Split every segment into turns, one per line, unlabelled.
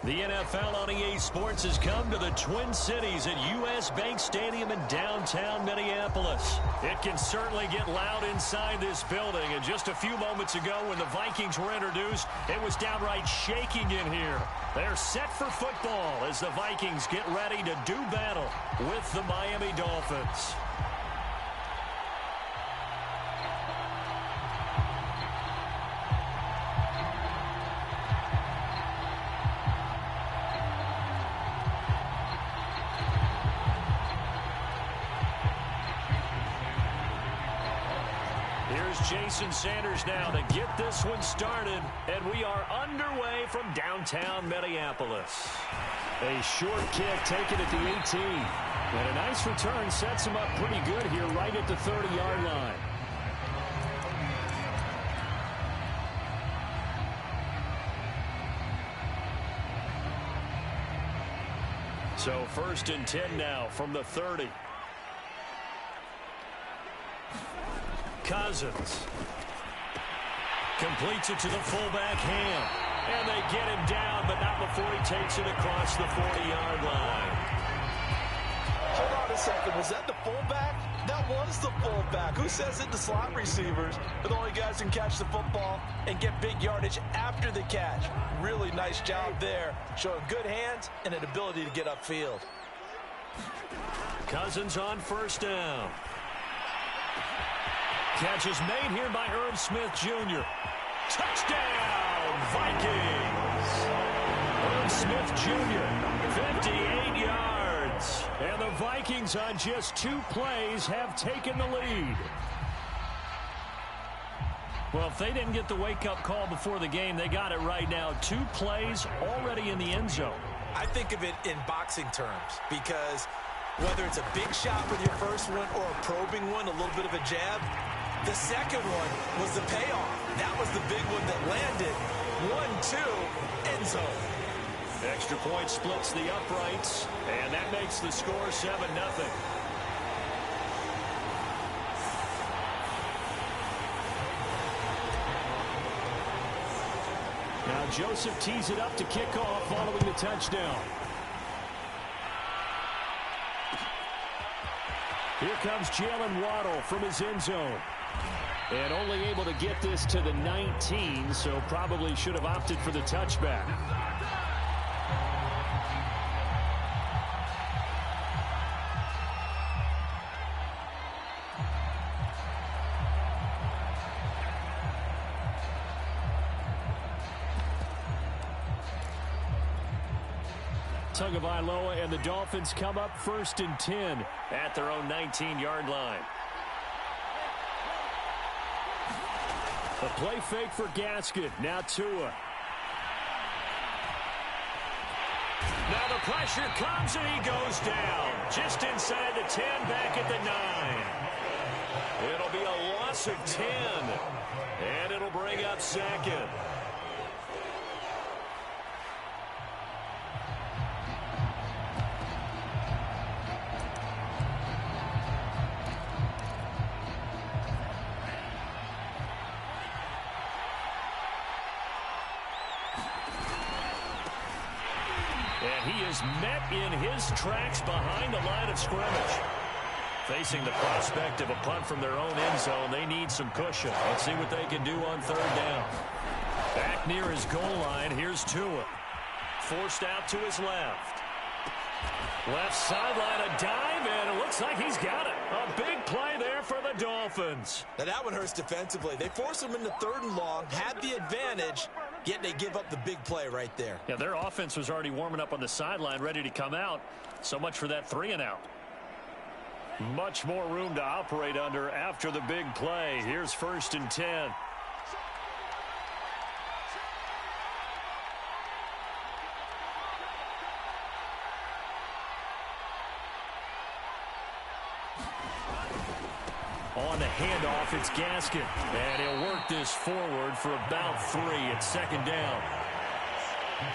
The NFL on EA Sports has come to the Twin Cities at U.S. Bank Stadium in downtown Minneapolis. It can certainly get loud inside this building. And just a few moments ago when the Vikings were introduced, it was downright shaking in here. They're set for football as the Vikings get ready to do battle with the Miami Dolphins. Jason Sanders now to get this one started, and we are underway from downtown Minneapolis. A short kick taken at the 18, and a nice return sets him up pretty good here right at the 30-yard line. So 1st and 10 now from the 30. Cousins completes it to the fullback Ham, and they get him down, but not before he takes it across the 40-yard line.
Hold on a second. Was that the fullback? That was the fullback. Who says it? The slot receivers are the only guys who can catch the football and get big yardage after the catch. Really nice job there, showing good hands and an ability to get upfield.
Cousins on 1st down. Catch is made here by Irv Smith Jr. Touchdown, Vikings! Irv Smith Jr., 58 yards. And the Vikings on just 2 plays have taken the lead. Well, if they didn't get the wake-up call before the game, they got it right now. 2 plays already in the end zone.
I think of it in boxing terms because whether it's a big shot with your first one or a probing one, a little bit of a jab, the second one was the payoff. That was the big one that landed. 1-2, end zone.
Extra point splits the uprights, and that makes the score 7-0. Now Joseph tees it up to kick off following the touchdown. Here comes Jalen Waddle from his end zone. And only able to get this to the 19, so probably should have opted for the touchback. Tagovailoa and the Dolphins come up 1st and 10 at their own 19-yard line. A play fake for Gaskin. Now Tua. Now the pressure comes and he goes down. Just inside the 10, back at the 9. It'll be a loss of 10. And it'll bring up 2nd. And he is met in his tracks behind the line of scrimmage. Facing the prospect of a punt from their own end zone, they need some cushion. Let's see what they can do on 3rd down. Back near his goal line, here's Tua. Forced out to his left. Left sideline, a dive, and it looks like he's got it. A big play there for the Dolphins.
Now that one hurts defensively. They force him into 3rd and long, had the advantage, yet they give up the big play right there.
Yeah, their offense was already warming up on the sideline, ready to come out. So much for that 3-and-out. Much more room to operate under after the big play. Here's 1st and 10. On the handoff, it's Gaskin. And he'll work this forward for about 3 at 2nd down.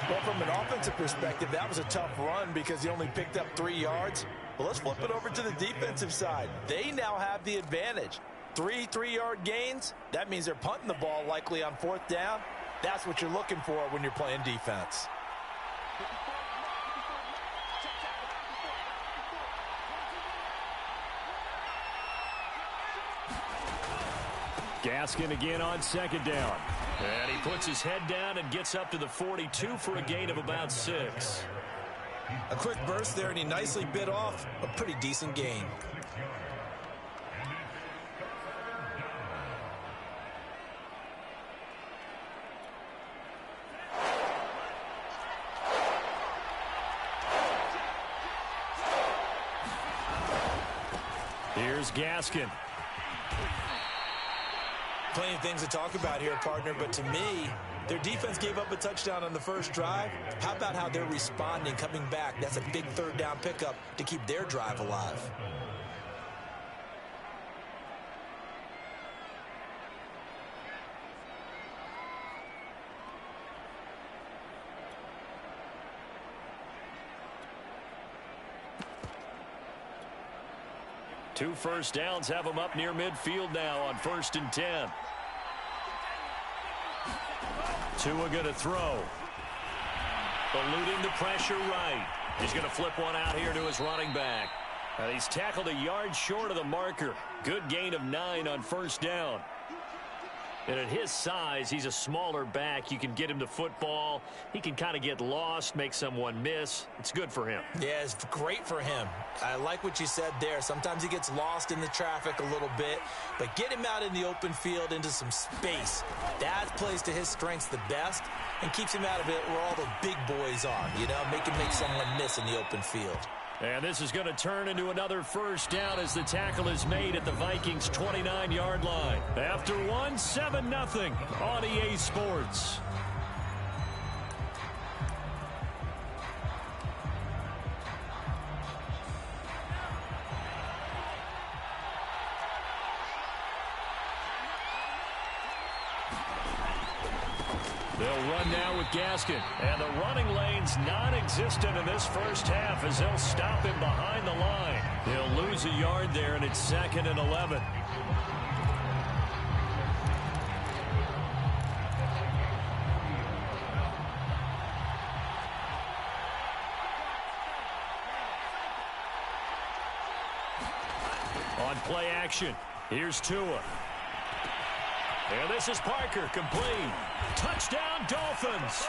Well, from an offensive perspective, that was a tough run because he only picked up 3 yards. But let's flip it over to the defensive side. They now have the advantage. 3 3-yard gains. That means they're punting the ball likely on 4th down. That's what you're looking for when you're playing defense.
Gaskin again on second down. And he puts his head down and gets up to the 42 for a gain of about 6.
A quick burst there, and he nicely bit off a pretty decent gain.
Here's Gaskin.
Plenty of things to talk about here, partner, but to me, their defense gave up a touchdown on the first drive. How about how they're responding, coming back? That's a big third down pickup to keep their drive alive.
Two first downs have them up near midfield now on 1st and 10. Tua going to throw. Eluding the pressure right. He's going to flip one out here to his running back. And he's tackled a yard short of the marker. Good gain of 9 on 1st down. And at his size, he's a smaller back. You can get him the football. He can kind of get lost, make someone miss. It's good for him.
Yeah, it's great for him. I like what you said there. Sometimes he gets lost in the traffic a little bit, but get him out in the open field into some space. That plays to his strengths the best and keeps him out of it where all the big boys are, you know, make someone miss in the open field.
And this is going to turn into another first down as the tackle is made at the Vikings' 29-yard line. After one, 7-0 on EA Sports. They'll run now with Gaskin. And the running lane's non-existent in this first half as they'll stop him behind the line. He'll lose a yard there, and it's 2nd and 11. On play action, here's Tua. And this is Parker, complete. Touchdown, Dolphins.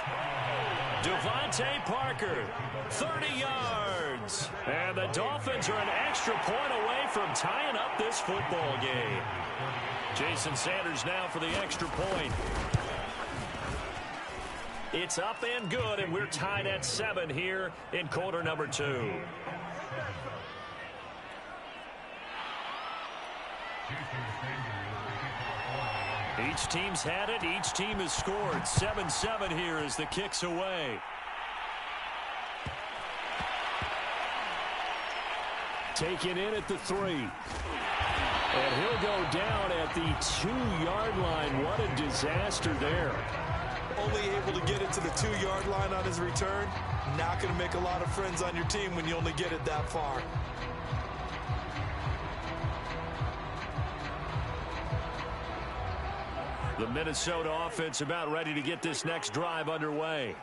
Devontae Parker, 30 yards. And the Dolphins are an extra point away from tying up this football game. Jason Sanders now for the extra point. It's up and good, and we're tied at 7 here in quarter number 2. Each team's had it. Each team has scored. 7-7 here as the kick's away. Taken in at the 3. And he'll go down at the 2-yard line. What a disaster there.
Only able to get it to the 2-yard line on his return. Not going to make a lot of friends on your team when you only get it that far.
The Minnesota offense about ready to get this next drive underway.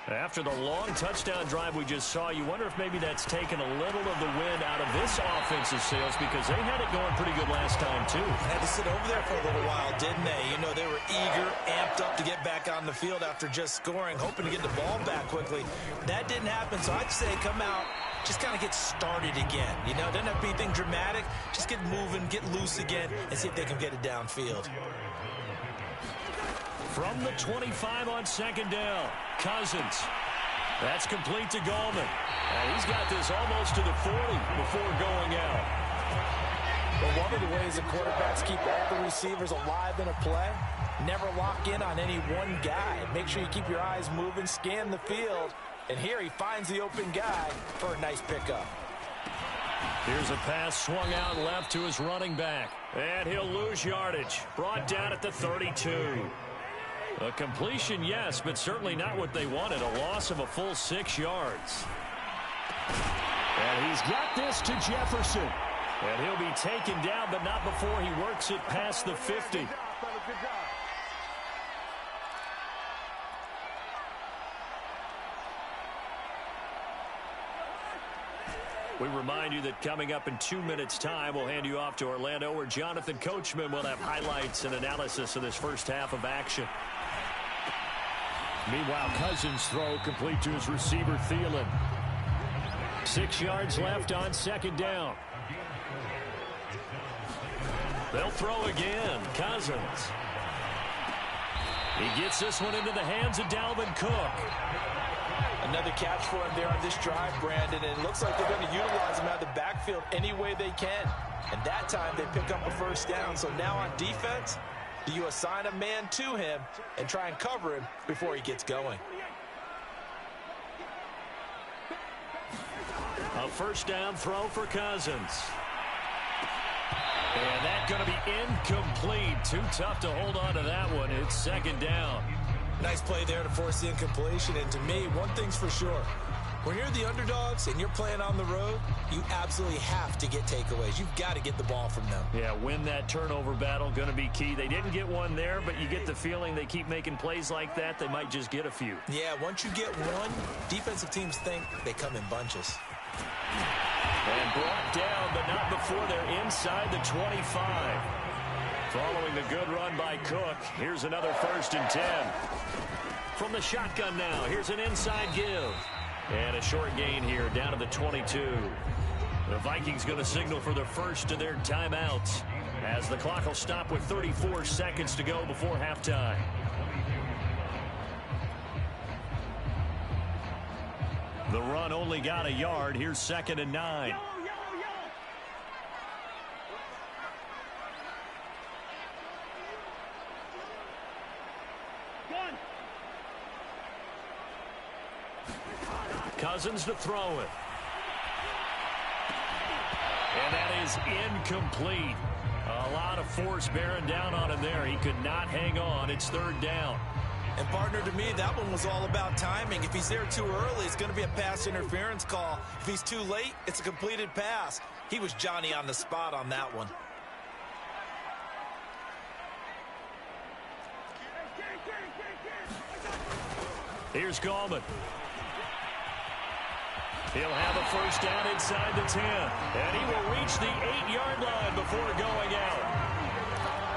After the long touchdown drive we just saw, you wonder if maybe that's taken a little of the wind out of this offensive sails because they had it going pretty good last time, too.
Had to sit over there for a little while, didn't they? You know, they were eager, amped up to get back on the field after just scoring, hoping to get the ball back quickly. That didn't happen, so I'd say come out, just kind of get started again. You know, doesn't have to be anything dramatic. Just get moving, get loose again, and see if they can get it downfield.
From the 25 on 2nd down, Cousins. That's complete to Gallman. And he's got this almost to the 40 before going out.
Well, one of the ways that quarterbacks keep all the receivers alive in a play, never lock in on any one guy. Make sure you keep your eyes moving, scan the field. And here he finds the open guy for a nice pickup.
Here's a pass swung out left to his running back. And he'll lose yardage. Brought down at the 32. A completion, yes, but certainly not what they wanted. A loss of a full 6 yards. And he's got this to Jefferson. And he'll be taken down, but not before he works it past the 50. We remind you that coming up in 2 minutes' time, we'll hand you off to Orlando, where Jonathan Coachman will have highlights and analysis of this first half of action. Meanwhile, Cousins' throw complete to his receiver, Thielen. 6 yards left on second down. They'll throw again. Cousins. He gets this one into the hands of Dalvin Cook.
Another catch for him there on this drive, Brandon, and it looks like they're going to utilize him out of the backfield any way they can. And that time they pick up a first down. So now on defense, do you assign a man to him and try and cover him before he gets going?
A first down throw for Cousins. And that's going to be incomplete. Too tough to hold on to that one. It's second down.
Nice play there to force the incompletion. And to me, one thing's for sure. When you're the underdogs and you're playing on the road, you absolutely have to get takeaways. You've got to get the ball from them.
Yeah, win that turnover battle, going to be key. They didn't get one there, but you get the feeling they keep making plays like that, they might just get a few.
Yeah, once you get one, defensive teams think they come in bunches.
And brought down, but not before they're inside the 25. Following the good run by Cook, here's another 1st and 10. From the shotgun now, here's an inside give. And a short gain here down to the 22. The Vikings going to signal for the first of their timeouts as the clock will stop with 34 seconds to go before halftime. The run only got a yard. Here's 2nd and 9. Cousins to throw it. And that is incomplete. A lot of force bearing down on him there. He could not hang on. It's 3rd down.
And, partner, to me, that one was all about timing. If he's there too early, it's going to be a pass interference call. If he's too late, it's a completed pass. He was Johnny on the spot on that one.
Here's Gallman. He'll have a first down inside the 10. And he will reach the 8-yard line before going out.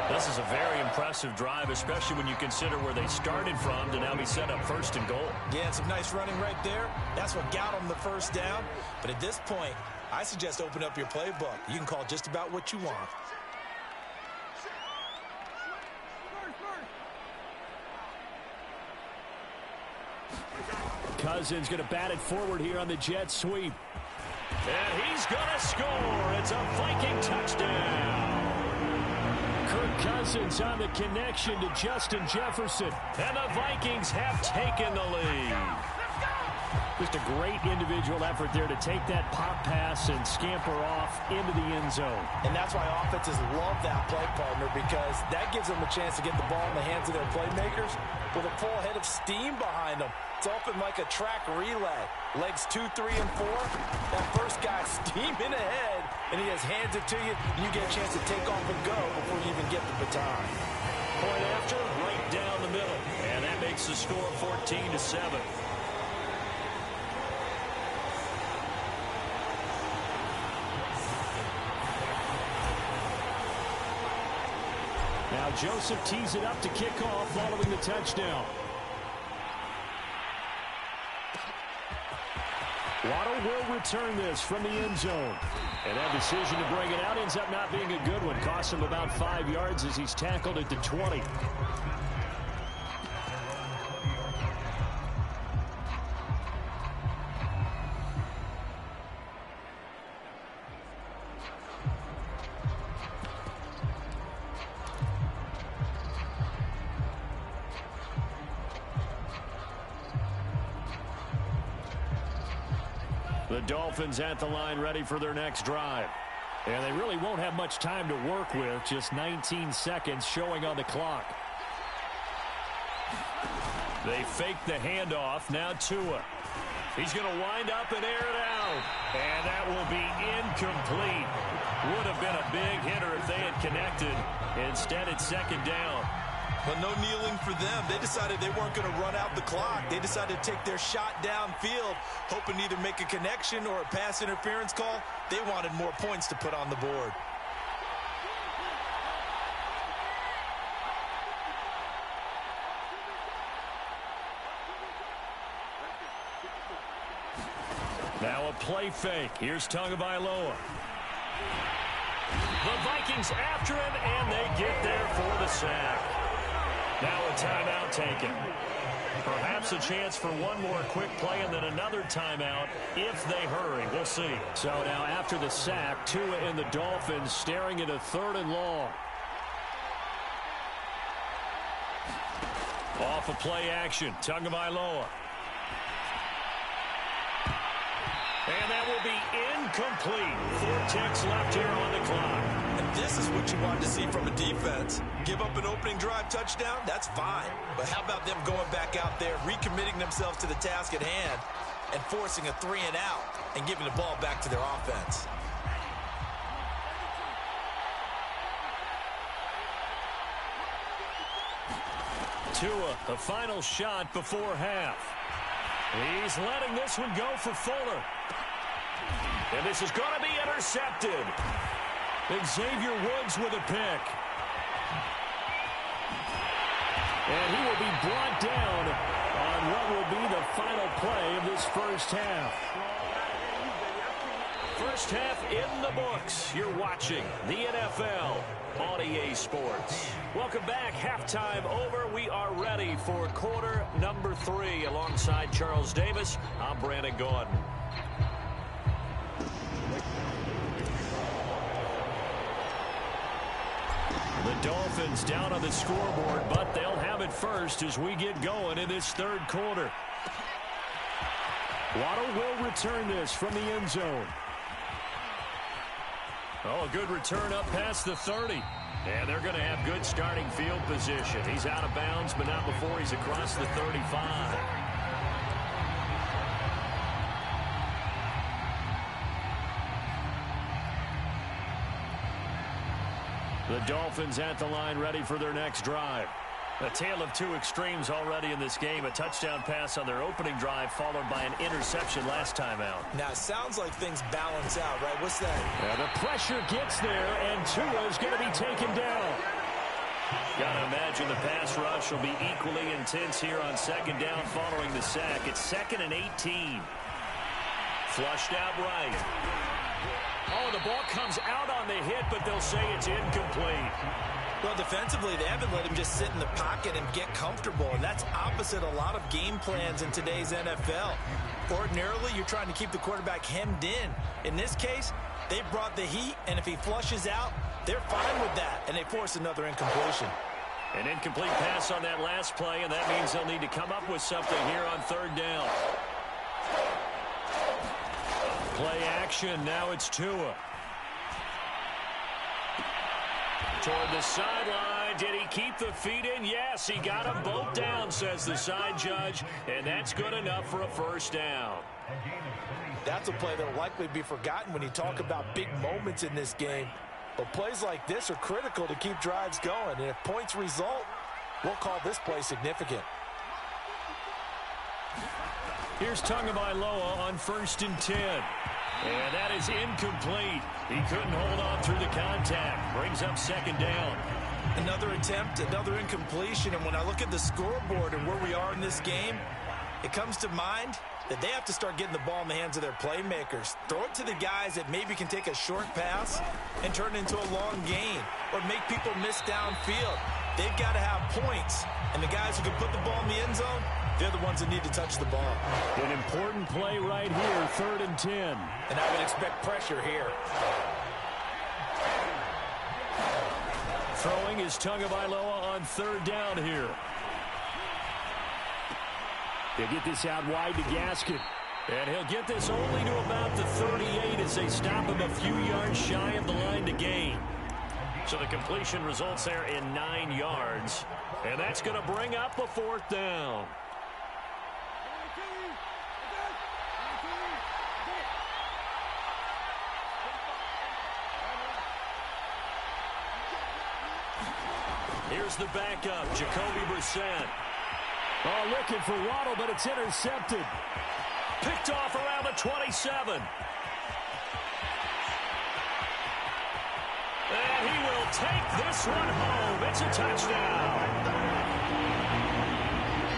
This is a very impressive drive, especially when you consider where they started from to now be set up 1st and goal.
Yeah, some nice running right there. That's what got them the first down. But at this point, I suggest open up your playbook. You can call just about what you want.
Cousins going to bat it forward here on the jet sweep. And he's going to score. It's a Viking touchdown. Kirk Cousins on the connection to Justin Jefferson. And the Vikings have taken the lead. Just a great individual effort there to take that pop pass and scamper off into the end zone.
And that's why offenses love that play, partner, because that gives them a chance to get the ball in the hands of their playmakers with a full head of steam behind them. It's often like a track relay. Legs 2, 3, and 4. That first guy steaming ahead, and he just hands it to you, and you get a chance to take off and go before you even get the baton.
Point after, right down the middle. And that makes the score 14-7. Now Joseph tees it up to kick off following the touchdown. Waddle will return this from the end zone. And that decision to bring it out ends up not being a good one. Costs him about 5 yards as he's tackled at the 20. The Dolphins at the line ready for their next drive. And they really won't have much time to work with. Just 19 seconds showing on the clock. They fake the handoff. Now Tua. He's going to wind up and air it out. And that will be incomplete. Would have been a big hitter if they had connected. Instead, it's second down.
But no kneeling for them. They decided they weren't going to run out the clock. They decided to take their shot downfield, hoping to either make a connection or a pass interference call. They wanted more points to put on the board.
Now a play fake. Here's Tagovailoa. The Vikings after him, and they get there for the sack. Now a timeout taken. Perhaps a chance for one more quick play and then another timeout if they hurry. We'll see. So now after the sack, Tua and the Dolphins staring at a 3rd and long. Off of play action, Tagovailoa. And that will be incomplete. 4 ticks left here on the clock.
And this is what you want to see from a defense. Give up an opening drive touchdown, that's fine. But how about them going back out there, recommitting themselves to the task at hand, and forcing a 3 and out, and giving the ball back to their offense.
Tua, the final shot before half. He's letting this one go for Fuller. And this is going to be intercepted. Xavier Woods with a pick. And he will be brought down on what will be the final play of this first half. First half in the books. You're watching the NFL on EA Sports. Welcome back. Halftime over. We are ready for quarter number 3. Alongside Charles Davis, I'm Brandon Gaudin. The Dolphins down on the scoreboard, but they'll have it first as we get going in this 3rd quarter. Waddle will return this from the end zone. Oh, a good return up past the 30. And they're going to have good starting field position. He's out of bounds, but not before he's across the 35. The Dolphins at the line, ready for their next drive. A tale of 2 extremes already in this game. A touchdown pass on their opening drive, followed by an interception last time out.
Now, it sounds like things balance out, right? What's that?
Yeah, the pressure gets there, and Tua is going to be taken down. Got to imagine the pass rush will be equally intense here on 2nd down following the sack. It's 2nd and 18. Flushed out right. Oh, the ball comes out on the hit, but they'll say it's incomplete.
Well, defensively, they haven't let him just sit in the pocket and get comfortable, and that's opposite a lot of game plans in today's NFL. Ordinarily, you're trying to keep the quarterback hemmed in. In this case, they brought the heat, and if he flushes out, they're fine with that, and they force another incompletion.
An incomplete pass on that last play, and that means they'll need to come up with something here on 3rd down. Play action, now it's Tua. Toward the sideline, did he keep the feet in? Yes, he got them both down, says the side judge, and that's good enough for a 1st down.
That's a play that will likely be forgotten when you talk about big moments in this game. But plays like this are critical to keep drives going, and if points result, we'll call this play significant.
Here's Tagovailoa on 1st and 10. And that is incomplete. He couldn't hold on through the contact. Brings up 2nd down.
Another attempt, another incompletion. And when I look at the scoreboard and where we are in this game, it comes to mind that they have to start getting the ball in the hands of their playmakers. Throw it to the guys that maybe can take a short pass and turn it into a long gain or make people miss downfield. They've got to have points. And the guys who can put the ball in the end zone, they're the ones that need to touch the ball.
An important play right here, 3rd and 10.
And I would expect pressure here.
Throwing is Tagovailoa on 3rd down here. They get this out wide to Gaskin. And he'll get this only to about the 38 as they stop him a few yards shy of the line to gain. So the completion results there in 9 yards. And that's going to bring up a 4th down. Here's the backup, Jacoby Brissett.
Oh, looking for Waddle, but it's intercepted.
Picked off around the 27. And he will take this one home. It's a touchdown.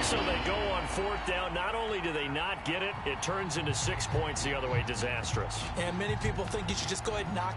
So they go on fourth down. Not only do they not get it, it turns into 6 points the other way. Disastrous.
And many people think you should just go ahead and knock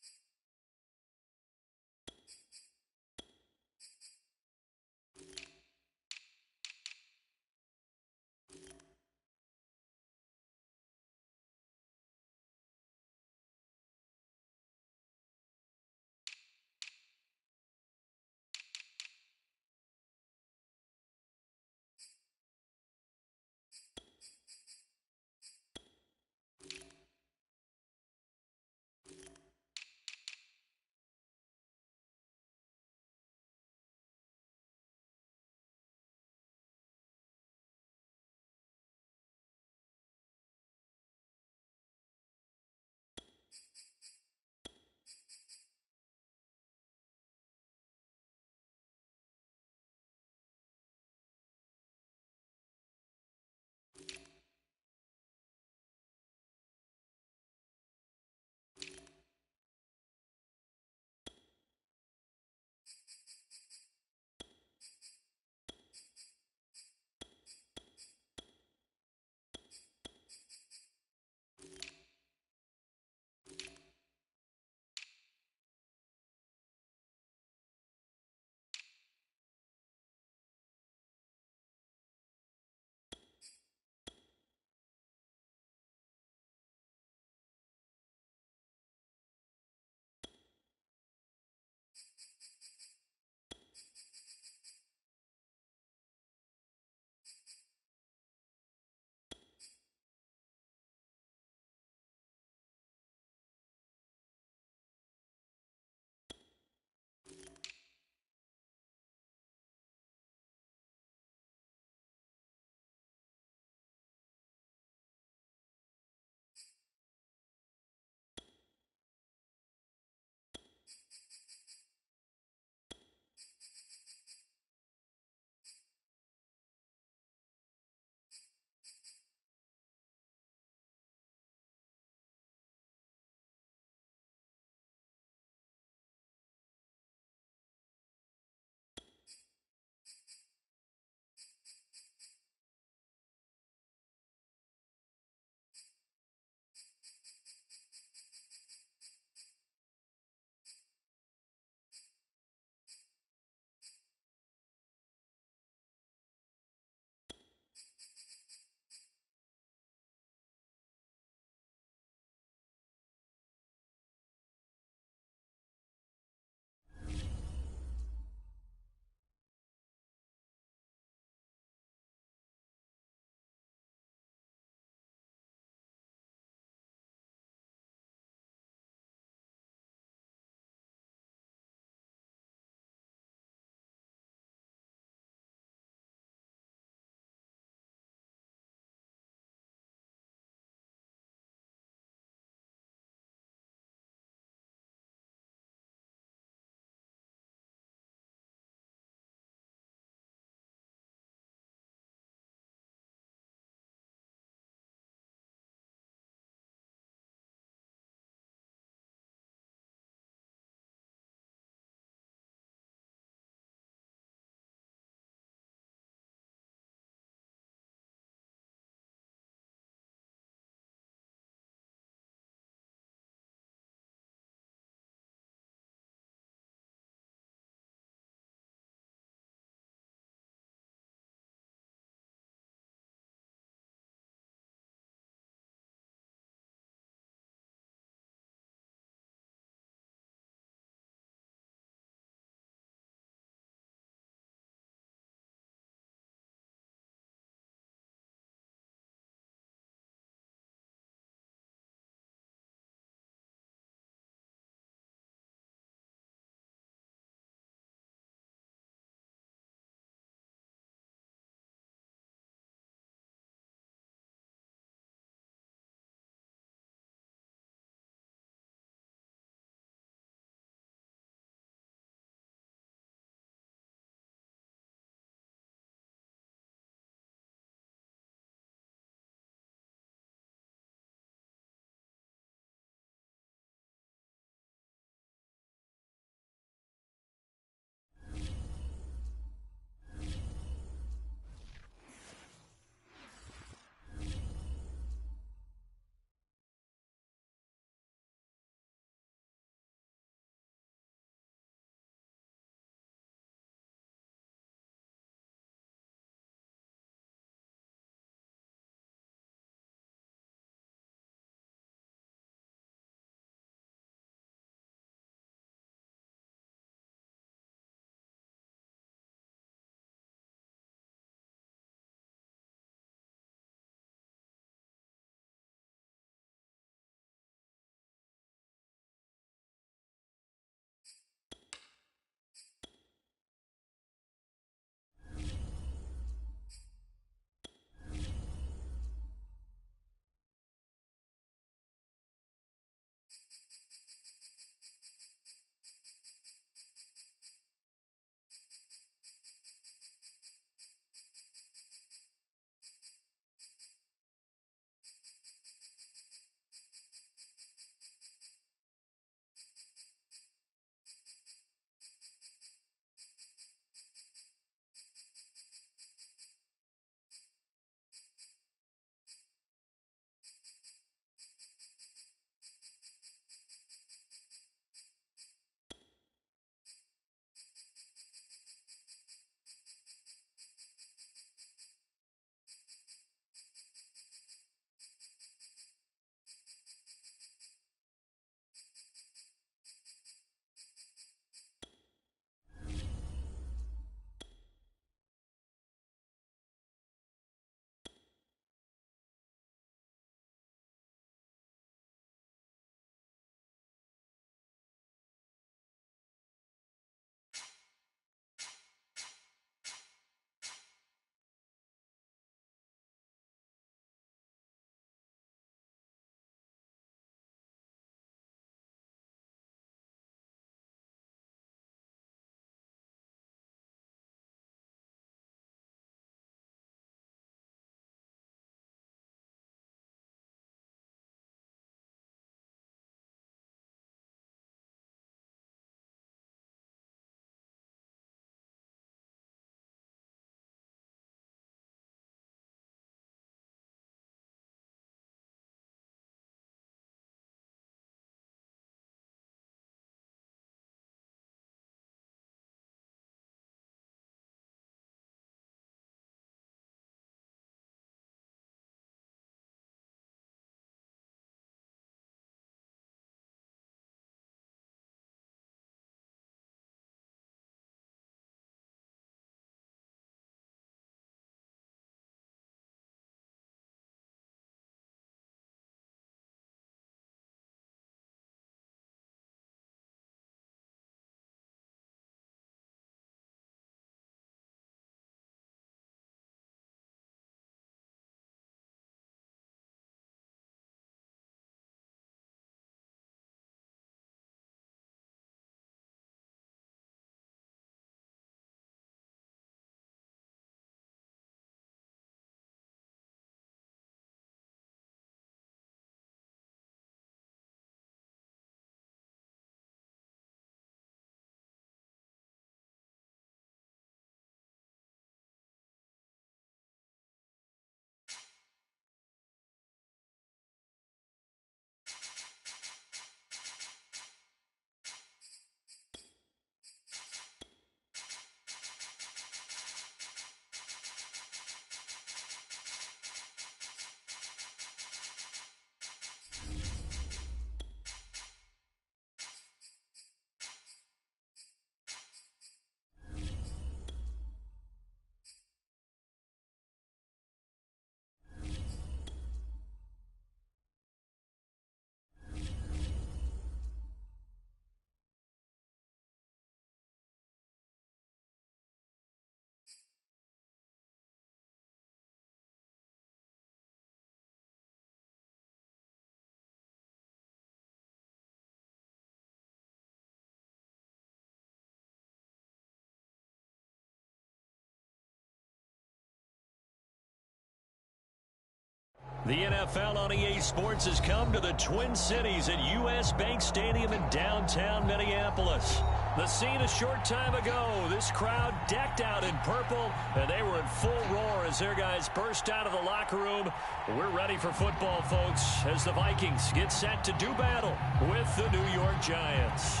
The NFL on EA Sports has come to the Twin Cities at U.S. Bank Stadium in downtown Minneapolis. The scene a short time ago, this crowd decked out in purple, and they were in full roar as their guys burst out of the locker room. We're ready for football, folks, as the Vikings get set to do battle with the New York Giants.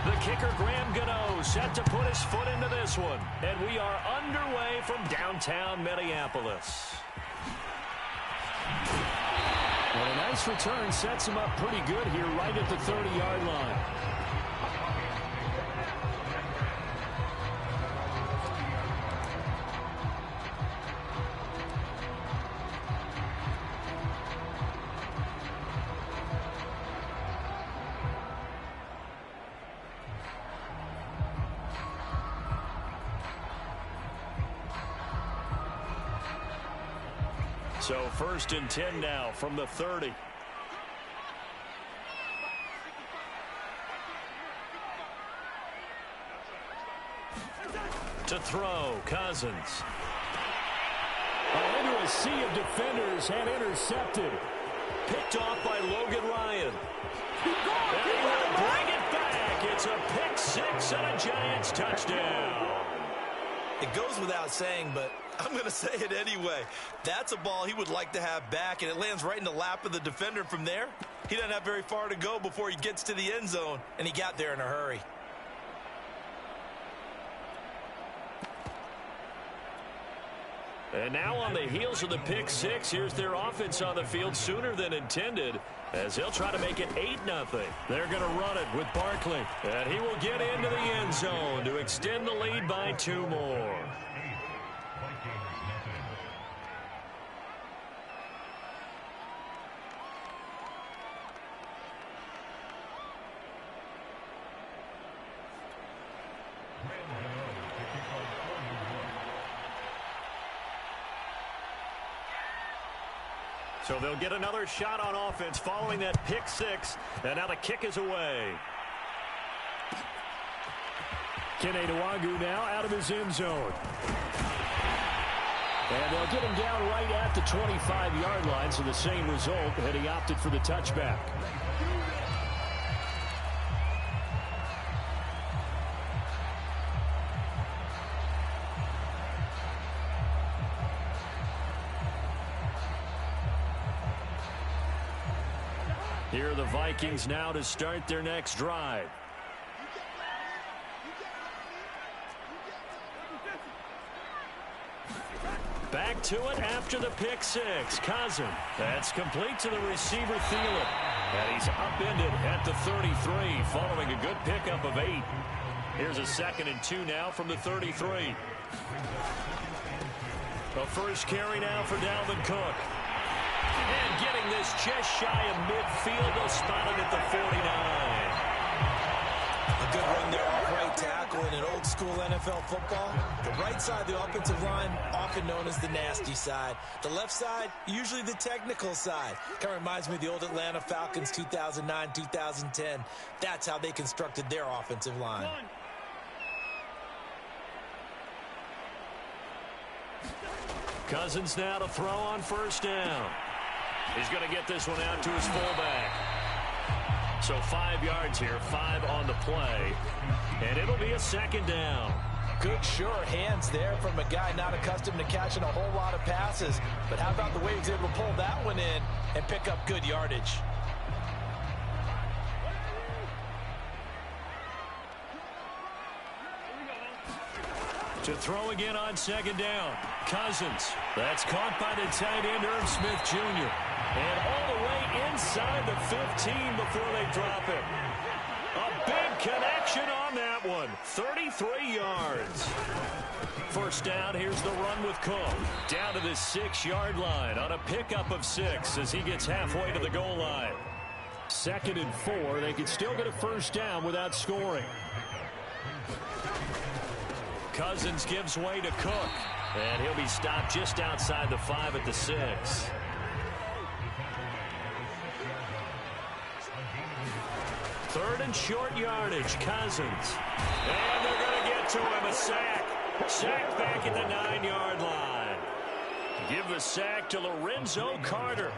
The kicker, Graham Gano, set to put his foot into this one. And we are underway from downtown Minneapolis.
Well, a nice return sets him up pretty good here right at the 30-yard line.
So 1st and 10 now from the 30. To throw, Cousins.
Into a sea of defenders and intercepted.
Picked off by Logan Ryan. And he will bring it back. It's a pick six and a Giants touchdown.
It goes without saying, but I'm going to say it anyway. That's a ball he would like to have back, and it lands right in the lap of the defender from there. He doesn't have very far to go before he gets to the end zone, and he got there in a hurry.
And now on the heels of the pick six, here's their offense on the field sooner than intended, as they'll try to make it 8-0. They're going to run it with Barkley, and he will get into the end zone to extend the lead by 2 more. So they'll get another shot on offense following that pick six, and now the kick is away.
Kene Nwagu now out of his end zone. And they'll get him down right at the 25-yard line, so the same result, and he opted for the touchback.
Here are the Vikings now to start their next drive. Back to it after the pick six. Cousins. That's complete to the receiver, Thielen. And he's upended at the 33 following a good pickup of 8. Here's a 2nd and 2 now from the 33. The first carry now for Dalvin Cook. And getting this just shy of midfield, they'll spot it at the 49.
A good run there off right tackle in an old-school NFL football. The right side of the offensive line, often known as the nasty side. The left side, usually the technical side. Kind of reminds me of the old Atlanta Falcons 2009-2010. That's how they constructed their offensive line.
Cousins now to throw on 1st down. He's going to get this one out to his fullback. So 5 yards here, 5 on the play. And it'll be a 2nd down.
Good, sure hands there from a guy not accustomed to catching a whole lot of passes. But how about the way he was able to pull that one in and pick up good yardage?
To throw again on 2nd down. Cousins. That's caught by the tight end, Irv Smith Jr. And all the way inside the 15 before they drop it. A big connection on that one. 33 yards. 1st down, here's the run with Cook. Down to the 6-yard line on a pickup of 6 as he gets halfway to the goal line.
2nd and 4. They could still get a 1st down without scoring.
Cousins gives way to Cook. And he'll be stopped just outside the 5 at the 6. Third and short yardage, Cousins. And they're going to get to him, a sack. Sacked back at the 9-yard line. Give the sack to Lorenzo Carter.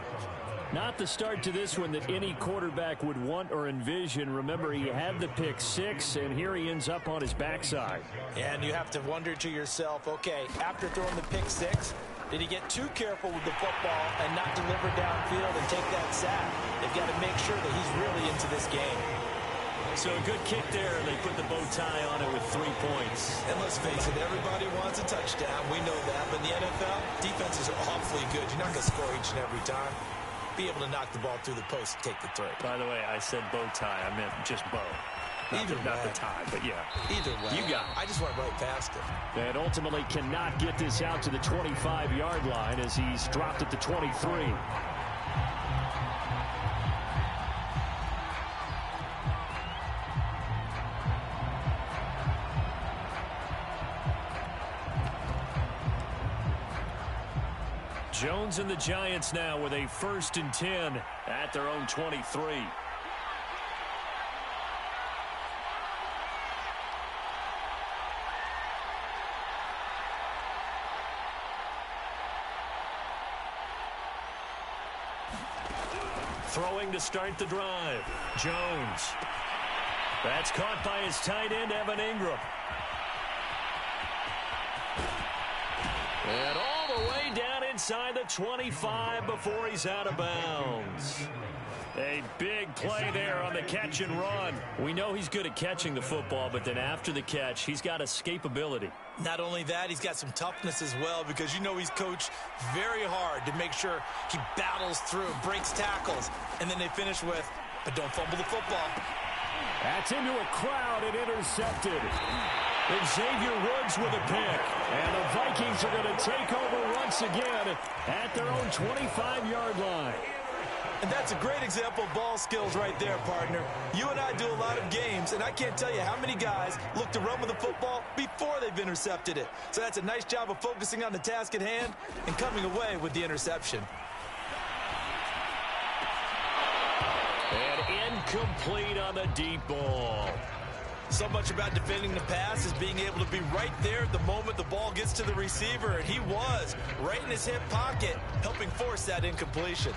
Not the start to this one that any quarterback would want or envision. Remember, he had the pick six, and here he ends up on his backside.
And you have to wonder to yourself, okay, after throwing the pick six, did he get too careful with the football and not deliver downfield and take that sack? They've got to make sure that he's really into this game.
So a good kick there, and they put the bow tie on it with 3 points.
And let's face it, everybody wants a touchdown. We know that. But in the NFL, defenses are awfully good. You're not going to score each and every time. Be able to knock the ball through the post and take the throw.
By the way, I said bow tie. I meant just bow. Not the tie, but yeah.
Either way.
You got it.
I just went right past it.
And ultimately cannot get this out to the 25-yard line as he's dropped at the 23.
Jones and the Giants now with a 1st and 10 at their own 23. Throwing to start the drive. Jones. That's caught by his tight end, Evan Ingram. And all the way down inside the 25 before he's out of bounds. A big play there on the catch and run. We know he's good at catching the football, but then after the catch, he's got escapability.
Not only that, he's got some toughness as well, because you know he's coached very hard to make sure he battles through, breaks tackles, and then they finish with, but don't fumble the football.
That's into a crowd and intercepted.
Xavier Woods with a pick.
And the Vikings are going to take over once again at their own 25-yard line.
And that's a great example of ball skills right there, partner. You and I do a lot of games, and I can't tell you how many guys look to run with the football before they've intercepted it. So that's a nice job of focusing on the task at hand and coming away with the interception.
And incomplete on the deep ball.
So much about defending the pass is being able to be right there at the moment the ball gets to the receiver, and he was right in his hip pocket, helping force that incompletion.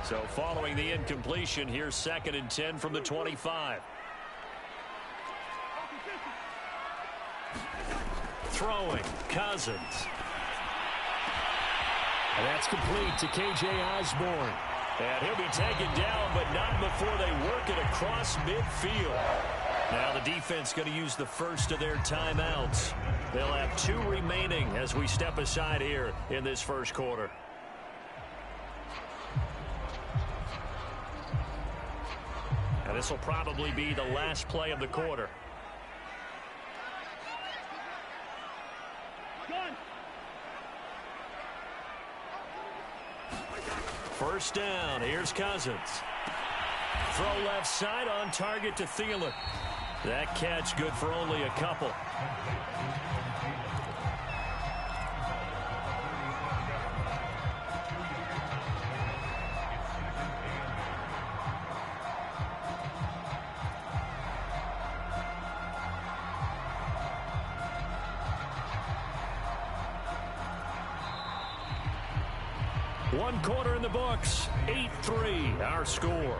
So following the incompletion, here's 2nd and 10 from the 25. Throwing, Cousins.
And that's complete to K.J. Osborne.
And he'll be taken down, but not before they work it across midfield. Now the defense going to use the first of their timeouts. They'll have 2 remaining as we step aside here in this first quarter. And this will probably be the last play of the quarter. First down. Here's Cousins. Throw left side on target to Thielen. That catch good for only a couple.
One quarter in the books. 8-3, our score.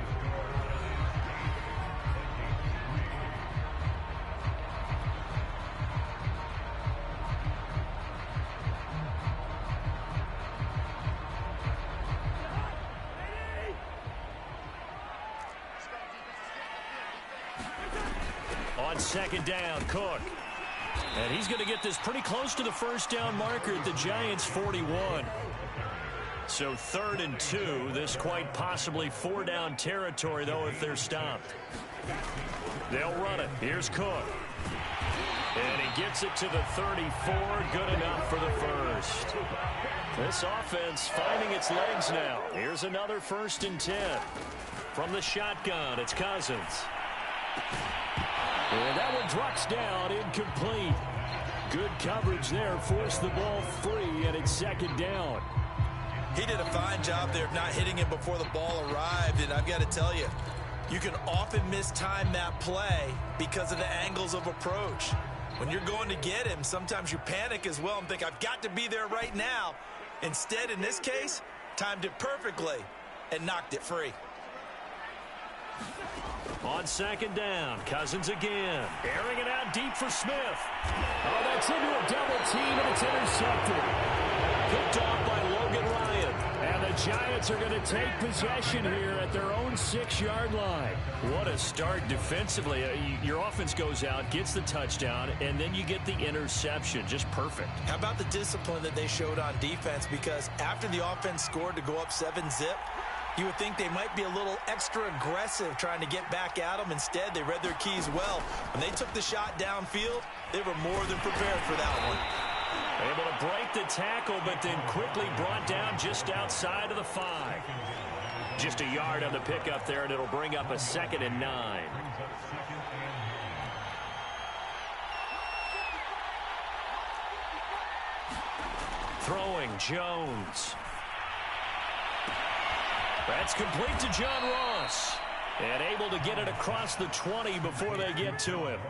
On 2nd down, Cook. And he's going to get this pretty close to the first down marker at the Giants' 41. So 3rd and 2, this quite possibly 4-down territory, though, if they're stopped. They'll run it. Here's Cook. And he gets it to the 34. Good enough for the first. This offense finding its legs now. Here's another 1st and 10. From the shotgun, it's Cousins.
And that one drops down, incomplete. Good coverage there, forced the ball free, and it's 2nd down.
He did a fine job there of not hitting him before the ball arrived, and I've got to tell you, you can often mistime that play because of the angles of approach. When you're going to get him, sometimes you panic as well and think, I've got to be there right now. Instead, in this case, timed it perfectly and knocked it free.
On second down, Cousins again. Airing it out deep for Smith.
Oh, that's into a double team, and it's intercepted.
Picked off by Logan Ryan.
And the Giants are going to take possession here at their own 6-yard line.
What a start defensively. Your offense goes out, gets the touchdown, and then you get the interception. Just perfect.
How about the discipline that they showed on defense? Because after the offense scored to go up 7-zip, you would think they might be a little extra aggressive trying to get back at them. Instead, they read their keys well. When they took the shot downfield, they were more than prepared for that one.
Able to break the tackle, but then quickly brought down just outside of the 5. Just a yard on the pickup there, and it'll bring up a 2nd and 9. Throwing, Jones. That's complete to John Ross. And able to get it across the 20 before they get to him.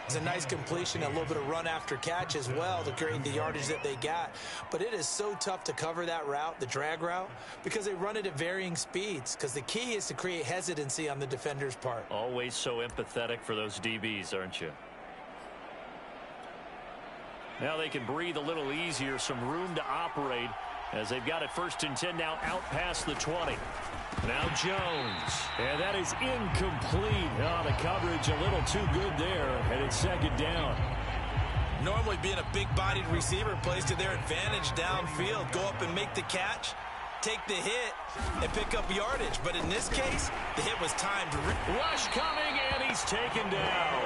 It's a nice completion, a little bit of run after catch as well to create the yardage that they got. But it is so tough to cover that route, the drag route, because they run it at varying speeds. Because the key is to create hesitancy on the defender's part.
Always so empathetic for those DBs, aren't you? Now they can breathe a little easier, some room to operate as they've got it 1st and 10 now out past the 20. Now Jones.
And that is incomplete. Oh, the coverage a little too good there, and it's 2nd down.
Normally being a big-bodied receiver plays to their advantage downfield. Go up and make the catch, take the hit, and pick up yardage. But in this case, the hit was timed.
Rush coming, and he's taken down.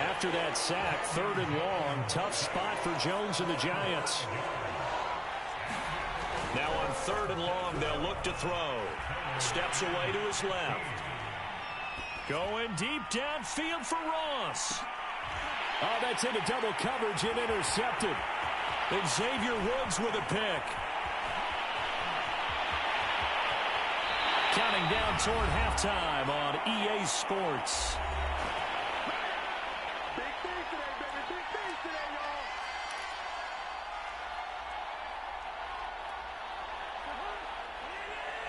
After that sack, 3rd and long. Tough spot for Jones and the Giants.
Now on 3rd and long, they'll look to throw. Steps away to his left. Going deep downfield for Ross.
Oh, that's into double coverage and intercepted.
Xavier Woods with a pick. Counting down toward halftime on EA Sports.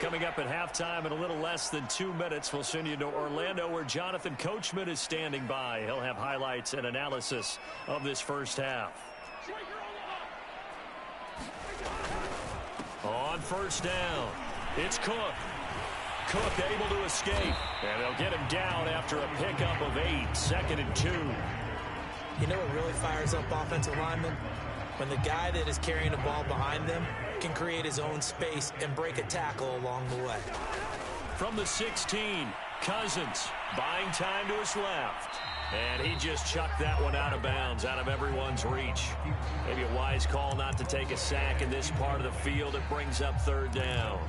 Coming up at halftime in a little less than 2 minutes, we'll send you to Orlando where Jonathan Coachman is standing by. He'll have highlights and analysis of this first half. On 1st down, it's Cook. Cook able to escape, and they'll get him down after a pickup of 8, 2nd and 2.
You know what really fires up offensive linemen? When the guy that is carrying the ball behind them can create his own space and break a tackle along the way.
From the 16, Cousins buying time to his left. And he just chucked that one out of bounds, out of everyone's reach. Maybe a wise call not to take a sack in this part of the field. It brings up 3rd down.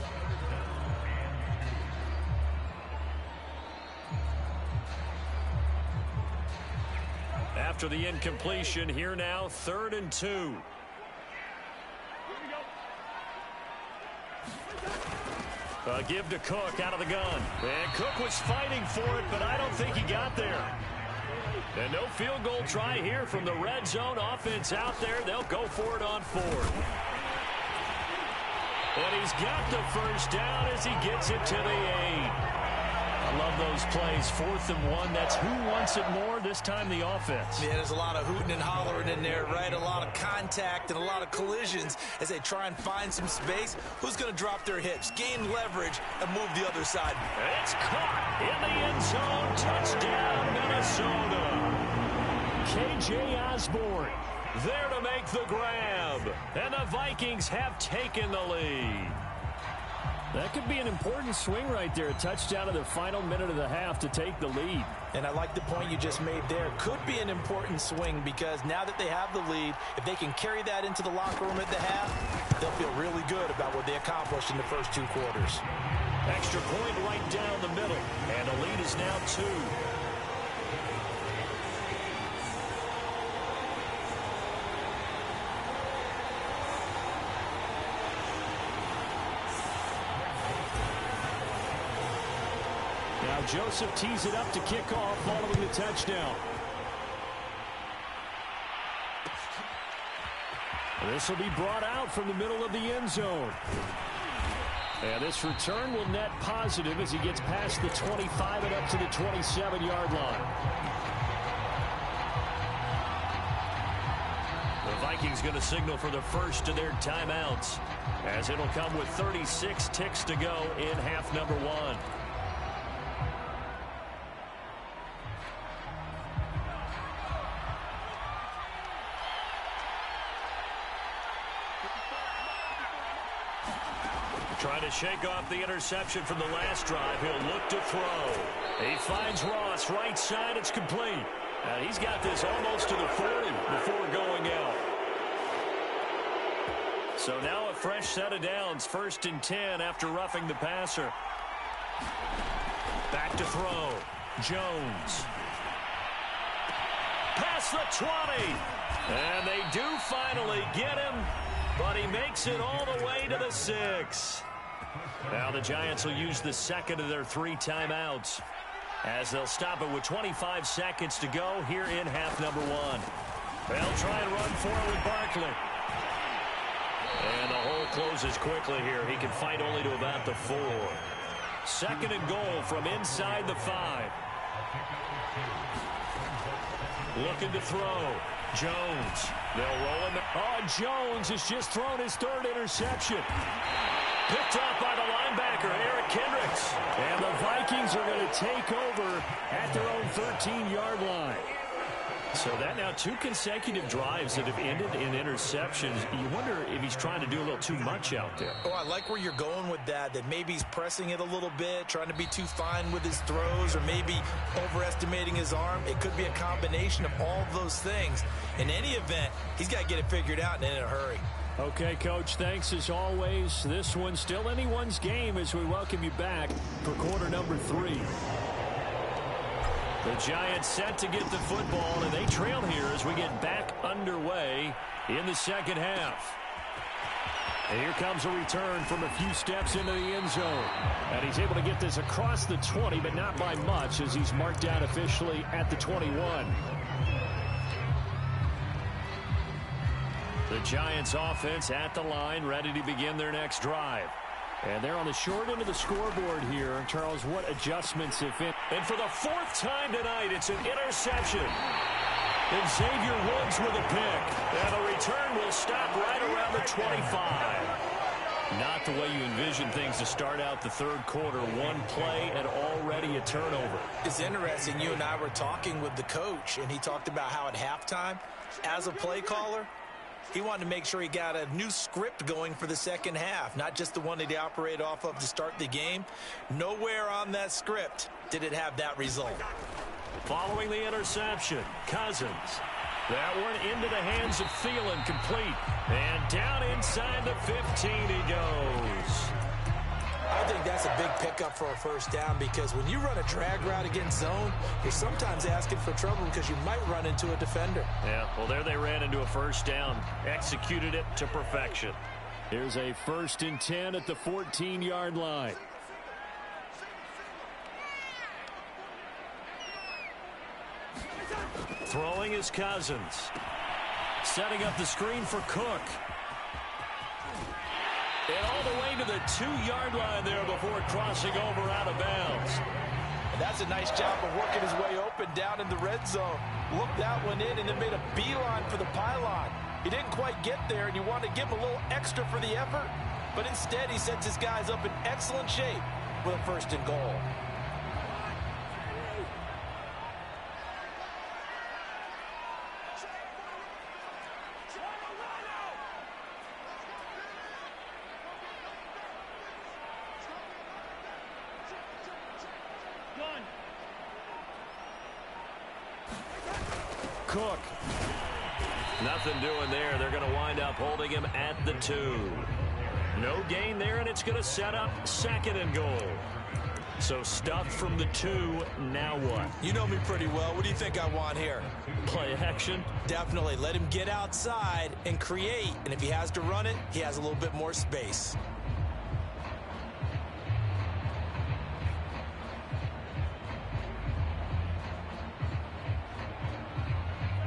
After the incompletion, here now, 3rd and 2. Give to Cook out of the gun. And Cook was fighting for it, but I don't think he got there. And no field goal try here from the red zone. Offense out there. They'll go for it on 4th. And he's got the 1st down as he gets it to the 8. I love those plays. 4th and 1. That's who wants it more, this time the offense.
Yeah, there's a lot of hooting and hollering in there, right? A lot of contact and a lot of collisions as they try and find some space. Who's going to drop their hips, gain leverage, and move the other side?
It's caught in the end zone. Touchdown, Minnesota. K.J. Osborne there to make the grab. And the Vikings have taken the lead.
That could be an important swing right there. A touchdown in the final minute of the half to take the lead.
And I like the point you just made there. Could be an important swing because now that they have the lead, if they can carry that into the locker room at the half, they'll feel really good about what they accomplished in the first 2 quarters.
Extra point right down the middle. And the lead is now 2.
Now Joseph tees it up to kick off following the touchdown. This will be brought out from the middle of the end zone. And this return will net positive as he gets past the 25 and up to the 27-yard line. The Vikings going to signal for the first of their timeouts, as it'll come with 36 ticks to go in half number one. Trying to shake off the interception from the last drive. He'll look to throw. He finds Ross right side. It's complete. And he's got this almost to the 40 before going out. So now a fresh set of downs. 1st and 10 after roughing the passer. Back to throw. Jones. Past the 20. And they do finally get him, but he makes it all the way to the 6. Now the Giants will use the second of their 3 timeouts, as they'll stop it with 25 seconds to go here in half number one. They'll try and run for it with Barkley. And the hole closes quickly here. He can fight only to about the 4. 2nd and goal from inside the 5. Looking to throw. Jones. They'll roll him. Oh, Jones has just thrown his 3rd interception. Picked off by the linebacker, Eric Kendricks. And the Vikings are going to take over at their own 13-yard line. So that now 2 consecutive drives that have ended in interceptions. You wonder if he's trying to do a little too much out there.
Oh, I like where you're going with that maybe he's pressing it a little bit, trying to be too fine with his throws, or maybe overestimating his arm. It could be a combination of all of those things. In any event, he's got to get it figured out and in a hurry.
Okay, Coach, thanks as always. This one's still anyone's game as we welcome you back for quarter number 3. The Giants set to get the football, and they trail here as we get back underway in the second half. And here comes a return from a few steps into the end zone. And he's able to get this across the 20, but not by much, as he's marked down officially at the 21. The Giants offense at the line, ready to begin their next drive. And they're on the short end of the scoreboard here. Charles, what adjustments, if any?
And for the 4th time tonight, it's an interception. And Xavier Woods with a pick. And the return will stop right around the 25. Not the way you envision things to start out the 3rd quarter. 1 play and already a turnover.
It's interesting. You and I were talking with the coach, and he talked about how at halftime, as a play caller, he wanted to make sure he got a new script going for the second half, not just the one that he operated off of to start the game. Nowhere on that script did it have that result.
Following the interception, Cousins. That one into the hands of Thielen, complete. And down inside the 15 he goes.
I think that's a big pickup for a first down, because when you run a drag route against zone, you're sometimes asking for trouble because you might run into a defender.
Yeah, well, there they ran into a first down. Executed it to perfection.
Here's a 1st and 10 at the 14-yard line.
Throwing is Cousins. Setting up the screen for Cook. And all the way to the 2-yard line there before crossing over out of bounds.
And that's a nice job of working his way open down in the red zone. Looked that one in and then made a beeline for the pylon. He didn't quite get there, and you want to give him a little extra for the effort. But instead, he sets his guys up in excellent shape with a 1st and goal.
Cook. Nothing doing there. They're going to wind up holding him at the 2. No gain there, and it's going to set up 2nd and goal. So stuffed from the 2. Now what?
You know me pretty well. What do you think I want here?
Play action?
Definitely. Let him get outside and create. And if he has to run it, he has a little bit more space.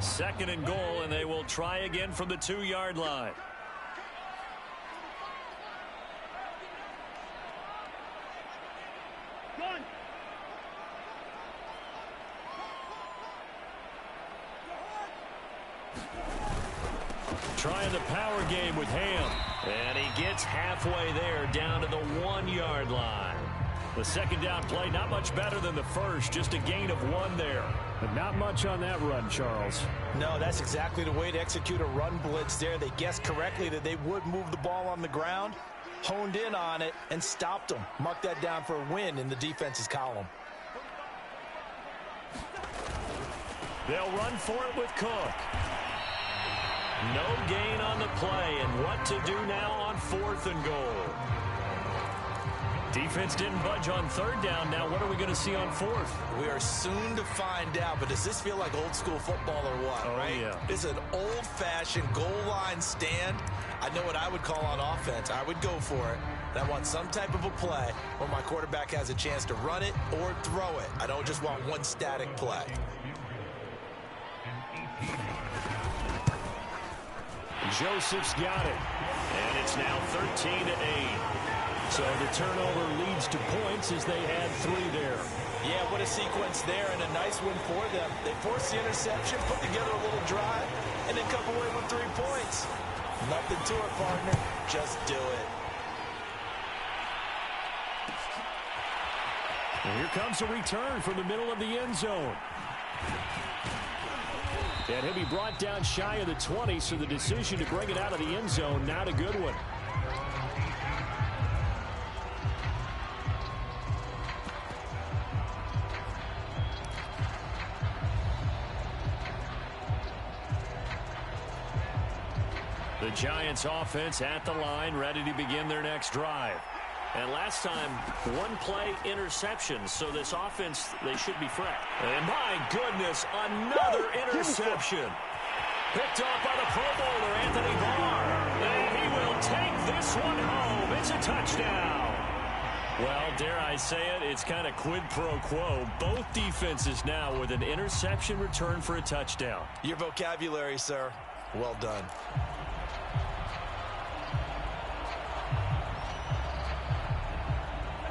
2nd and goal, and they will try again from the 2-yard line. Trying the power game with Ham. And he gets halfway there, down to the 1-yard line. The 2nd down play, not much better than the first, just a gain of 1 there.
But not much on that run, Charles.
No, that's exactly the way to execute a run blitz there. They guessed correctly that they would move the ball on the ground, honed in on it, and stopped them. Mark that down for a win in the defense's column.
They'll run for it with Cook. No gain on the play, and what to do now on 4th and goal. Defense didn't budge on 3rd down. Now what are we going to see on 4th?
We are soon to find out, but does this feel like old school football or what, right?
Yeah.
It's an old-fashioned goal line stand. I know what I would call on offense. I would go for it. And I want some type of a play where my quarterback has a chance to run it or throw it. I don't just want one static play.
Joseph's got it. And it's now 13-8. So the turnover leads to points as they had 3 there.
Yeah, what a sequence there, and a nice win for them. They forced the interception, put together a little drive, and then come away with 3 points. Nothing to it, partner. Just do it.
And here comes a return from the middle of the end zone. And he'll be brought down shy of the 20, so the decision to bring it out of the end zone, not a good one. The Giants offense at the line, ready to begin their next drive. And last time, 1 play interception, so this offense, they should be fresh. And my goodness, another interception. Picked off by the Pro Bowler, Anthony Barr. And he will take this one home. It's a touchdown. Well, dare I say it, it's kind of quid pro quo. Both defenses now with an interception return for a touchdown.
Your vocabulary, sir. Well done.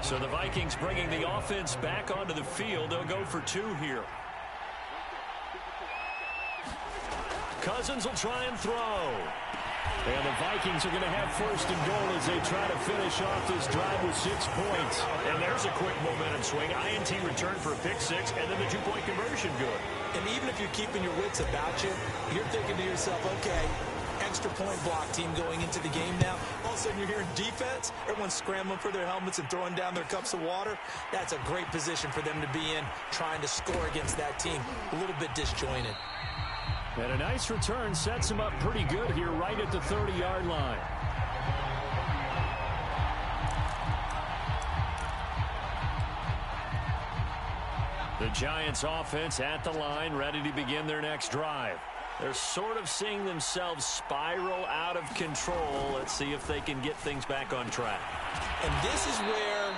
So the Vikings bringing the offense back onto the field. They'll go for 2 here. Cousins will try and throw. And the Vikings are going to have 1st and goal as they try to finish off this drive with 6 points.
And there's a quick momentum swing. INT return for a pick 6, and then the 2-point conversion good.
And even if you're keeping your wits about you, you're thinking to yourself, okay, extra point block team going into the game now. All of a sudden you're hearing defense. Everyone's scrambling for their helmets and throwing down their cups of water. That's a great position for them to be in, trying to score against that team. A little bit disjointed.
And a nice return sets him up pretty good here right at the 30-yard line. The Giants offense at the line, ready to begin their next drive. They're sort of seeing themselves spiral out of control. Let's see if they can get things back on track.
And this is where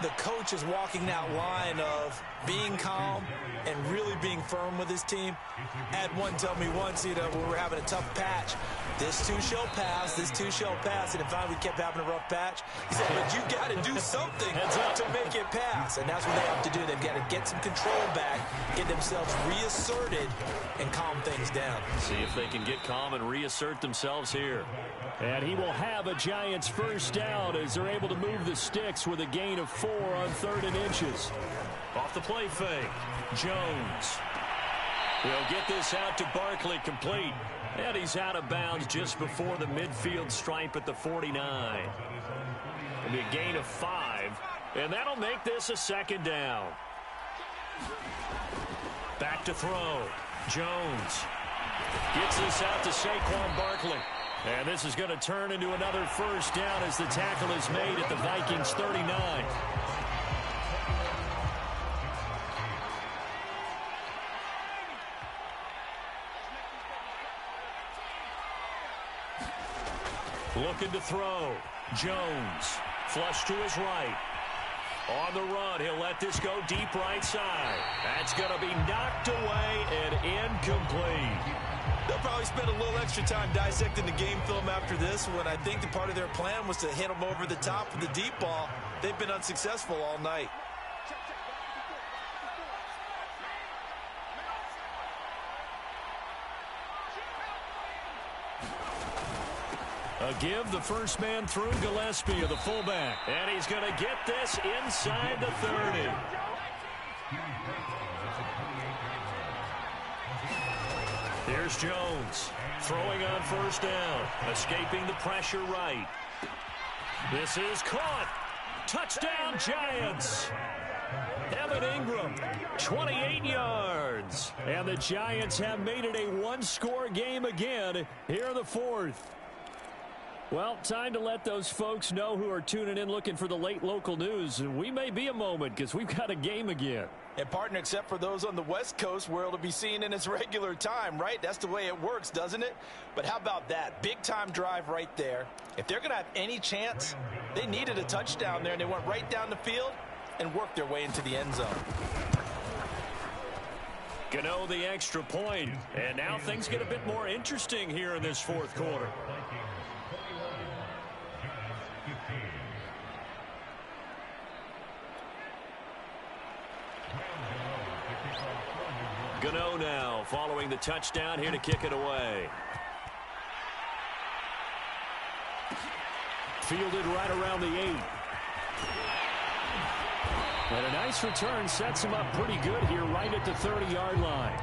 the coach is walking that line of being calm and really being firm with his team. Had one tell me once, when we were having a tough patch, this too shall pass, this too shall pass, and finally we kept having a rough patch. He said, but you got to do something to make it pass, and that's what they have to do. They've got to get some control back, get themselves reasserted, and calm things down.
See if they can get calm and reassert themselves here. And he will have a Giants 1st down as they're able to move the sticks with a gain of 4 on 3rd and inches.
Off the play fake, Jones.
He'll get this out to Barkley, complete. And he's out of bounds just before the midfield stripe at the 49. It'll be a gain of 5, and that'll make this a 2nd down. Back to throw. Jones gets this out to Saquon Barkley. And this is going to turn into another 1st down as the tackle is made at the Vikings 39. Looking to throw. Jones. Flush to his right.
On the run, he'll let this go deep right side. That's going to be knocked away and incomplete.
They'll probably spend a little extra time dissecting the game film after this when I think the part of their plan was to hit them over the top with the deep ball. They've been unsuccessful all night.
A give, the first man through, Gillespie of the fullback. And he's going to get this inside the 30. Here's Jones, throwing on first down, escaping the pressure right. This is caught. Touchdown, Giants. Evan Ingram, 28 yards. And the Giants have made it a one-score game again here in the fourth. Well, time to let those folks know who are tuning in looking for the late local news. We may be a moment because we've got a game again.
And partner, except for those on the West Coast where it'll be seen in its regular time, right? That's the way it works, doesn't it? But how about that? Big-time drive right there. If they're going to have any chance, they needed a touchdown there, and they went right down the field and worked their way into the end zone.
Gano the extra point, and now things get a bit more interesting here in this fourth quarter. Gano now following the touchdown here to kick it away. Fielded right around the 8. And a nice return sets him up pretty good here right at the 30-yard line.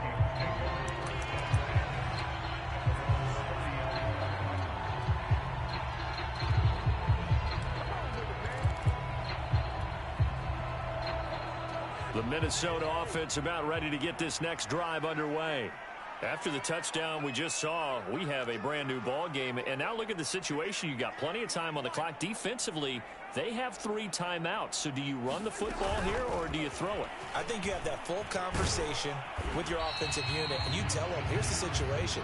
The Minnesota offense about ready to get this next drive underway. After the touchdown we just saw, we have a brand new ball game. And now look at the situation. You got plenty of time on the clock. Defensively, they have 3 timeouts. So do you run the football here or do you throw it?
I think you have that full conversation with your offensive unit, and you tell them, here's the situation.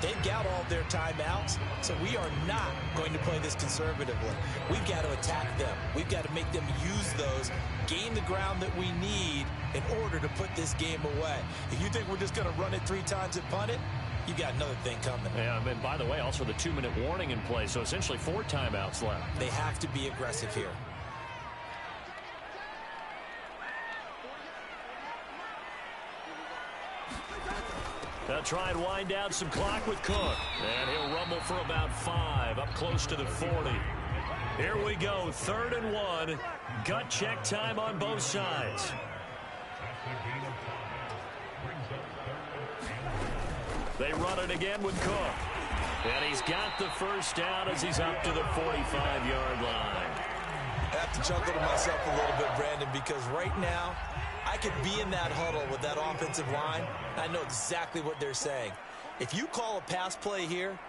They've got all their timeouts, so we are not going to play this conservatively. We've got to attack them. We've got to make them use those, gain the ground that we need in order to put this game away. If you think we're just going to run it 3 times and punt it, you got another thing coming.
Yeah, and by the way, also the 2-minute warning in play, so essentially 4 timeouts left.
They have to be aggressive here.
They'll try and wind down some clock with Cook. And he'll rumble for about 5, up close to the 40. Here we go, 3rd and 1. Gut check time on both sides. They run it again with Cook. And he's got the first down as he's up to the 45-yard line.
I have to chuckle to myself a little bit, Brandon, because right now, I could be in that huddle with that offensive line. I know exactly what they're saying. If you call a pass play here,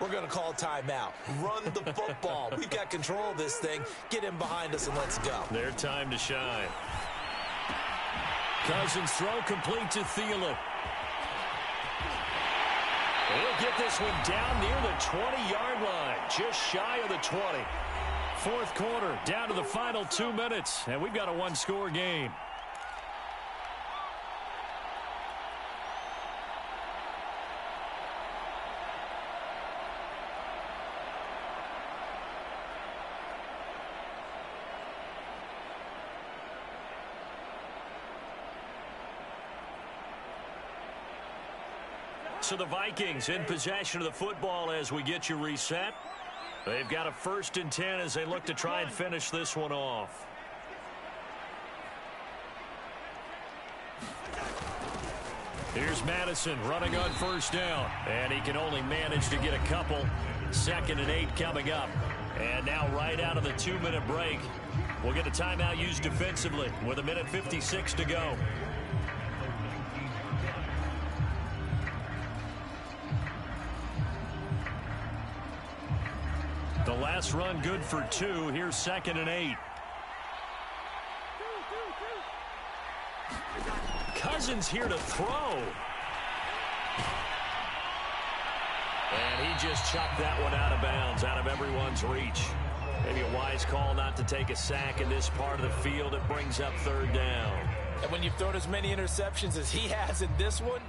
we're going to call a timeout. Run the football. We've got control of this thing. Get him behind us and let's go.
Their time to shine. Cousins throw complete to Thielen. He'll get this one down near the 20-yard line, just shy of the 20. Fourth quarter, down to the final 2 minutes, and we've got a one-score game. So the Vikings in possession of the football as we get you reset. They've got a 1st and 10 as they look to try and finish this one off. Here's Madison running on first down. And he can only manage to get a couple. 2nd and 8 coming up. And now right out of the 2-minute break, we'll get a timeout used defensively with 1:56 to go. The last run good for 2. Here's 2nd and 8. Cousins here to throw. And he just chucked that one out of bounds, out of everyone's reach. Maybe a wise call not to take a sack in this part of the field. It brings up third down.
And when you've thrown as many interceptions as he has in this one,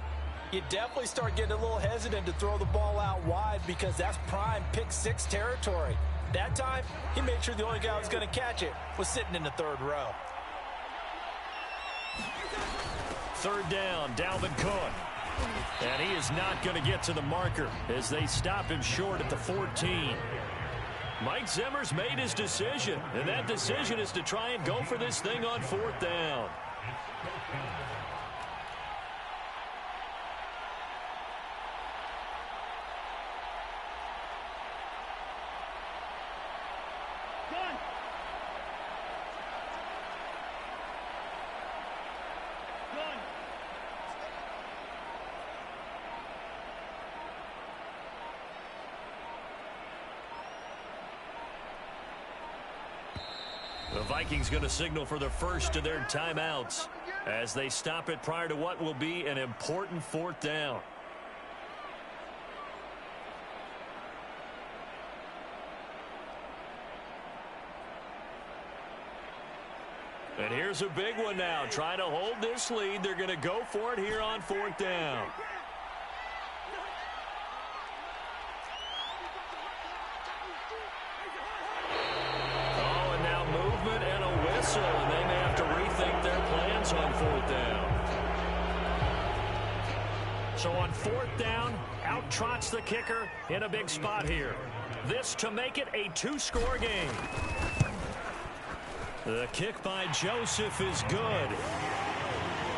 you definitely start getting a little hesitant to throw the ball out wide because that's prime pick-6 territory. That time, he made sure the only guy who was going to catch it was sitting in the third row.
Third down, Dalvin Cook. And he is not going to get to the marker as they stop him short at the 14. Mike Zimmer's made his decision, and that decision is to try and go for this thing on fourth down. The Vikings going to signal for the first of their timeouts as they stop it prior to what will be an important fourth down. And here's a big one now. Trying to hold this lead. They're going to go for it here on fourth down. And they may have to rethink their plans on fourth down. So on fourth down, out trots the kicker in a big spot here. This to make it a two-score game. The kick by Joseph is good.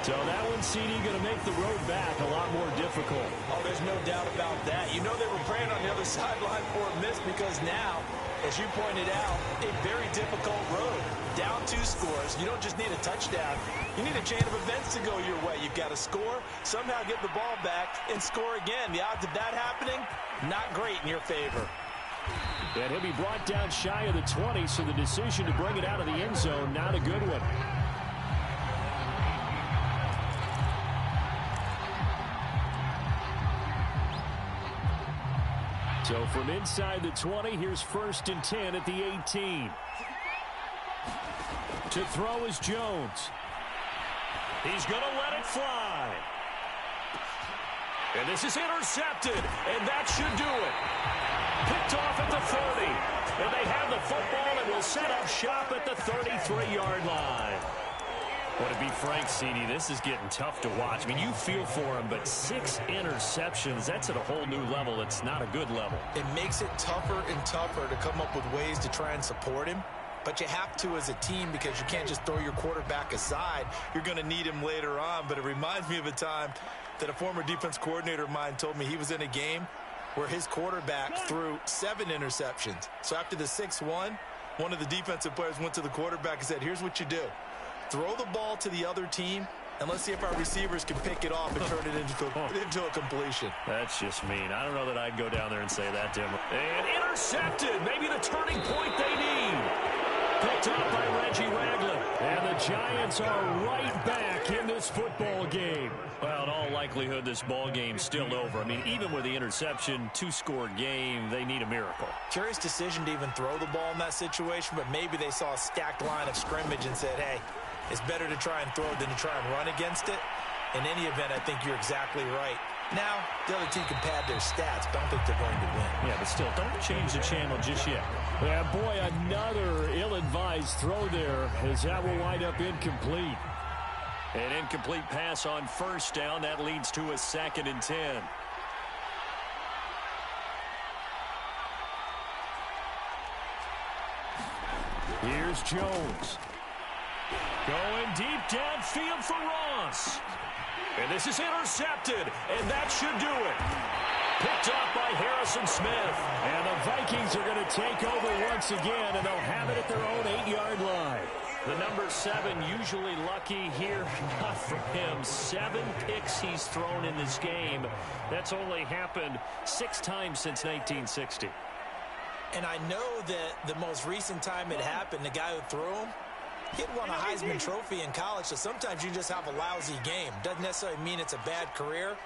So that one, CD, going to make the road back a lot more difficult.
Oh, there's no doubt about that. You know they were praying on the other sideline for a miss because now, as you pointed out, a very difficult road. Down 2 scores. You don't just need a touchdown. You need a chain of events to go your way. You've got to score, somehow get the ball back, and score again. The odds of that happening, not great in your favor.
And he'll be brought down shy of the 20, so the decision to bring it out of the end zone, not a good one. So from inside the 20, here's 1st and 10 at the 18. To throw is Jones. He's going to let it fly. And this is intercepted, and that should do it. Picked off at the 30. And they have the football and will set up shop at the 33-yard line. Well, to be frank, CD, this is getting tough to watch. I mean, you feel for him, but 6 interceptions, that's at a whole new level. It's not a good level.
It makes it tougher and tougher to come up with ways to try and support him. But you have to as a team because you can't just throw your quarterback aside. You're going to need him later on. But it reminds me of a time that a former defense coordinator of mine told me he was in a game where his quarterback threw 7 interceptions. So after the 6-1, one of the defensive players went to the quarterback and said, here's what you do. Throw the ball to the other team, and let's see if our receivers can pick it off and turn it into a completion.
That's just mean. I don't know that I'd go down there and say that to him. And intercepted. Maybe the turning point they need. Picked up by Reggie Ragland. And the Giants are right back in this football game. Well, in all likelihood, this ball game's still over. I mean, even with the interception, 2-score game, they need a miracle.
Curious decision to even throw the ball in that situation, but maybe they saw a stacked line of scrimmage and said, hey, it's better to try and throw than to try and run against it. In any event, I think you're exactly right. Now, the other team can pad their stats, but I don't think they're going to win.
Yeah, but still, don't change the channel just yet. Yeah, boy, another ill-advised throw there as that will wind up incomplete. An incomplete pass on first down. That leads to a 2nd and 10. Here's Jones. Going deep downfield for Ross. And this is intercepted, and that should do it. Picked up by Harrison Smith. And the Vikings are going to take over once again, and they'll have it at their own 8-yard line. The number 7 usually lucky here. Not for him. 7 picks he's thrown in this game. That's only happened 6 times since 1960.
And I know that the most recent time it happened, the guy who threw him, he had won a Heisman Trophy in college, so sometimes you just have a lousy game. Doesn't necessarily mean it's a bad career,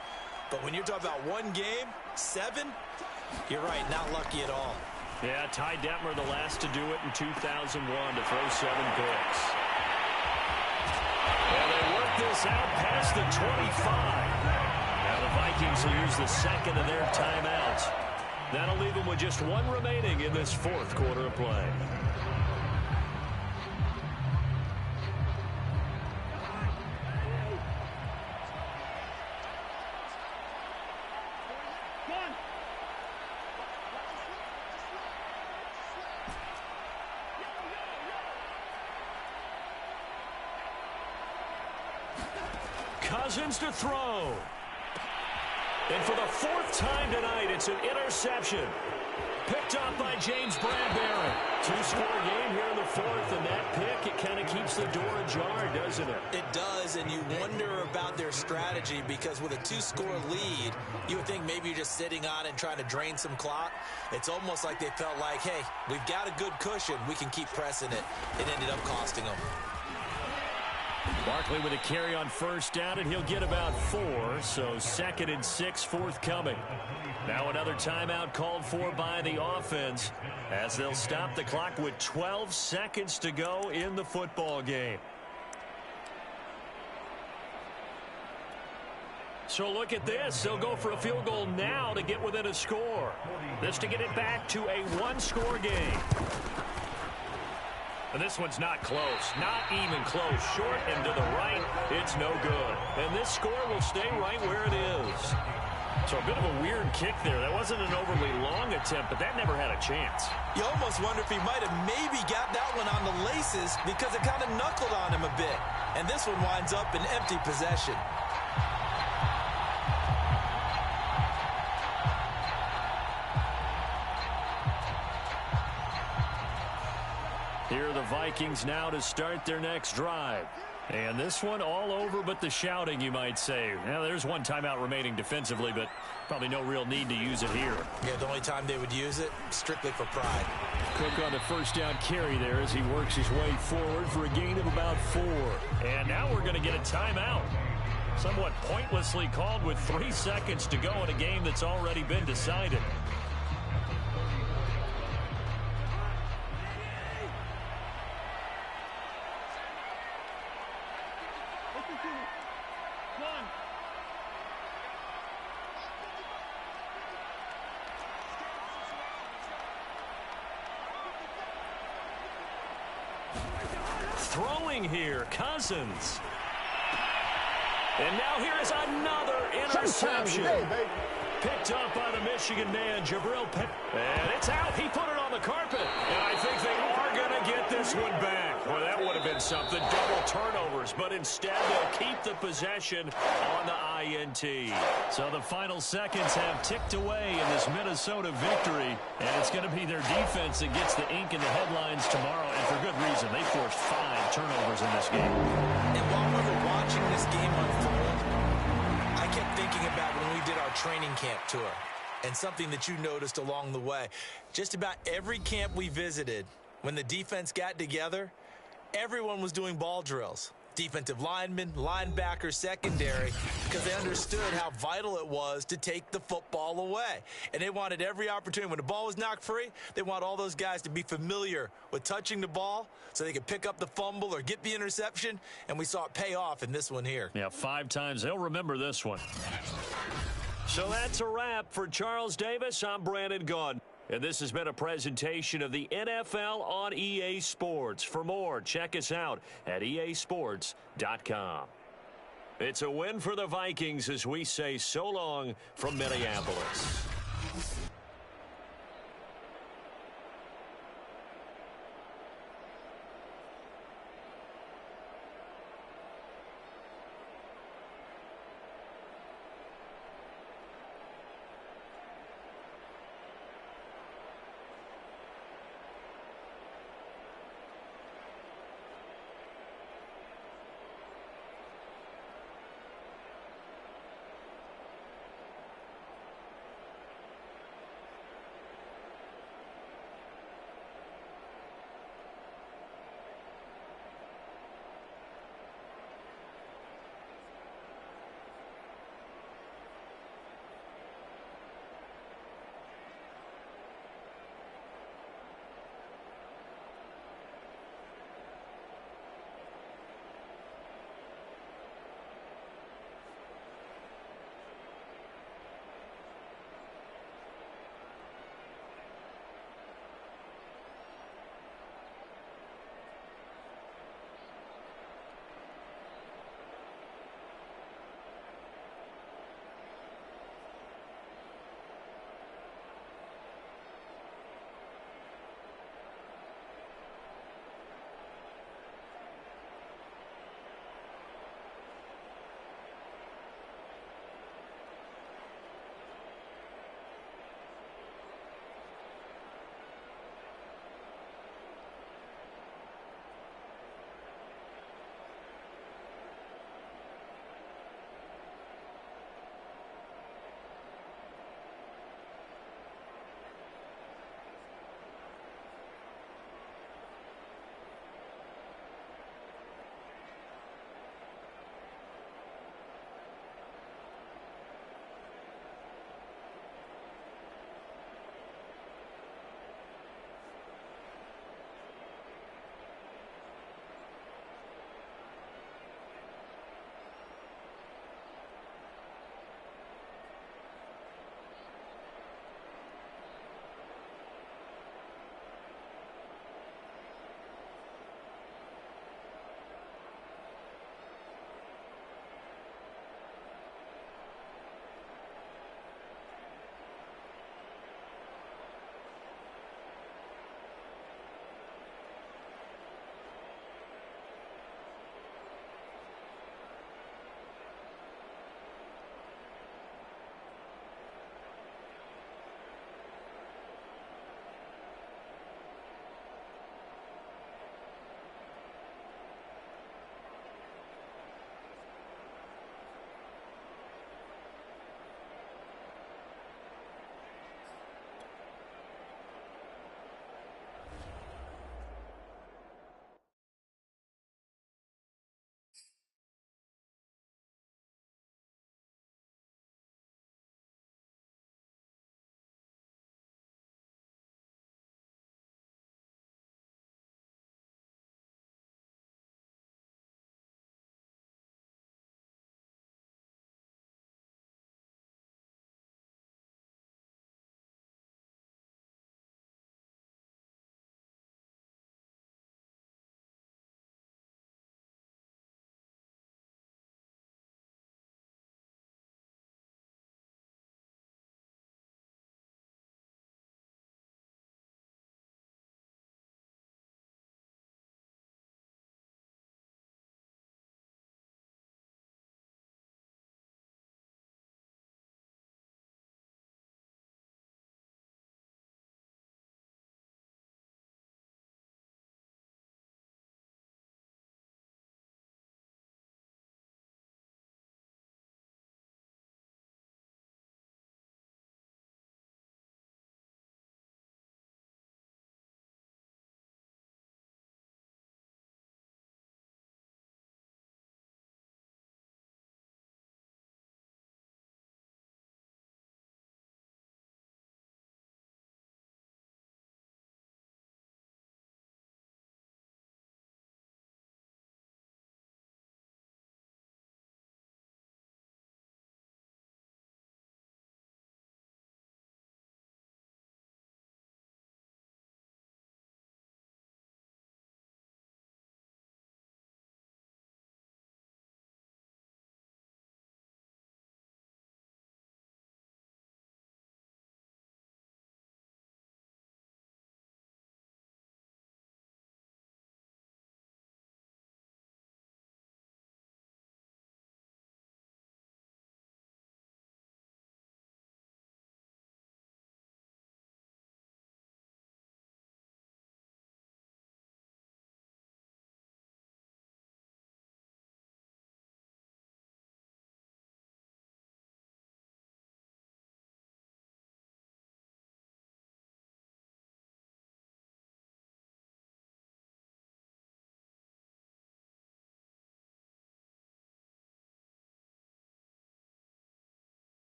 but when you're talking about one game, 7, you're right, not lucky at all.
Yeah, Ty Detmer the last to do it in 2001 to throw 7 picks. And they work this out past the 25. Now the Vikings will use the second of their timeouts. That'll leave them with just 1 remaining in this 4th quarter of play. Cousins to throw. And for the 4th time tonight, it's an interception. Picked up by James Bradbury. 2-score game here in the 4th, and that pick, it kind of keeps the door ajar, doesn't it?
It does, and you wonder about their strategy because with a 2-score lead, you would think maybe you're just sitting on it and trying to drain some clock. It's almost like they felt like, hey, we've got a good cushion. We can keep pressing it. It ended up costing them.
Barkley with a carry on 1st down, and he'll get about 4, so 2nd and 6 forthcoming. Now another timeout called for by the offense as they'll stop the clock with 12 seconds to go in the football game. So look at this. They'll go for a field goal now to get within a score. This to get it back to a 1-score game. And this one's not close. Not even close. Short and to the right. It's no good. And this score will stay right where it is. So a bit of a weird kick there. That wasn't an overly long attempt, but that never had a chance.
You almost wonder if he might have maybe got that one on the laces because it kind of knuckled on him a bit. And this one winds up in empty possession.
Here are the Vikings now to start their next drive. And this one all over but the shouting, you might say. Now, there's 1 timeout remaining defensively, but probably no real need to use it here.
Yeah, the only time they would use it, strictly for pride.
Cook on the 1st down carry there as he works his way forward for a gain of about 4. And now we're going to get a timeout. Somewhat pointlessly called with 3 seconds to go in a game that's already been decided. Throwing here, Cousins. And now here is another interception. Picked up by the Michigan man, Jabril Pitt. And it's out. He put it on the carpet. And I think they are going to get this one back. Well, that would have been something. Double turnovers. But instead, they'll keep the possession on the INT. So the final seconds have ticked away in this Minnesota victory. And it's going to be their defense that gets the ink in the headlines tomorrow. And for good reason. They forced 5 turnovers in this game.
And while we were watching this game unfold, I kept thinking about when we did our training camp tour and something that you noticed along the way. Just about every camp we visited, when the defense got together, everyone was doing ball drills. Defensive linemen, linebackers, secondary, because they understood how vital it was to take the football away. And they wanted every opportunity. When the ball was knocked free, they want all those guys to be familiar with touching the ball so they could pick up the fumble or get the interception. And we saw it pay off in this one here.
Yeah, 5 times. They'll remember this one. So that's a wrap for Charles Davis. I'm Brandon Gaudin. And this has been a presentation of the NFL on EA Sports. For more, check us out at easports.com. It's a win for the Vikings as we say so long from Minneapolis.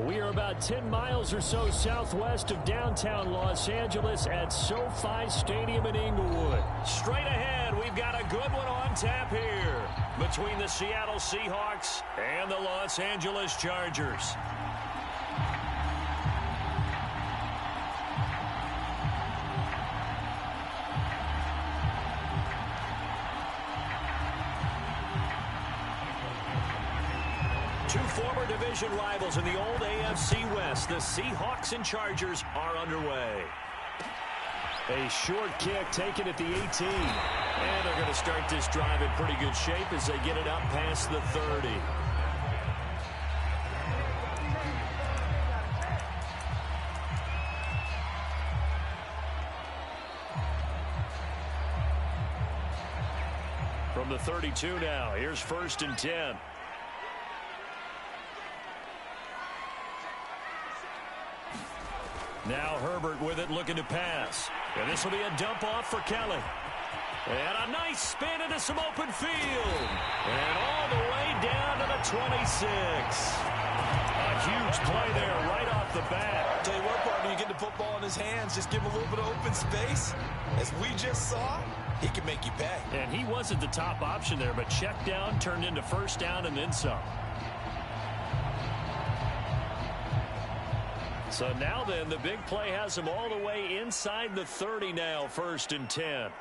We are about 10 miles or so southwest of downtown Los Angeles at SoFi Stadium in Inglewood. Straight ahead, we've got a good one on tap here between the Seattle Seahawks and the Los Angeles Chargers. Two former division rivals in the old AFC West, the Seahawks and Chargers, are underway. A short kick taken at the 18. And they're going to start this drive in pretty good shape as they get it up past the 30. From the 32 now, here's 1st and 10. Now Herbert with it, looking to pass. And this will be a dump off for Kelly. And a nice spin into some open field. And all the way down to the 26. A huge play there right off the bat.
Tell you what, partner, you get the football in his hands, just give him a little bit of open space. As we just saw, he can make you pay.
And he wasn't the top option there, but check down turned into 1st down and then some. So now then, the big play has him all the way inside the 30 now, 1st and 10.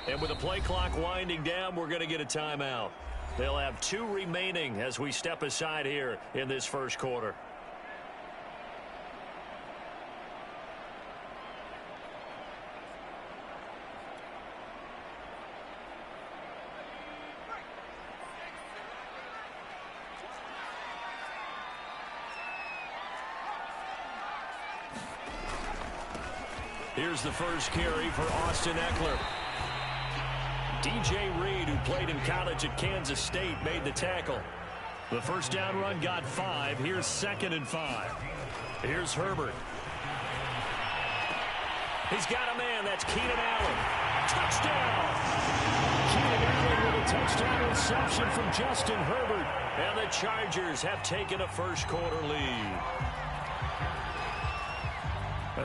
And with the play clock winding down, we're going to get a timeout. They'll have 2 remaining as we step aside here in this first quarter. Here's the first carry for Austin Eckler. DJ Reed, who played in college at Kansas State, made the tackle. The first down run got 5. Here's 2nd and 5. Here's Herbert. He's got a man. That's Keenan Allen. Touchdown! Keenan Allen with a touchdown reception from Justin Herbert. And the Chargers have taken a first quarter lead.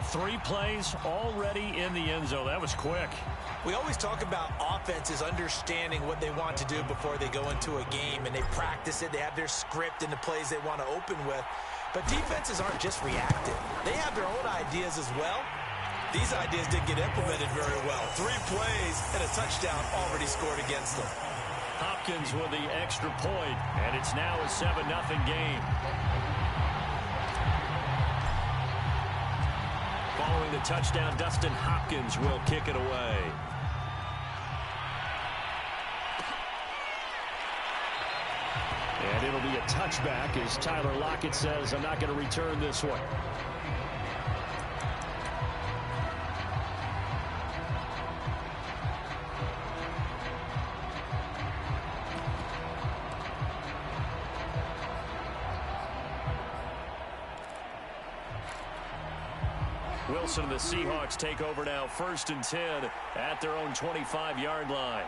3 plays already in the end zone. That was quick.
We always talk about offenses understanding what they want to do before they go into a game, and they practice it. They have their script and the plays they want to open with. But defenses aren't just reactive. They have their own ideas as well. These ideas didn't get implemented very well. 3 plays and a touchdown already scored against them.
Hopkins with the extra point, and it's now a 7-0 game. Following the touchdown, Dustin Hopkins will kick it away. And it'll be a touchback as Tyler Lockett says, I'm not going to return this one. Wilson and the Seahawks take over now, 1st and 10 at their own 25-yard line.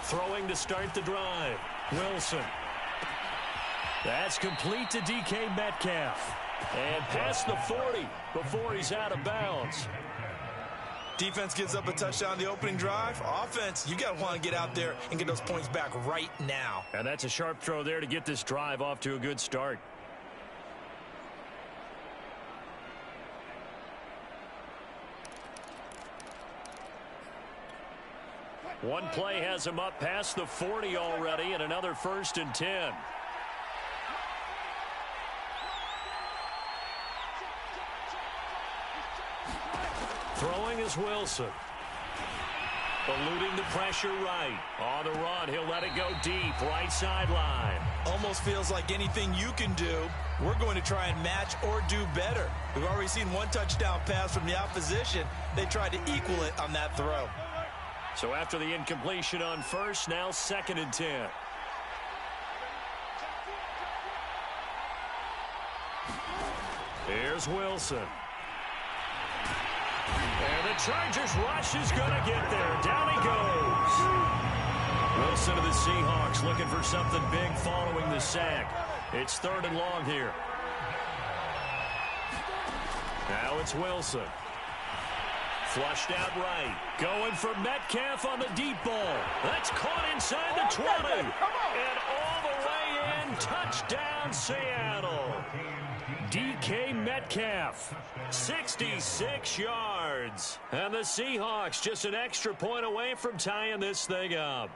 Throwing to start the drive. Wilson. That's complete to DK Metcalf. And past the 40 before he's out of bounds.
Defense gives up a touchdown on the opening drive. Offense, you got to want to get out there and get those points back right now.
And that's a sharp throw there to get this drive off to a good start. One play has him up past the 40 already, and another 1st and 10. Throwing is Wilson. Eluding the pressure right. On the run, he'll let it go deep, right sideline.
Almost feels like anything you can do, we're going to try and match or do better. We've already seen 1 touchdown pass from the opposition. They tried to equal it on that throw.
So after the incompletion on 1st, now 2nd and 10. Here's Wilson. And the Chargers rush is going to get there. Down he goes. Wilson of the Seahawks looking for something big following the sack. It's 3rd and long here. Now it's Wilson. Flushed out right. Going for Metcalf on the deep ball. That's caught inside the 20. And all the way in. Touchdown, Seattle. DK Metcalf, 66 yards. And the Seahawks just an extra point away from tying this thing up.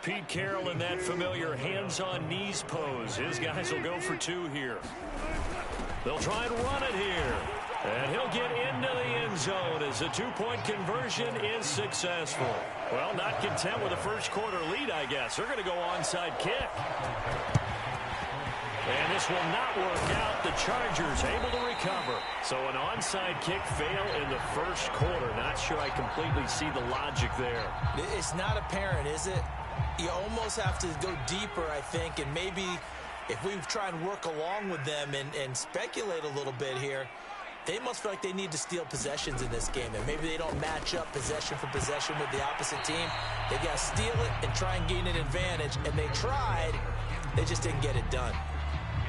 Pete Carroll in that familiar hands-on knees pose. His guys will go for 2 here. They'll try and run it here. And he'll get into the end zone as the 2-point conversion is successful. Well, not content with a first-quarter lead, I guess. They're going to go onside kick. And this will not work out. The Chargers able to recover. So an onside kick fail in the first quarter. Not sure I completely see the logic there.
It's not apparent, is it? You almost have to go deeper, I think, and maybe if we try and work along with them and speculate a little bit here, they must feel like they need to steal possessions in this game, and maybe they don't match up possession for possession with the opposite team. They got to steal it and try and gain an advantage, and they tried. They just didn't get it done.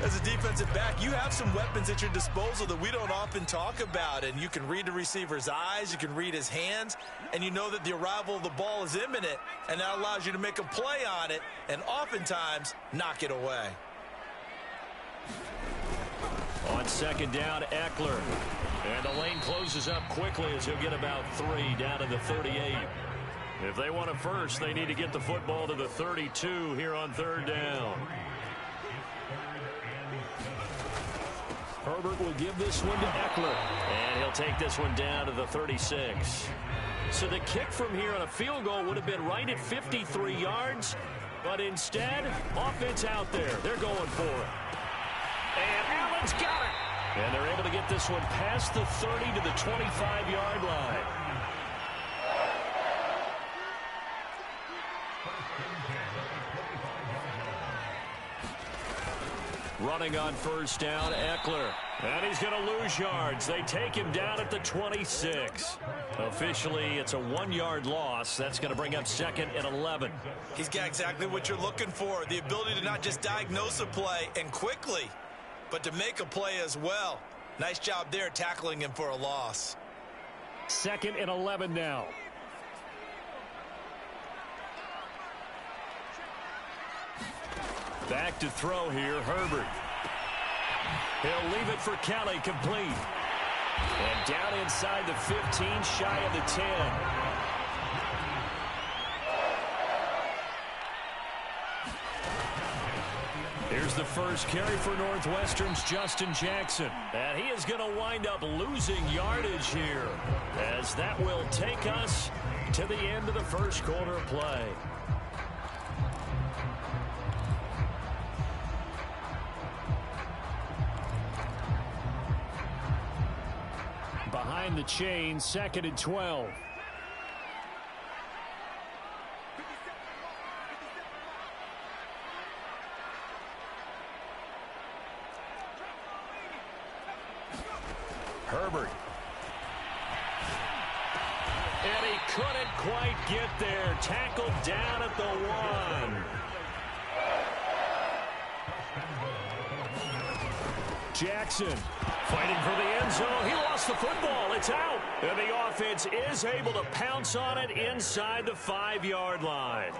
As a defensive back, you have some weapons at your disposal that we don't often talk about, and you can read the receiver's eyes, you can read his hands, and you know that the arrival of the ball is imminent, and that allows you to make a play on it and oftentimes knock it away.
On 2nd down, Eckler. And the lane closes up quickly as he'll get about 3 down to the 38. If they want a first, they need to get the football to the 32 here on 3rd down. Herbert will give this one to Eckler. And he'll take this one down to the 36. So the kick from here on a field goal would have been right at 53 yards. But instead, offense out there. They're going for it. And Allen's got it. And they're able to get this one past the 30 to the 25-yard line. Running on 1st down, Eckler. And he's going to lose yards. They take him down at the 26. Officially, it's a 1-yard loss. That's going to bring up 2nd and 11.
He's got exactly what you're looking for, the ability to not just diagnose a play and quickly, but to make a play as well. Nice job there tackling him for a loss.
2nd and 11 now. Back to throw here, Herbert. He'll leave it for Kelly, complete. And down inside the 15, shy of the 10. Here's the first carry for Northwestern's Justin Jackson. And he is going to wind up losing yardage here, as that will take us to the end of the first quarter of play. Behind the chain, 2nd and 12. Herbert. And he couldn't quite get there. Tackled down at the 1. Jackson fighting for the end zone. He lost the football. It's out. And the offense is able to pounce on it inside the 5-yard line.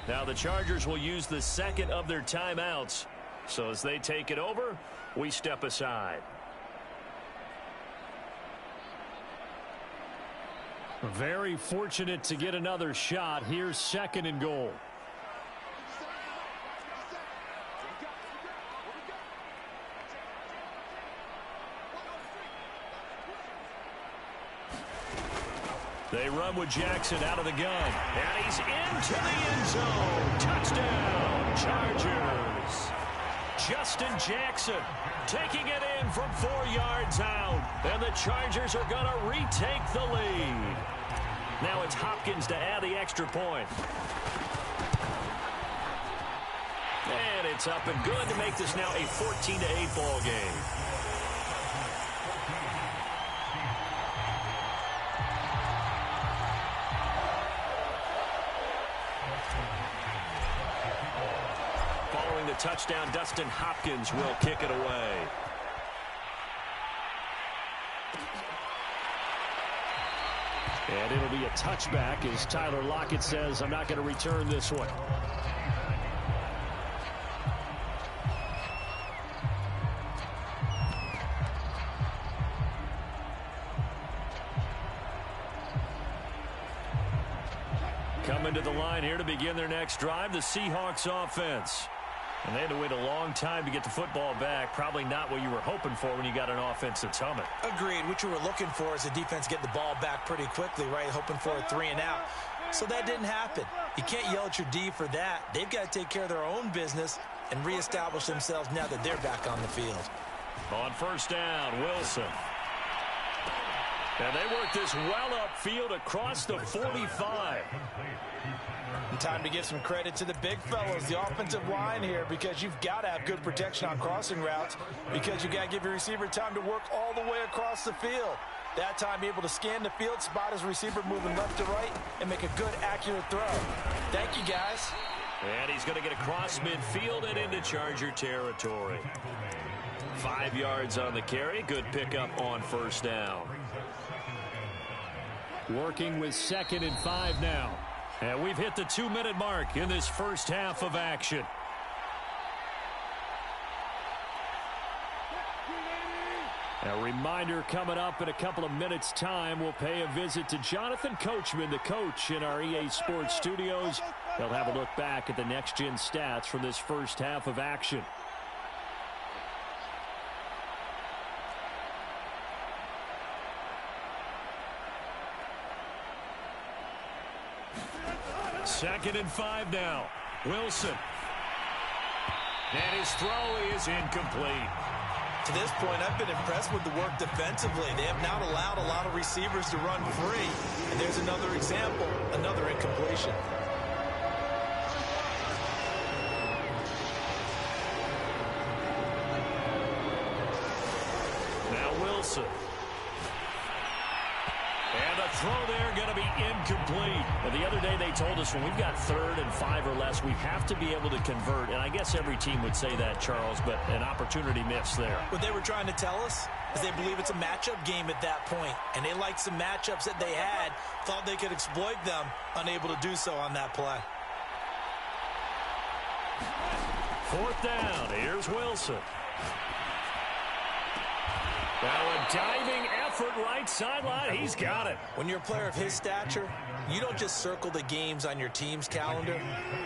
Now the Chargers will use the 2nd of their timeouts. So as they take it over, we step aside. Very fortunate to get another shot. Here's 2nd and goal.
They run with Jackson out of the gun. And he's into the end zone. Touchdown, Chargers. Justin Jackson taking it in from 4 yards out. And the Chargers are going to retake the lead. Now it's Hopkins to add the extra point. And it's up and good to make this now a 14-8 ball game. Following the touchdown, Dustin Hopkins will kick it away. And it'll be a touchback as Tyler Lockett says, I'm not going to return this one. Coming to the line here to begin their next drive, the Seahawks offense. And they had to wait a long time to get the football back. Probably not what you were hoping for when you got an offense that's humming.
Agreed. What you were looking for is the defense get the ball back pretty quickly, right? Hoping for a 3 and out. So that didn't happen. You can't yell at your D for that. They've got to take care of their own business and reestablish themselves now that they're back on the field.
On first down, Wilson. And they work this well upfield across the 45.
And time to give some credit to the big fellows, the offensive line here, because you've got to have good protection on crossing routes because you've got to give your receiver time to work all the way across the field. That time, be able to scan the field, spot his receiver moving left to right, and make a good, accurate throw. Thank you, guys.
And he's going to get across midfield and into Charger territory. 5 yards on the carry. Good pickup on first down. Working with 2nd and 5 now. And we've hit the 2-minute mark in this first half of action. A reminder coming up in a couple of minutes' time, we'll pay a visit to Jonathan Coachman, the coach in our EA Sports studios. They'll have a look back at the next-gen stats from this first half of action. Second and 5 now. Wilson. And his throw is incomplete.
To this point, I've been impressed with the work defensively. They have not allowed a lot of receivers to run free. And there's another example, another incompletion.
Now Wilson. And the throw there going to be incomplete. And the other day they told us when we've got 3rd and 5 or less, we have to be able to convert. And I guess every team would say that, Charles, but an opportunity missed there.
What they were trying to tell us is they believe it's a matchup game at that point. And they liked some matchups that they had, thought they could exploit them, unable to do so on that play.
4th down. Here's Wilson. Now a diving effort right sideline. He's got it.
When you're a player of his stature, you don't just circle the games on your team's calendar.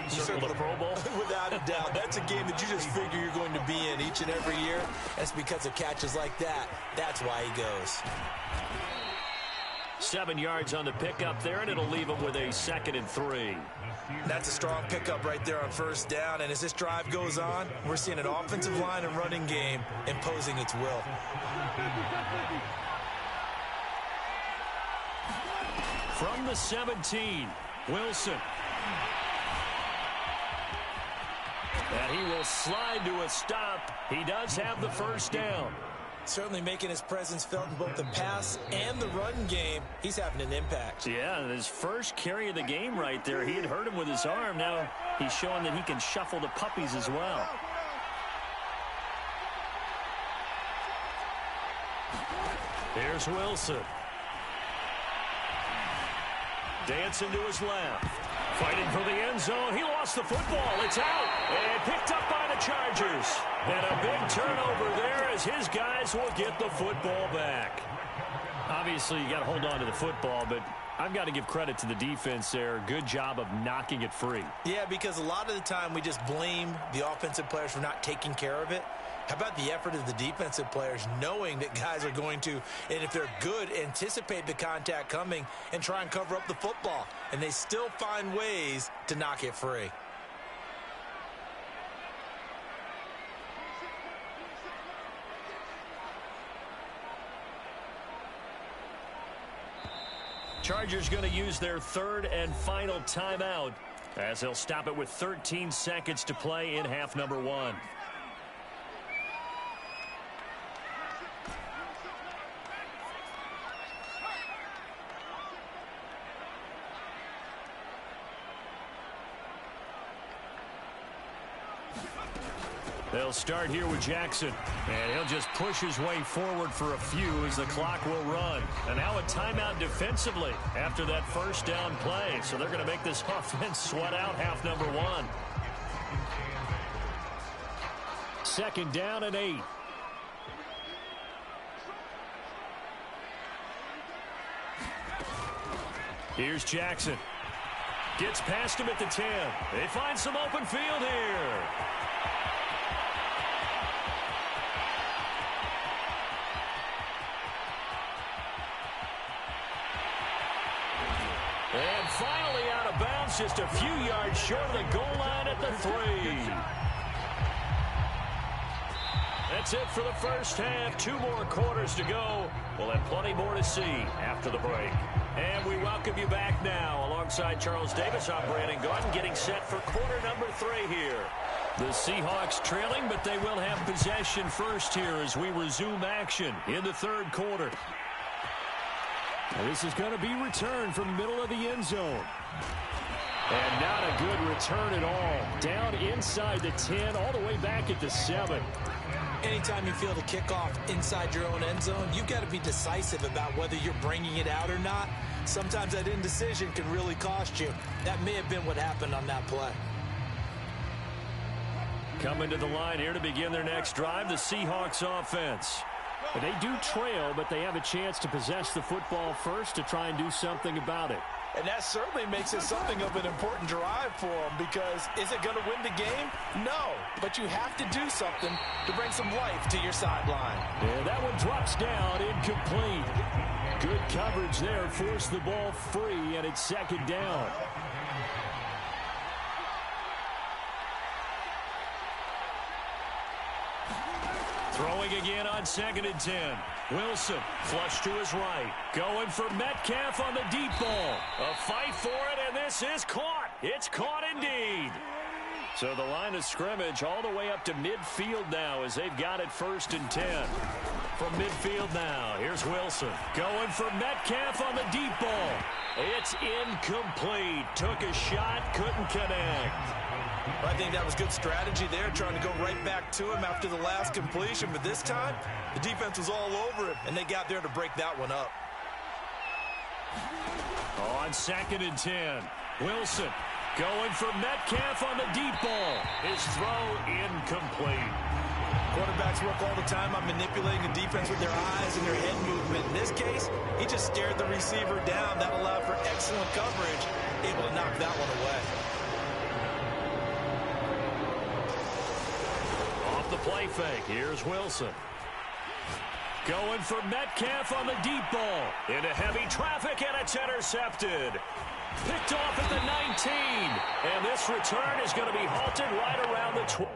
You
circle the Pro Bowl?
Without a doubt. That's a game that you just figure you're going to be in each and every year. That's because of catches like that. That's why he goes.
7 yards on the pickup there, and it'll leave him with a 2nd and 3.
That's a strong pickup right there on first down. And as this drive goes on, we're seeing an offensive line and running game imposing its will.
From the 17, Wilson. And he will slide to a stop. He does have the first down.
Certainly making his presence felt in both the pass and the run game. He's having an impact.
Yeah, his first carry of the game right there. He had hurt him with his arm. Now he's showing that he can shuffle the puppies as well. Here's Wilson. Dancing to his left. Fighting for the end zone. He lost the football. It's out. And picked up by the Chargers. And a big turnover there as his guys will get the football back. Obviously, you got to hold on to the football, but I've got to give credit to the defense there. Good job of knocking it free.
Yeah, because a lot of the time we just blame the offensive players for not taking care of it. How about the effort of the defensive players knowing that guys are going to, and if they're good, anticipate the contact coming and try and cover up the football. And they still find ways to knock it free.
Chargers going to use their third and final timeout as they'll stop it with 13 seconds to play in half number 1. They'll start here with Jackson, and he'll just push his way forward for a few as the clock will run. And now a timeout defensively after that first down play. So they're going to make this offense sweat out half number 1. Second down and 8. Here's Jackson. Gets past him at the 10. They find some open field here. And finally out of bounds, just a few yards short of the goal line at the 3. That's it for the first half. 2 more quarters to go. We'll have plenty more to see after the break. And we welcome you back now. Alongside Charles Davis, I'm Brandon Gordon, getting set for quarter number 3 here. The Seahawks trailing, but they will have possession first here as we resume action in the third quarter. This is going to be returned from the middle of the end zone. And not a good return at all. Down inside the 10, all the way back at the 7.
Anytime you feel the kickoff inside your own end zone, you've got to be decisive about whether you're bringing it out or not. Sometimes that indecision can really cost you. That may have been what happened on that play.
Coming to the line here to begin their next drive, the Seahawks offense. They do trail, but they have a chance to possess the football first to try and do something about it.
And that certainly makes it something of an important drive for them, because is it going to win the game? No, but you have to do something to bring some life to your sideline.
Yeah, that one drops down, incomplete. Good coverage there, forced the ball free, and it's second down. Throwing again on second and 10. Wilson, flush to his right. Going for Metcalf on the deep ball. A fight for it, and this is caught. It's caught indeed. So the line of scrimmage all the way up to midfield now as they've got it first and 10. From midfield now, here's Wilson. Going for Metcalf on the deep ball. It's incomplete. Took a shot, couldn't connect.
I think that was good strategy there, trying to go right back to him after the last completion. But this time, the defense was all over him, and they got there to break that one up.
On second and 10, Wilson going for Metcalf on the deep ball. His throw incomplete.
Quarterbacks work all the time on manipulating the defense with their eyes and their head movement. In this case, he just stared the receiver down. That allowed for excellent coverage, able to knock that one away.
The play fake. Here's Wilson. Going for Metcalf on the deep ball. Into heavy traffic, and it's intercepted. Picked off at the 19. And this return is going to be halted right around the 20.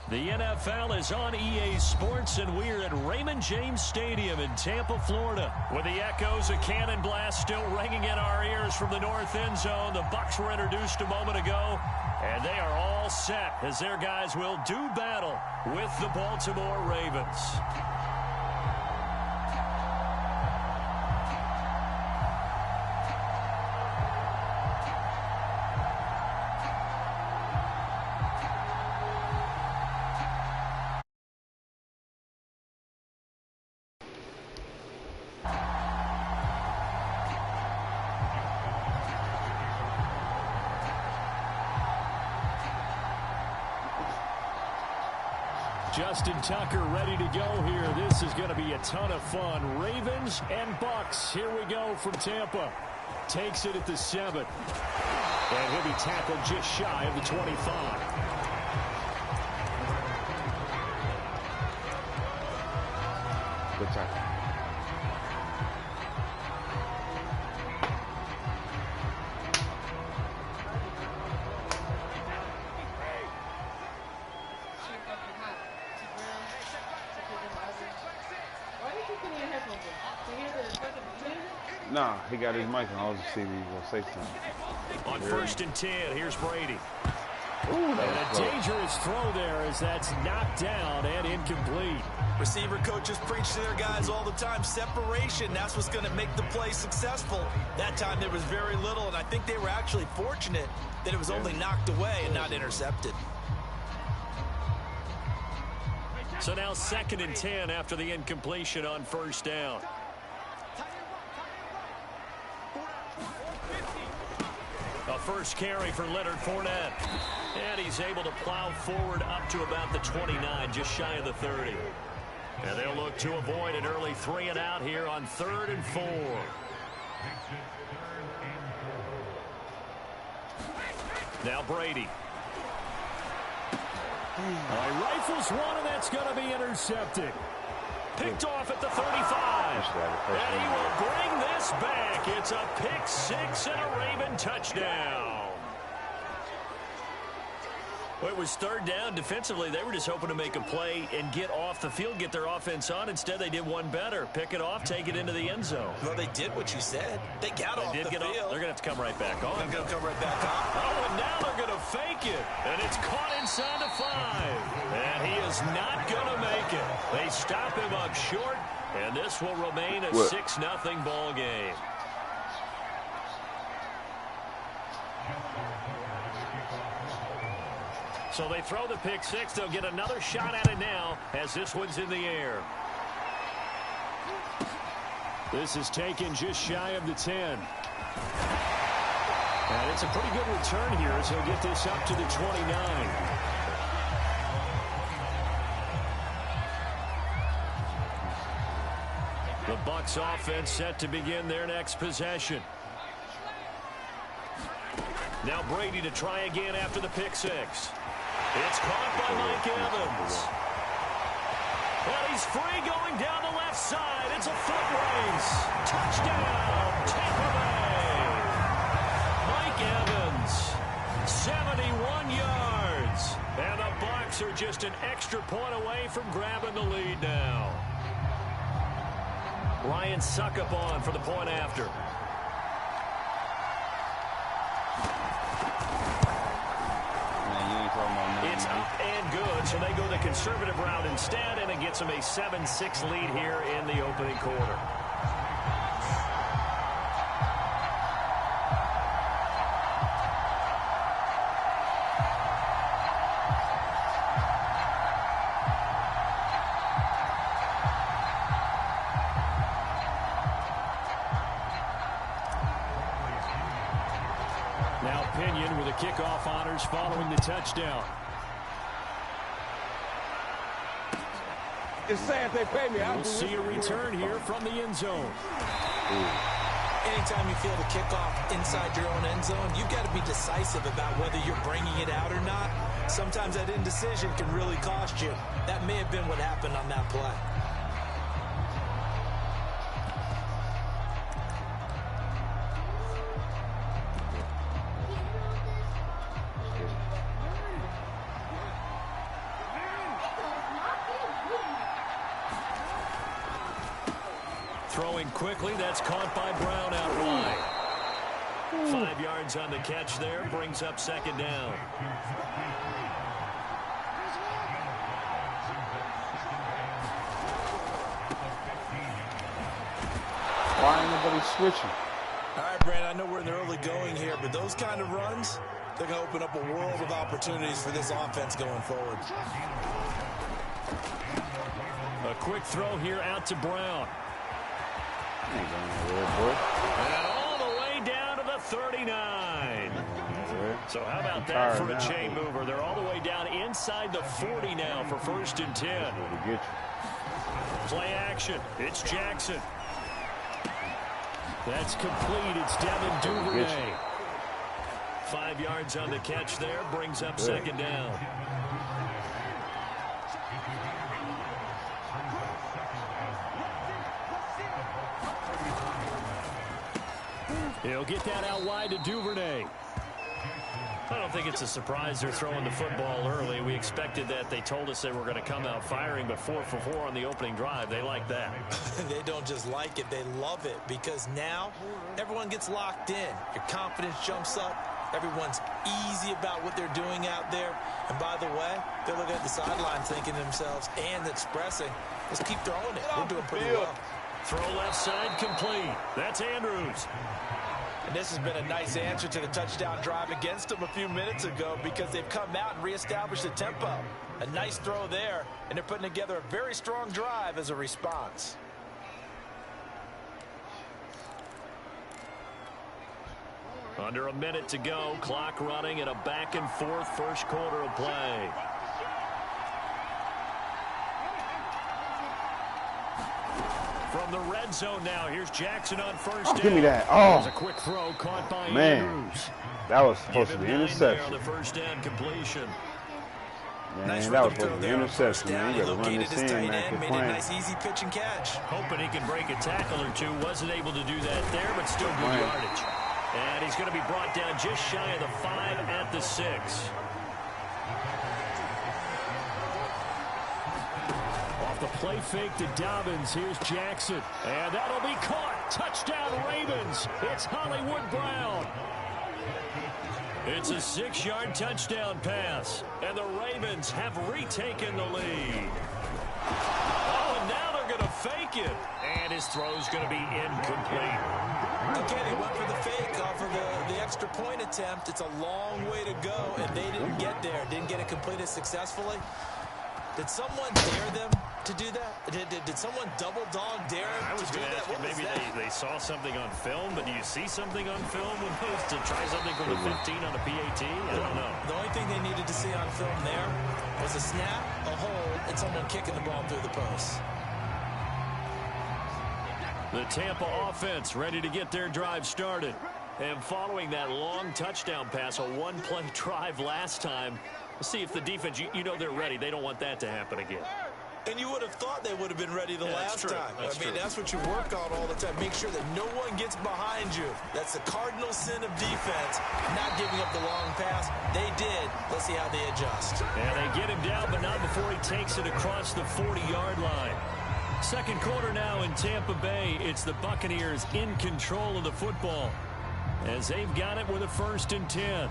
The NFL is on EA Sports, and we're at Raymond James Stadium in Tampa, Florida. With the echoes of cannon blast still ringing in our ears from the north end zone, the Bucs were introduced a moment ago, and they are all set as their guys will do battle with the Baltimore Ravens. Justin Tucker ready to go here. This is going to be a ton of fun. Ravens and Bucs. Here we go from Tampa. Takes it at the 7. And he'll be tackled just shy of the 25.
Good tackle. Nah, he got his mic on. I was just seeing he was going to say something.
On 1st and 10, here's Brady.
Ooh,
and a dangerous throw there as that's knocked down and incomplete.
Receiver coaches preach to their guys all the time. Separation, that's what's going to make the play successful. That time there was very little, and I think they were actually fortunate that it was only knocked away and not intercepted.
So now 2nd and 10 after the incompletion on 1st down. A first carry for Leonard Fournette. And he's able to plow forward up to about the 29, just shy of the 30. And they'll look to avoid an early 3 and out here on 3rd and 4. Now Brady. He rifles one, and that's going to be intercepted. Picked off at the 35. And he will bring this back. It's a pick 6 and a Raven touchdown. Well, it was 3rd down. Defensively, they were just hoping to make a play and get off the field, get their offense on. Instead, they did one better. Pick it off, take it into the end zone.
Well, they did what you said. They got off the field.
They're going to have to come right back on.
They're going to come right back on.
Oh, and now they're going to fake it. And it's caught inside the 5. And he is not going to make it. They stop him up short, and this will remain a 6-0 ball game. So they throw the pick 6. They'll get another shot at it now as this one's in the air. This is taken just shy of the 10. And it's a pretty good return here as he'll get this up to the 29. The Bucs offense set to begin their next possession. Now Brady to try again after the pick 6. It's caught by Mike Evans. Well, he's free going down the left side. It's a foot race. Touchdown, Tampa Bay. Mike Evans, 71 yards. And the Bucs are just an extra point away from grabbing the lead now. Ryan Suckup on for the point after. It's up and good, so they go the conservative route instead, and it gets them a 7-6 lead here in the opening quarter. Now Pinion with the kickoff honors following the touchdown.
It's sad they pay me.
We'll see a return here from the end zone.
Anytime you feel the kickoff inside your own end zone, you've got to be decisive about whether you're bringing it out or not. Sometimes that indecision can really cost you. That may have been what happened on that play.
Throwing quickly, that's caught by Brown out wide. 5 yards on the catch there, brings up second down.
Why ain't nobody switching?
All right, Brandon, I know we're in the early going here, but those kind of runs, they're going to open up a world of opportunities for this offense going forward.
A quick throw here out to Brown.
Ain't going nowhere, boy.
And all the way down to the 39. So how about that for a chain mover? They're all the way down inside the 40 now for 1st and 10. Play action. It's Jackson. That's complete. It's Devin Duvernay. 5 yards on the catch there. Brings up second down. He'll get that out wide to Duvernay. I don't think it's a surprise they're throwing the football early. We expected that. They told us they were going to come out firing, but 4 for 4 on the opening drive. They like that.
They don't just like it, they love it, because now everyone gets locked in. Your confidence jumps up. Everyone's easy about what they're doing out there. And by the way, they're looking at the sideline thinking to themselves and expressing, let's keep throwing it. We're doing pretty well.
Throw left side complete. That's Andrews.
And this has been a nice answer to the touchdown drive against them a few minutes ago, because they've come out and reestablished the tempo. A nice throw there, and they're putting together a very strong drive as a response.
Under a minute to go. Clock running in a back-and-forth first quarter of play. From the red zone now, here's Jackson on first down.
Give me that. Oh,
there's a quick throw caught by
man.
Andrews.
That was supposed to be interception.
On the first down completion.
Man,
nice
that was supposed to be
there
interception, man. You got to run
located
this
his
in,
tight
man.
end, made a nice easy pitch and catch.
Hoping he can break a tackle or two. Wasn't able to do that there, but still good yardage. And he's going to be brought down just shy of the 5 at the 6. Off the play fake to Dobbins. Here's Jackson. And that'll be caught. Touchdown Ravens. It's Hollywood Brown. It's a 6-yard touchdown pass. And the Ravens have retaken the lead. Oh, and now they're going to fake it. And his throw's going to be incomplete.
Okay, they went for the fake off of the extra point attempt. It's a long way to go, and they didn't get there. Didn't get it completed successfully. Did someone dare them to do that? Did someone double dog dare
I was
to do
going to
that?
ask you, maybe they saw something on film, but do you see something on film to try something from the 15 on a PAT? I don't know.
The only thing they needed to see on film there was a snap, a hold, and someone kicking the ball through the post.
The Tampa offense ready to get their drive started. And following that long touchdown pass, a one-play drive last time, we'll see if the defense, you know they're ready. They don't want that to happen again.
And you would have thought they would have been ready the last time.
That's true.
That's what you work on all the time. Make sure that no one gets behind you. That's the cardinal sin of defense, not giving up the long pass. They did. Let's see how they adjust.
And they get him down, but not before he takes it across the 40-yard line. Second quarter now in Tampa Bay. It's the Buccaneers in control of the football as they've got it with a 1st and 10.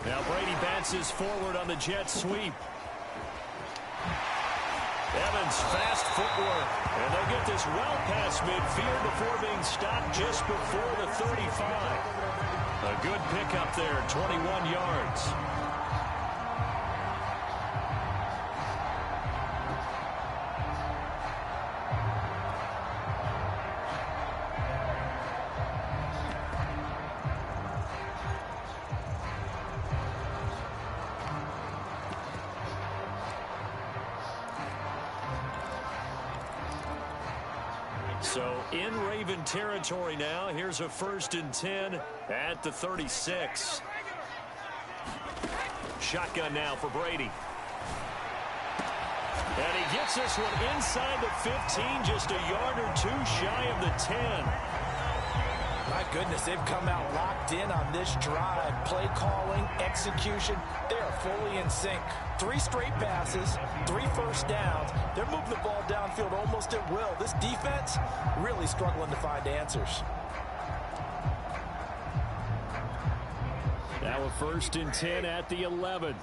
Now Brady bounces forward on the jet sweep. Evans, fast footwork. And they'll get this well past midfield before being stopped just before the 35. A good pickup there, 21 yards. So in Raven territory now. Here's a 1st and 10 at the 36. Shotgun now for Brady. And he gets this one inside the 15, just a yard or two shy of the 10.
My goodness, they've come out locked in on this drive. Play calling, execution, they are fully in sync. 3 straight passes, 3 first downs. They're moving the ball downfield almost at will. This defense really struggling to find answers.
Now a 1st and 10 at the 11.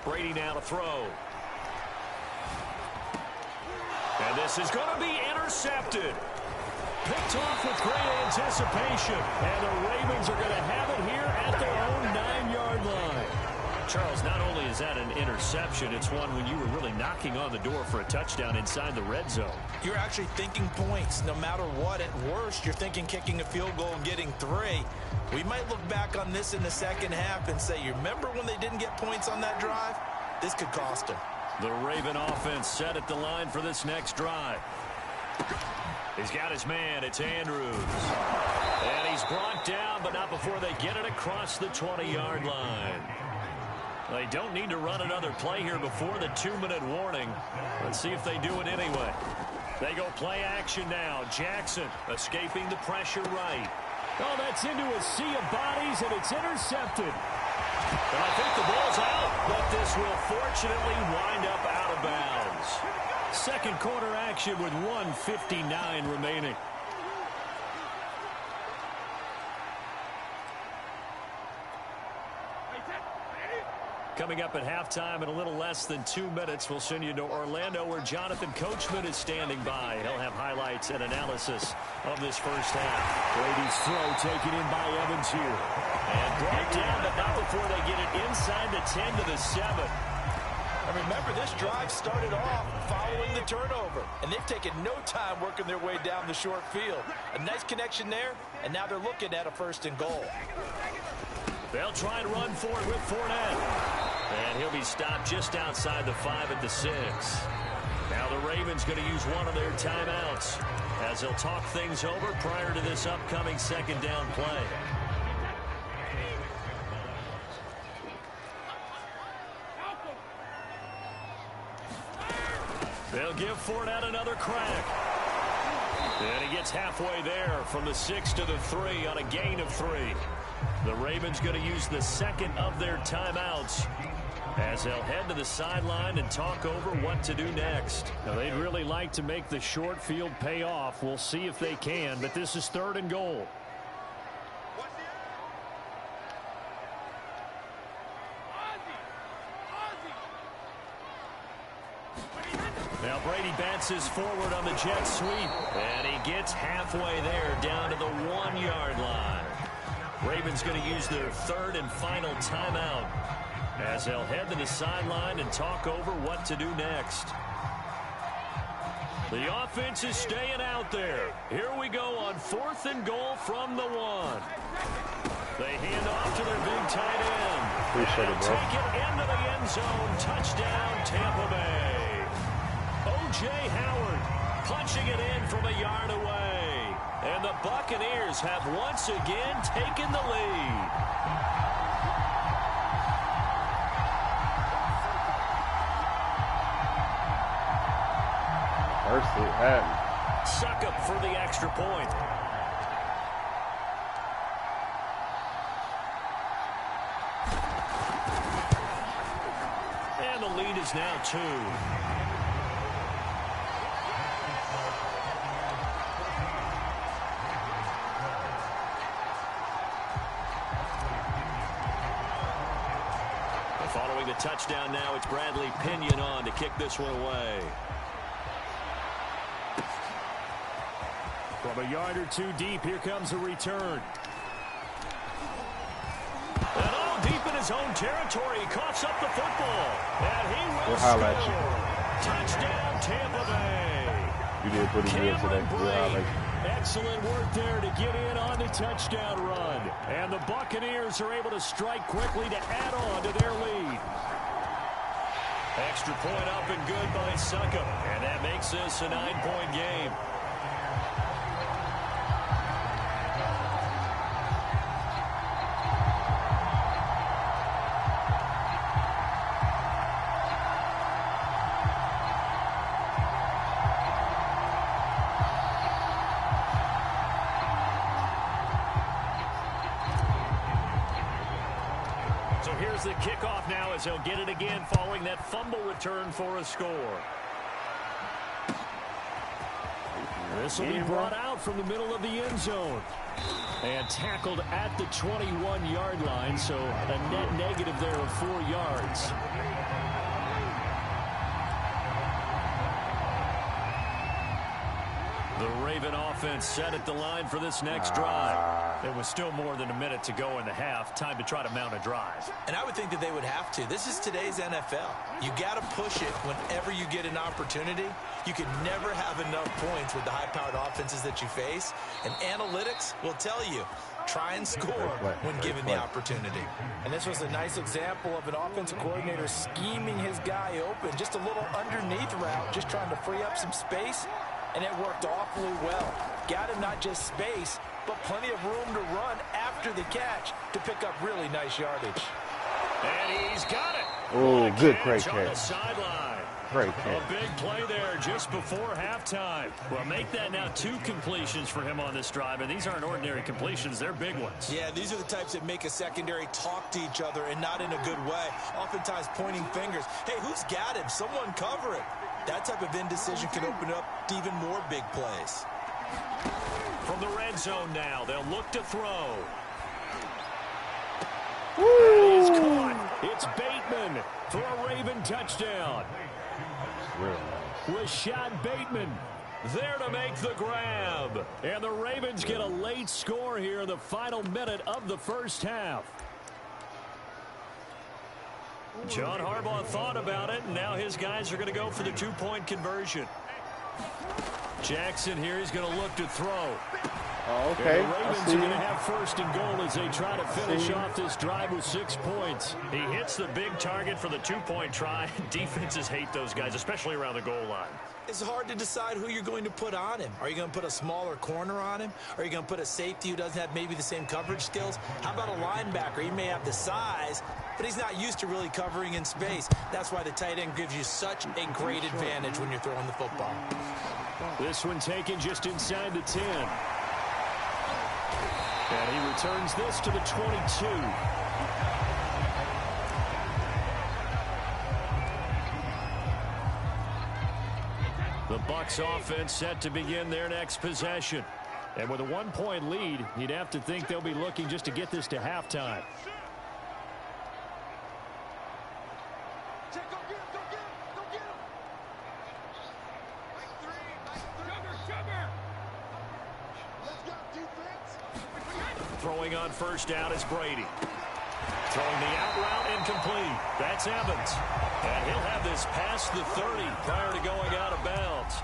Brady now to throw. And this is going to be intercepted. Picked off with great anticipation. And the Ravens are going to have it here at their own 9-yard line. Charles, not only is that an interception, it's one when you were really knocking on the door for a touchdown inside the red zone.
You're actually thinking points no matter what. At worst, you're thinking kicking a field goal and getting 3. We might look back on this in the second half and say, you remember when they didn't get points on that drive? This could cost them.
The Raven offense set at the line for this next drive. He's got his man. It's Andrews. And he's brought down, but not before they get it across the 20-yard line. They don't need to run another play here before the 2-minute warning. Let's see if they do it anyway. They go play action now. Jackson escaping the pressure right. Oh, that's into a sea of bodies, and it's intercepted. And I think the ball's out, but this will fortunately wind up out of bounds. Second quarter action with 1:59 remaining. Coming up at halftime in a little less than 2 minutes, we'll send you to Orlando where Jonathan Coachman is standing by. He'll have highlights and analysis of this first half. Brady's throw taken in by Evans here. And brought down, but not before they get it inside the 10 to the 7.
And remember, this drive started off following the turnover, and they've taken no time working their way down the short field. A nice connection there, and now they're looking at a 1st and goal.
They'll try and run for it with Fournette. And he'll be stopped just outside the 5 at the 6. Now the Ravens going to use one of their timeouts as they'll talk things over prior to this upcoming 2nd down play. They'll give Fournette another crack. And he gets halfway there from the 6 to the 3 on a gain of 3. The Ravens going to use the 2nd of their timeouts as they'll head to the sideline and talk over what to do next. Now, they'd really like to make the short field pay off. We'll see if they can, but this is 3rd and goal. Now Brady bounces forward on the jet sweep, and he gets halfway there down to the 1-yard line. Ravens going to use their 3rd and final timeout as they'll head to the sideline and talk over what to do next. The offense is staying out there. Here we go on 4th and goal from the 1. They hand off to their big tight end.
Appreciate it, bro.
Take it into the end zone. Touchdown, Tampa Bay. O.J. Howard punching it in from a yard away. And the Buccaneers have once again taken the lead.
First it happened.
Suckup for the extra point. And the lead is now 2. Following the touchdown now, it's Bradley Pinion on to kick this one away. From a yard or 2 deep, here comes a return. And all deep in his own territory, he coughs up the football. And he will score. Touchdown, Tampa Bay.
You did pretty good today. We'll highlight you.
Excellent work there to get in on the touchdown run. And the Buccaneers are able to strike quickly to add on to their lead. Extra point up and good by Suckup. And that makes this a 9-point game. Here's the kickoff now as he'll get it again following that fumble return for a score. This will be brought out from the middle of the end zone. And tackled at the 21-yard line, so a net negative there of 4 yards. The Raven offense set at the line for this next drive. There was still more than a minute to go in the half. Time to try to mount a drive.
And I would think that they would have to. This is today's NFL. You got to push it whenever you get an opportunity. You can never have enough points with the high-powered offenses that you face. And analytics will tell you, try and score when given the opportunity. And this was a nice example of an offensive coordinator scheming his guy open. Just a little underneath route, just trying to free up some space. And it worked awfully well. Got him not just space, but plenty of room to run after the catch to pick up really nice yardage.
And he's got it.
Oh, good, great
On the
catch.
sideline.
Great catch.
A big play there just before halftime. Well, make that now 2 completions for him on this drive, and these aren't ordinary completions. They're big ones.
Yeah, these are the types that make a secondary talk to each other and not in a good way. Oftentimes pointing fingers. Hey, who's got him? Someone cover it. That type of indecision can open up to even more big plays.
From the red zone now, they'll look to throw.
Woo!
He's caught. It's Bateman for a Raven touchdown.
Real nice.
Rashad Bateman there to make the grab. And the Ravens get a late score here in the final minute of the first half. John Harbaugh thought about it, and now his guys are going to go for the 2-point conversion. Jackson here is going to look to throw.
Oh, okay.
And the Ravens are going to have first and goal as they try to finish off this drive with 6 points. He hits the big target for the 2-point try. Defenses hate those guys, especially around the goal line.
It's hard to decide who you're going to put on him. Are you going to put a smaller corner on him? Are you going to put a safety who doesn't have maybe the same coverage skills? How about a linebacker? He may have the size, but he's not used to really covering in space. That's why the tight end gives you such a great advantage when you're throwing the football.
This one taken just inside the 10. And he returns this to the 22. The Bucs offense set to begin their next possession. And with a 1-point lead, you'd have to think they'll be looking just to get this to halftime. Throwing on first down is Brady. Throwing the out route incomplete. That's Evans. And he'll have this past the 30 prior to going out of bounds.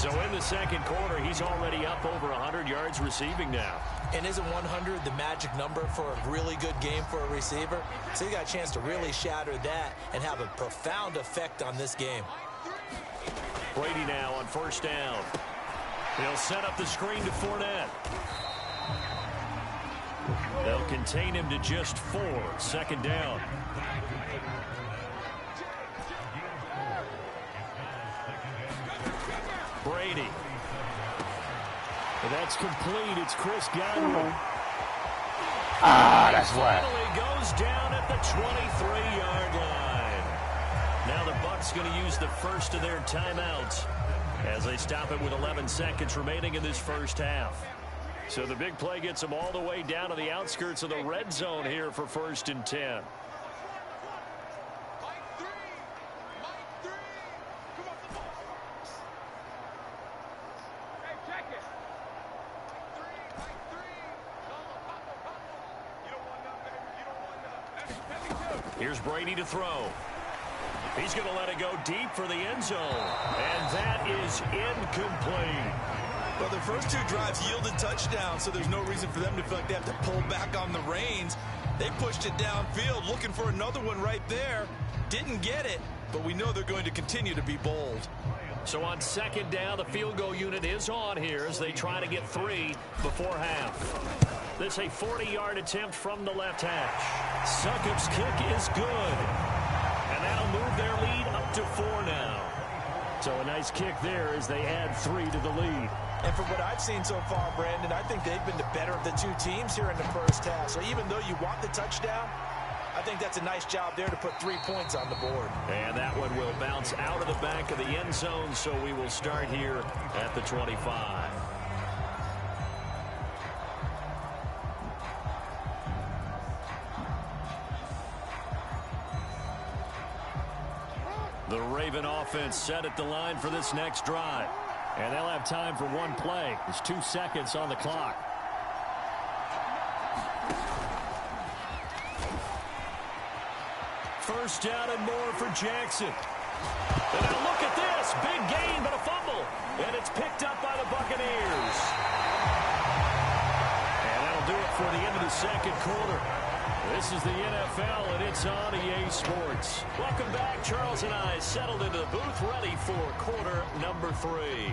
So in the second quarter, he's already up over 100 yards receiving now.
And isn't 100 the magic number for a really good game for a receiver? So you got a chance to really shatter that and have a profound effect on this game.
Brady now on first down. He'll set up the screen to Fournette. They'll contain him to just 4. Second down. Brady. That's complete. It's Chris Godwin.
That's why.
Finally goes down at the 23-yard line. Now the Bucs going to use the first of their timeouts as they stop it with 11 seconds remaining in this first half. So the big play gets them all the way down to the outskirts of the red zone here for 1st and 10. Here's Brady to throw. He's going to let it go deep for the end zone. And that is incomplete.
Well, their first 2 drives yielded touchdowns, so there's no reason for them to feel like they have to pull back on the reins. They pushed it downfield, looking for another one right there. Didn't get it, but we know they're going to continue to be bold.
So on second down, the field goal unit is on here as they try to get 3 before half. This a 40-yard attempt from the left hash. Succop's kick is good. And that'll move their lead up to 4 now. So a nice kick there as they add 3 to the lead.
And from what I've seen so far, Brandon, I think they've been the better of the 2 teams here in the first half. So even though you want the touchdown, I think that's a nice job there to put 3 points on the board.
And that one will bounce out of the back of the end zone, so we will start here at the 25. The Raven offense set at the line for this next drive. And they'll have time for one play. There's 2 seconds on the clock. First down and more for Jackson. And now look at this. Big gain, but a fumble. And it's picked up by the Buccaneers. And that'll do it for the end of the second quarter. This is the NFL, and it's on EA Sports. Welcome back. Charles and I settled into the booth, ready for quarter number 3.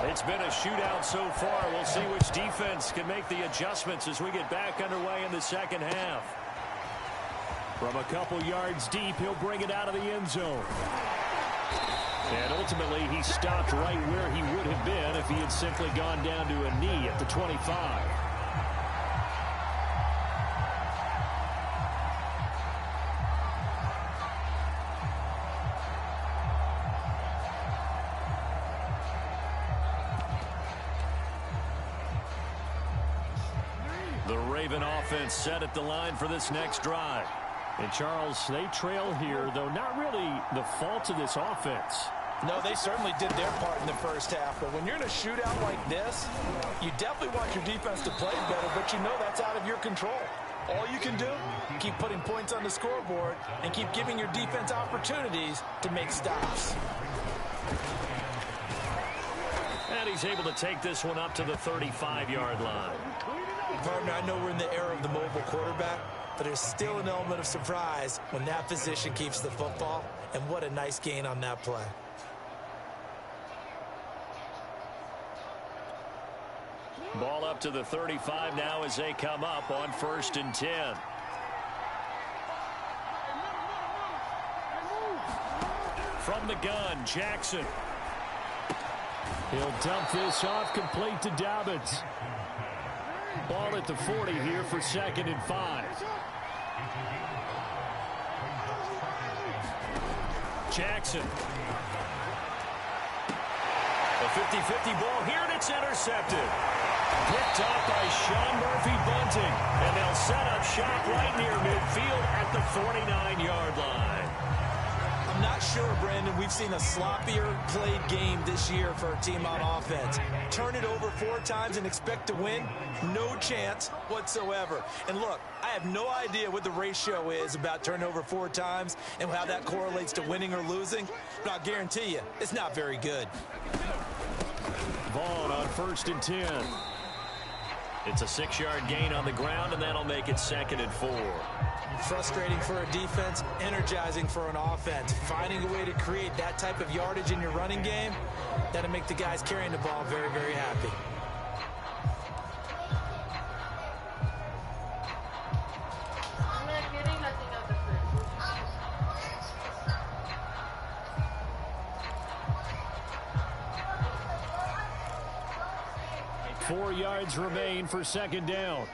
It's been a shootout so far. We'll see which defense can make the adjustments as we get back underway in the second half. From a couple yards deep, he'll bring it out of the end zone. And ultimately, he stopped right where he would have been if he had simply gone down to a knee at the 25. The Raven offense set at the line for this next drive. And Charles, they trail here, though not really the fault of this offense.
No, they certainly did their part in the first half. But when you're in a shootout like this, you definitely want your defense to play better, but you know that's out of your control. All you can do, keep putting points on the scoreboard and keep giving your defense opportunities to make stops.
And he's able to take this one up to the 35-yard line.
Partner, I know we're in the era of the mobile quarterback, but there's still an element of surprise when that position keeps the football, and what a nice gain on that play.
Ball up to the 35 now as they come up on 1st and 10. From the gun, Jackson. He'll dump this off, complete to Dobbins. Ball at the 40 here for 2nd and 5. Jackson. A 50-50 ball here, and it's intercepted. Picked up by Sean Murphy-Bunting. And they'll set up shop right near midfield at the 49-yard line.
I'm not sure, Brandon, we've seen a sloppier played game this year for a team on offense. Turn it over 4 times and expect to win? No chance whatsoever. And look, I have no idea what the ratio is about turning over 4 times and how that correlates to winning or losing, but I'll guarantee you, it's not very good.
Ball on 1st and 10. It's a 6-yard gain on the ground, and that'll make it 2nd and 4.
Frustrating for a defense, energizing for an offense. Finding a way to create that type of yardage in your running game, that'll make the guys carrying the ball very, very happy.
Four yards remain for 2nd down.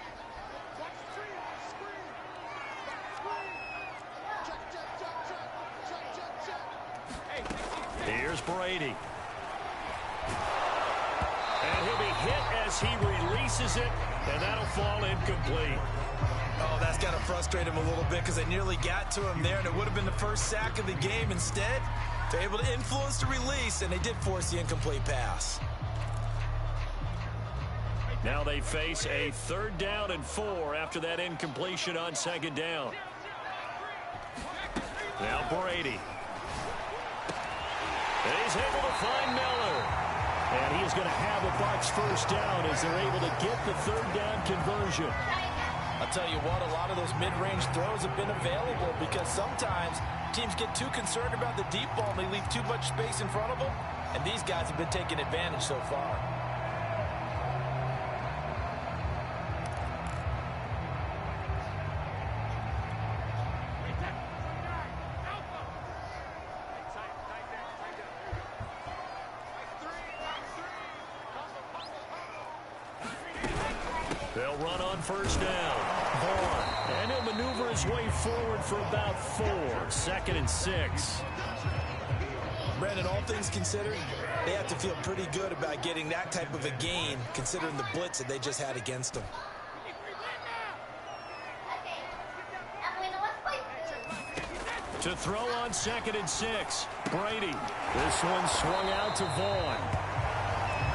Here's Brady. And he'll be hit as he releases it, and that'll fall incomplete.
Oh, that's got to frustrate him a little bit because they nearly got to him there, and it would have been the first sack of the game. Instead, they're able to influence the release, and they did force the incomplete pass.
Now they face a 3rd down and 4 after that incompletion on 2nd down. Now Brady. And he's able to find Miller. And he is going to have a Bucs first down as they're able to get the 3rd down conversion.
I'll tell you what, a lot of those mid-range throws have been available because sometimes teams get too concerned about the deep ball and they leave too much space in front of them. And these guys have been taking advantage so far.
They'll run on first down. Vaughn. And he'll maneuver his way forward for about 4. 2nd and 6.
Brandon, all things considered, they have to feel pretty good about getting that type of a gain, considering the blitz that they just had against them.
To throw on 2nd and 6. Brady. This one swung out to Vaughn.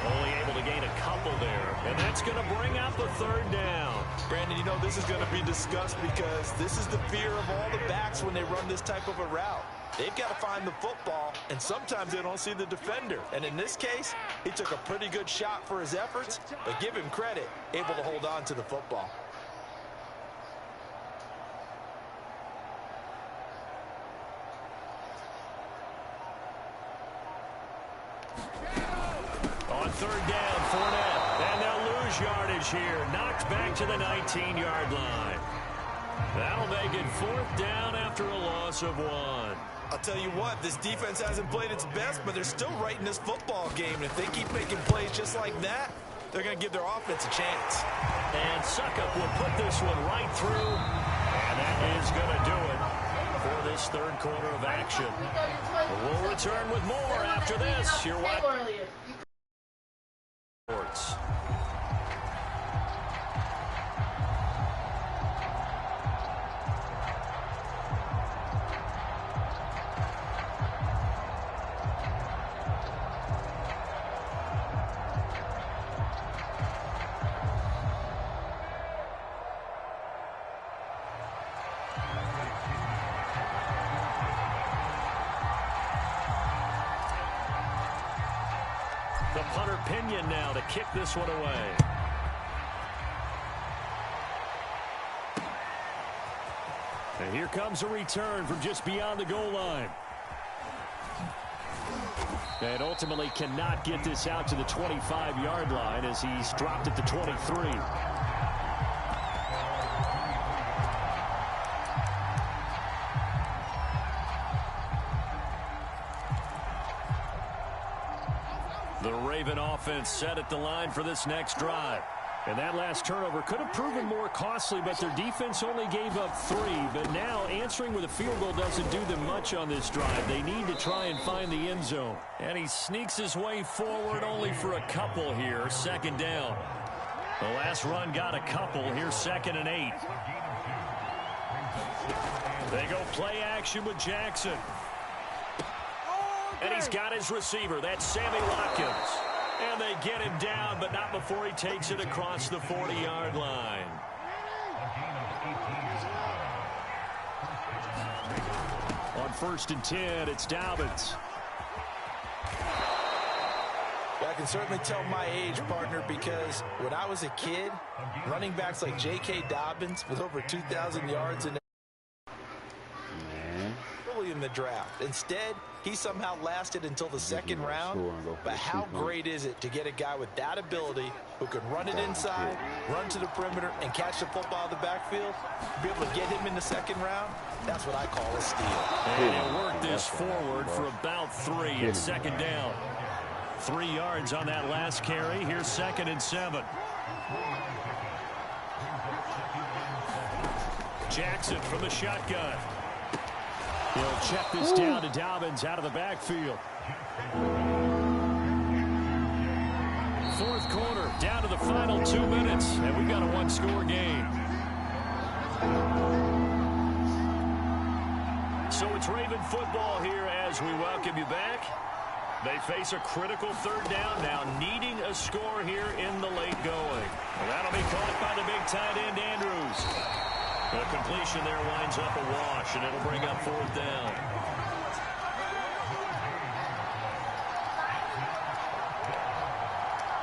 Only able to gain a couple there. And that's going to bring up a 3rd down.
Brandon, you know this is going to be discussed because this is the fear of all the backs when they run this type of a route. They've got to find the football, and sometimes they don't see the defender. And in this case, he took a pretty good shot for his efforts, but give him credit, able to hold on to the football.
On 3rd down, Fournette. And they'll lose yardage here. Knocked back to the 19-yard line. That'll make it 4th down after a loss of 1.
I'll tell you what, this defense hasn't played its best, but they're still right in this football game. And if they keep making plays just like that, they're going to give their offense a chance.
And Suckup will put this one right through. And that is going to do it for this 3rd quarter of action. We'll return with more after this. You're watching Sports. The punter Pinion now to kick this one away. And here comes a return from just beyond the goal line. And ultimately cannot get this out to the 25-yard line as he's dropped at the 23. The Raven offense set at the line for this next drive. And that last turnover could have proven more costly, but their defense only gave up 3. But now answering with a field goal doesn't do them much on this drive. They need to try and find the end zone. And he sneaks his way forward only for a couple here. 2nd down. The last run got a couple. Here's 2nd and 8. They go play action with Jackson. And he's got his receiver. That's Sammy Watkins. And they get him down, but not before he takes it across the 40-yard line. On 1st and 10, it's Dobbins.
I can certainly tell my age, partner, because when I was a kid, running backs like J.K. Dobbins with over 2,000 yards in early in the draft. Instead, he somehow lasted until the 2nd round. But how great is it to get a guy with that ability who can run it inside, run to the perimeter, and catch the football in the backfield? Be able to get him in the 2nd round, that's what I call a steal.
And he'll work this forward for about 3. It's 2nd down. 3 yards on that last carry. Here's 2nd and 7. Jackson from the shotgun. He'll check this down to Dobbins out of the backfield. 4th quarter, down to the final 2 minutes, and we've got a 1-score game. So it's Raven football here as we welcome you back. They face a critical 3rd down now, needing a score here in the late going. And that'll be caught by the big tight end, Andrews. The completion there winds up a wash, and it'll bring up 4th down.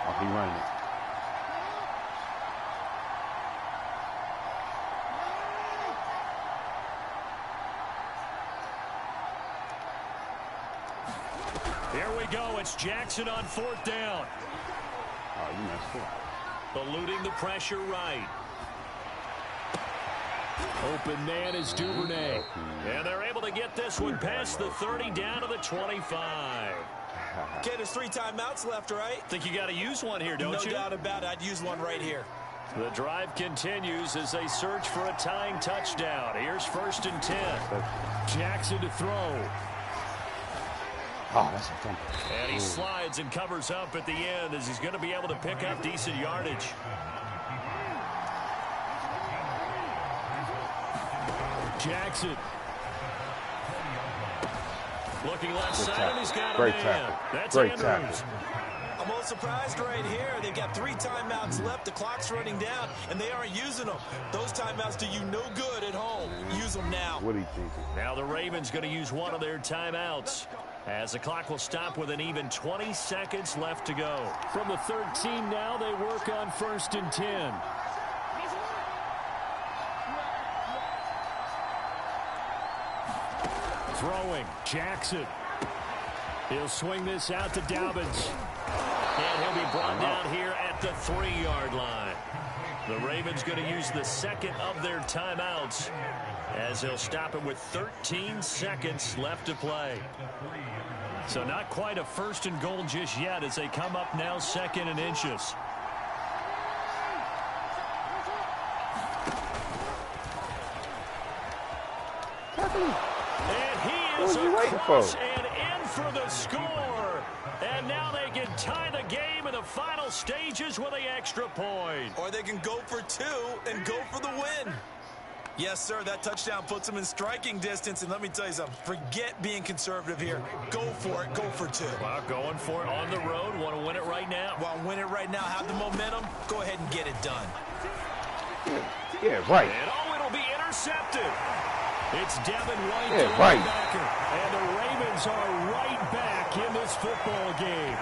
Oh, he running it.
Here we go. It's Jackson on 4th down.
Oh, you messed up.
Eluding the pressure right. Open man is Duvernay. And they're able to get this one past the 30 down to the 25.
Okay, there's 3 timeouts left, right?
Think you got to use one here, don't you?
No doubt about it. I'd use one right here.
The drive continues as they search for a tying touchdown. Here's 1st and 10. Jackson to throw.
Oh, that's a fumble.
And he slides and covers up at the end as he's going to be able to pick up decent yardage. Jackson. Looking left side, and he's got a man. That's Andrews.
I'm a little surprised right here. They've got 3 timeouts left. The clock's running down, and they aren't using them. Those timeouts do you no good at home. Use them now.
What are you thinking?
Now the Ravens going to use one of their timeouts, as the clock will stop with an even 20 seconds left to go.
From the 13 now, they work on 1st and 10. Throwing, Jackson. He'll swing this out to Dobbins. And he'll be brought down here at the 3-yard line. The Ravens going to use the second of their timeouts, as they'll stop it with 13 seconds left to play. So not quite a 1st and goal just yet as they come up now 2nd and inches. And he is across and in for the score. And now they can tie the game in the final stages with an extra point.
Or they can go for 2 and go for the win. Yes, sir, that touchdown puts them in striking distance. And let me tell you something, forget being conservative here. Go for it, go for 2.
Well, going for it on the road. Want to win it right now?
Want to win it right now, have the momentum, go ahead and get it done.
Yeah, right.
And it'll be intercepted. It's Devin White,
the
linebacker. And the Ravens are right back in this football game.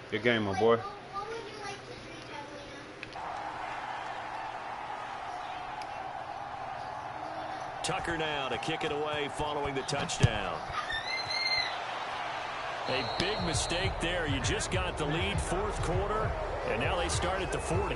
Good game, my boy.
Tucker now to kick it away following the touchdown. A big mistake there. You just got the lead 4th quarter, and now they start at the 40.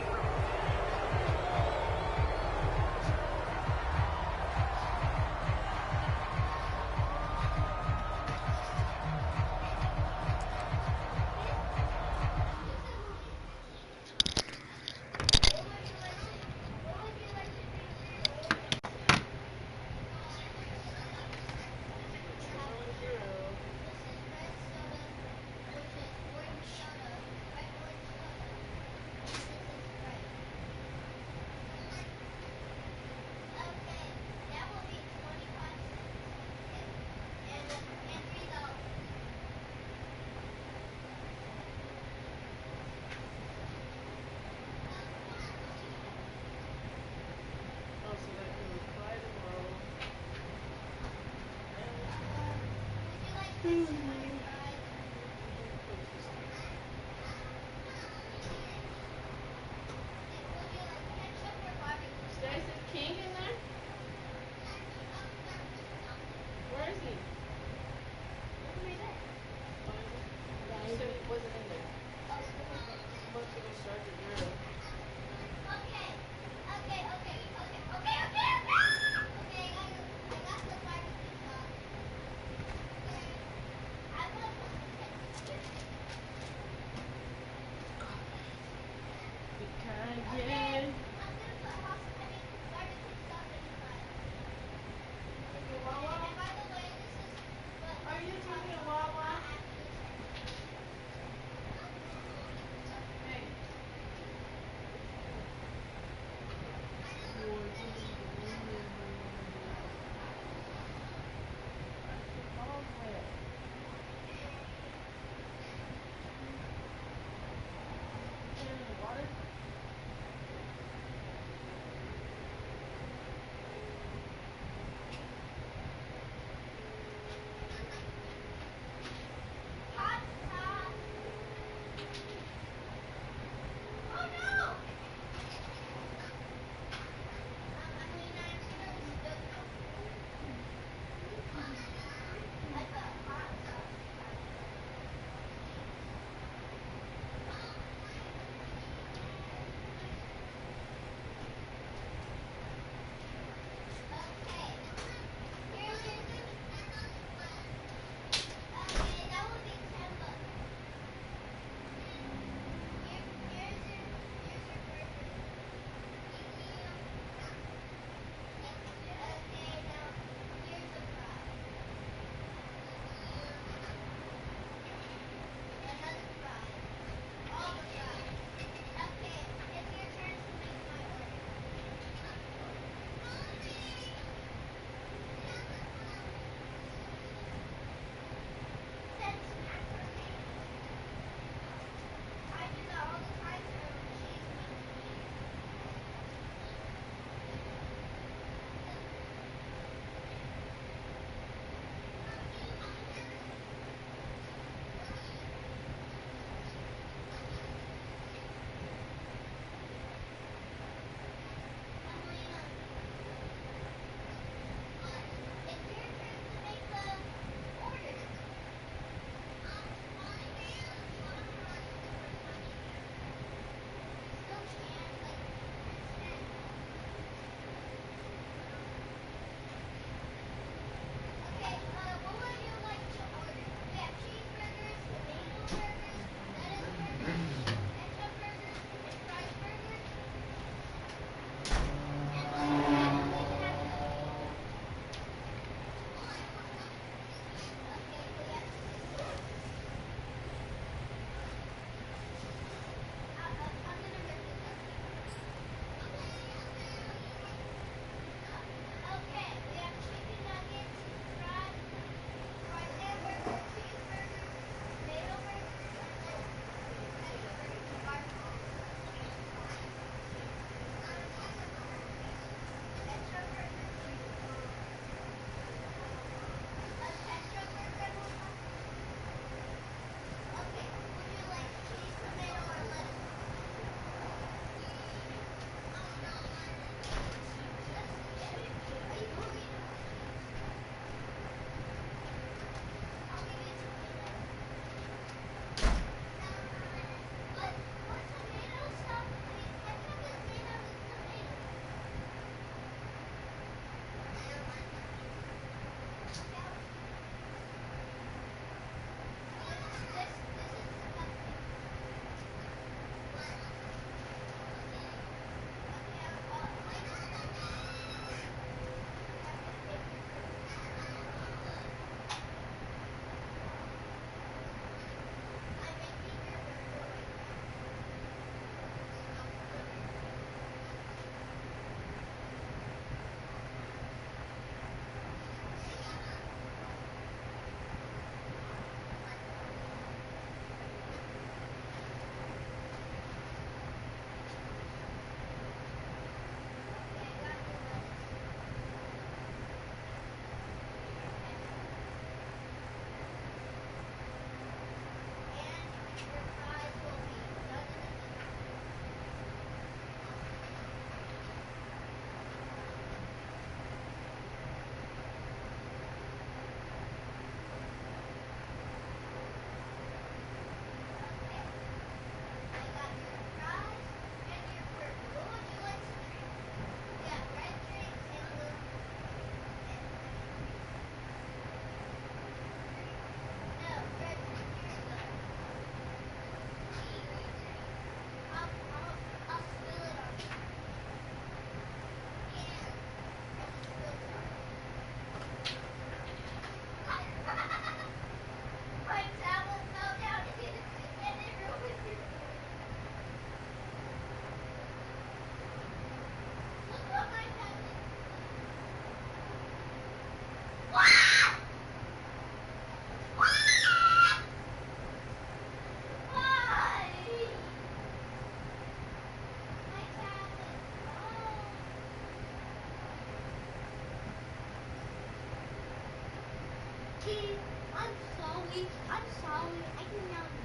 I'm sorry. I cannot.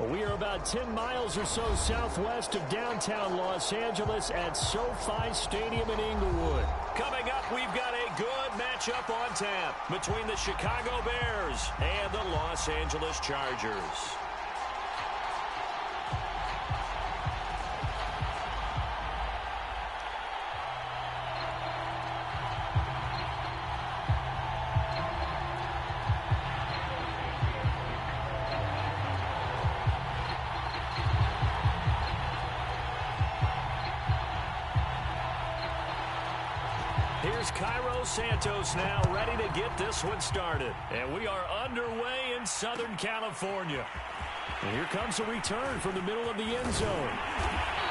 Well, we are about 10 miles or so southwest of downtown Los Angeles at SoFi Stadium in Inglewood. Coming up, we've got a good matchup on tap between the Chicago Bears and the Los Angeles Chargers. Here's Cairo Santos now ready to get this one started. And we are underway in Southern California. And here comes a return from the middle of the end zone.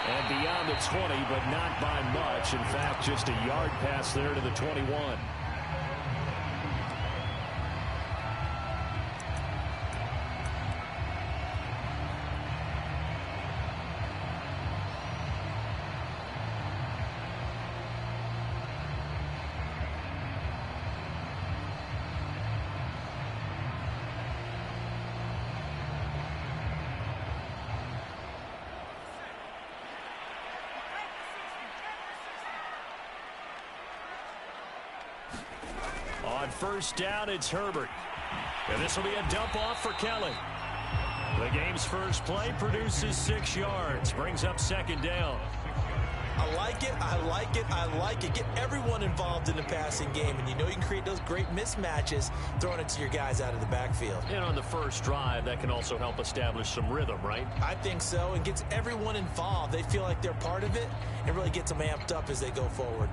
And beyond the 20, but not by much. In fact, just a yard pass there to the 21. On first down, it's Herbert. And this will be a dump off for Kelly. The game's first play produces 6 yards. Brings up second down.
I like it, I like it, I like it. Get everyone involved in the passing game. And you know you can create those great mismatches throwing it to your guys out of the backfield.
And on the first drive, that can also help establish some rhythm, right?
I think so. And gets everyone involved. They feel like they're part of it and really gets them amped up as they go forward.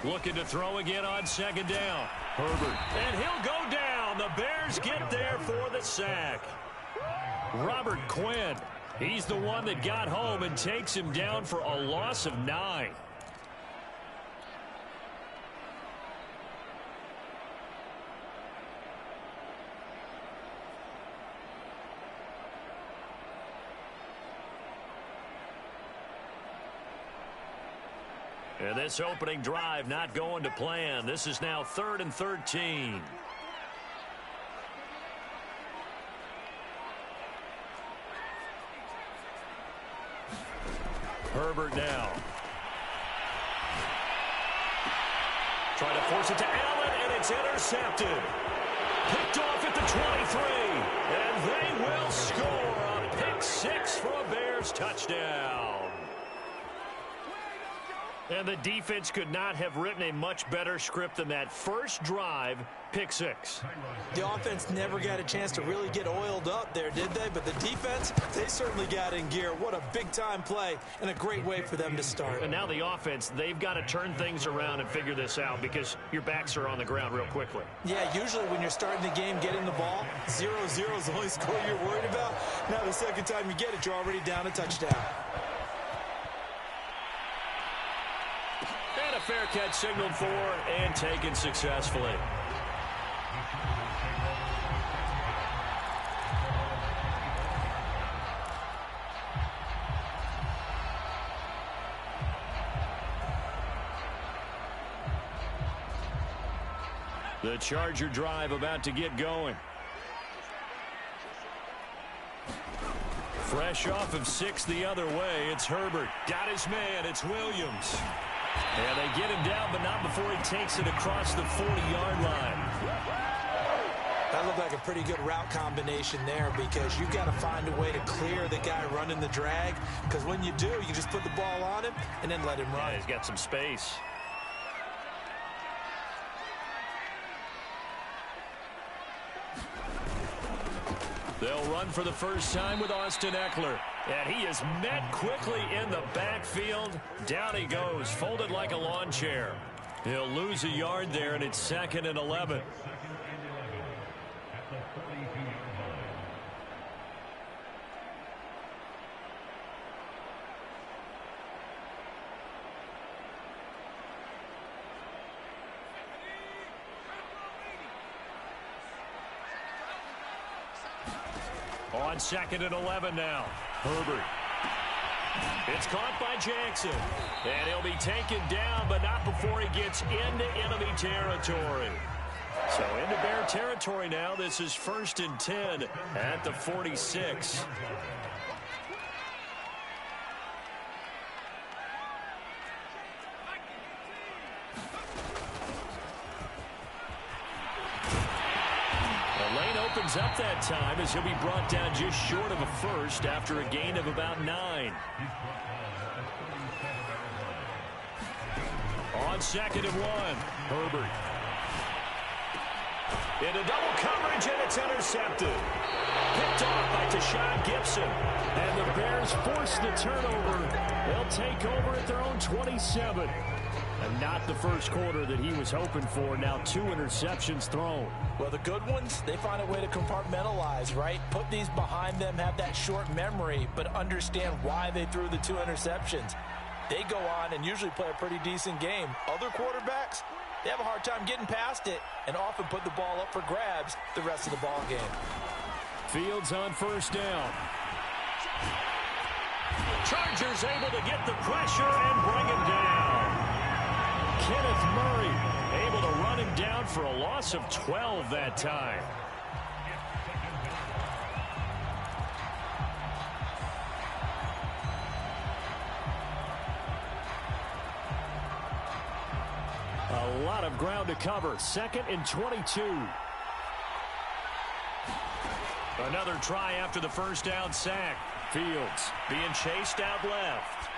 Looking to throw again on second down. Herbert. And he'll go down. The Bears get there for the sack. Robert Quinn. He's the one that got home and takes him down for a loss of 9. And this opening drive not going to plan. This is now 3rd and 13. Herbert now. Trying to force it to Allen, and it's intercepted. Picked off at the 23. And they will score a pick 6 for a Bears touchdown. And the defense could not have written a much better script than that first drive, pick 6.
The offense never got a chance to really get oiled up there, did they? But the defense, they certainly got in gear. What a big-time play and a great way for them to start.
And now the offense, they've got to turn things around and figure this out because your backs are on the ground real quickly.
Yeah, usually when you're starting the game, getting the ball, 0-0 is the only score you're worried about. Now the second time you get it, you're already down a touchdown.
And a fair catch signaled for and taken successfully. The Charger drive about to get going. Fresh off of 6 the other way, it's Herbert. Got his man, it's Williams. And they get him down, but not before he takes it across the 40-yard line.
That looked like a pretty good route combination there because you've got to find a way to clear the guy running the drag. Because when you do, you just put the ball on him and then let him run.
Yeah, he's got some space. They'll run for the first time with Austin Eckler. And he is met quickly in the backfield. Down he goes, folded like a lawn chair. He'll lose a yard there, and it's 2nd and 11. On 2nd and 11 now. Herbert. It's caught by Jackson. And he'll be taken down, but not before he gets into enemy territory. So into Bear territory now. This is 1st and 10 at the 46. The lane opens up that time as he'll be brought down just short of a first after a gain of about 9. On 2nd and 1, Herbert. Into double coverage, and it's intercepted. Picked off by Tashawn Gibson. And the Bears force the turnover. They'll take over at their own 27. And not the first quarter that he was hoping for. Now 2 interceptions thrown.
Well, the good ones, they find a way to compartmentalize, right? Put these behind them, have that short memory, but understand why they threw the 2 interceptions. They go on and usually play a pretty decent game. Other quarterbacks, they have a hard time getting past it and often put the ball up for grabs the rest of the ball game.
Fields on 1st down. Chargers able to get the pressure and bring him down. Kenneth Murray able to run him down for a loss of 12 that time. A lot of ground to cover. 2nd and 22. Another try after the 1st down sack. Fields being chased out left.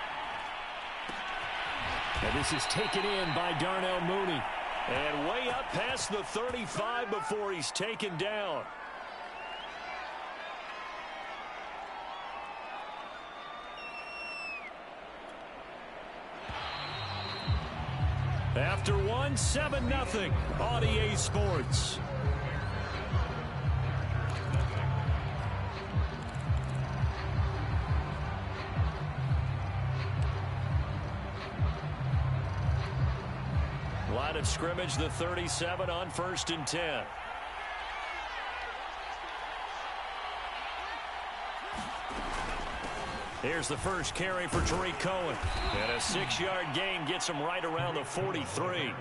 And this is taken in by Darnell Mooney. And way up past the 35 before he's taken down. After one, 7-0 on EA Sports. Line of scrimmage, the 37 on 1st and 10. Here's the first carry for Tariq Cohen. And a 6-yard gain gets him right around the 43.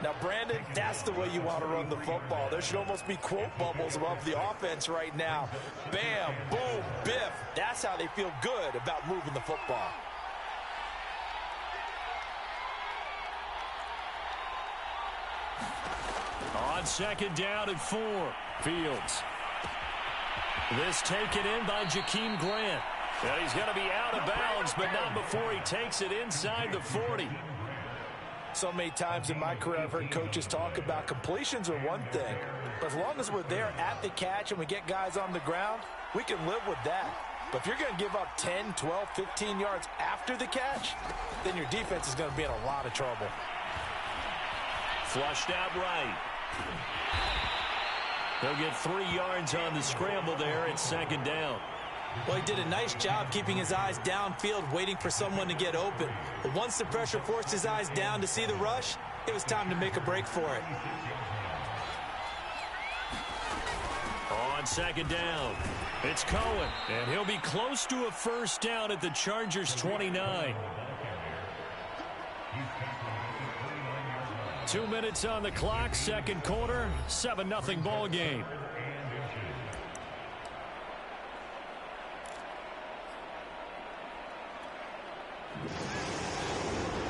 Now, Brandon, that's the way you want to run the football. There should almost be quote bubbles above the offense right now. Bam, boom, biff. That's how they feel good about moving the football.
On 2nd down and 4, Fields. This taken in by Jakeem Grant. And he's going to be out of bounds, but not before he takes it inside the 40.
So many times in my career I've heard coaches talk about completions are one thing, but as long as we're there at the catch and we get guys on the ground, we can live with that. But if you're going to give up 10, 12, 15 yards after the catch, then your defense is going to be in a lot of trouble.
Flushed out right. They'll get 3 yards on the scramble there at 2nd down.
Well, he did a nice job keeping his eyes downfield, waiting for someone to get open. But once the pressure forced his eyes down to see the rush, it was time to make a break for it.
On 2nd down, it's Cohen, and he'll be close to a 1st down at the Chargers' 29. 2 minutes on the clock, 2nd quarter, 7-0 ball game.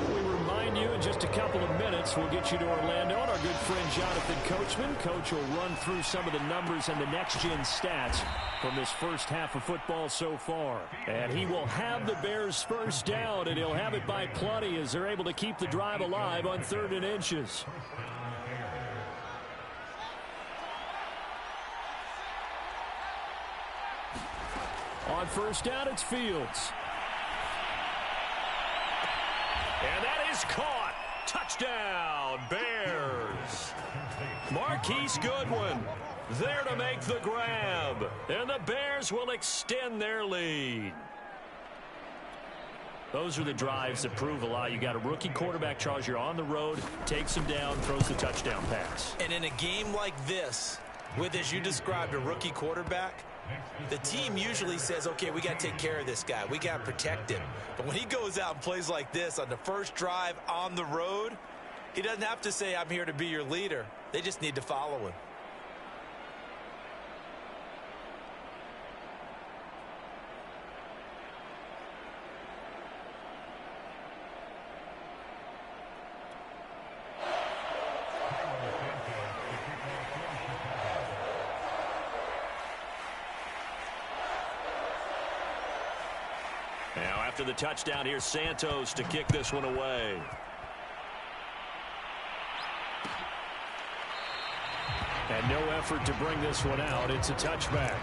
We remind you in just a couple of minutes we'll get you to Orlando and our good friend Jonathan Coachman. Coach will run through some of the numbers and the next-gen stats from this first half of football so far. And he will have the Bears 1st down, and he'll have it by plenty as they're able to keep the drive alive on 3rd and inches. On 1st down, it's Fields. And that is caught. Touchdown, Bears. Marquise Goodwin there to make the grab. And the Bears will extend their lead. Those are the drives that prove a lot. You got a rookie quarterback, Charles. You're on the road, takes him down, throws the touchdown pass.
And in a game like this, with, as you described, a rookie quarterback, The team usually says, okay, we got to take care of this guy. We got to protect him. But when he goes out and plays like this on the first drive on the road, he doesn't have to say, I'm here to be your leader. They just need to follow him.
Now after the touchdown, here's Santos to kick this one away.
And no effort to bring this one out. It's a touchback.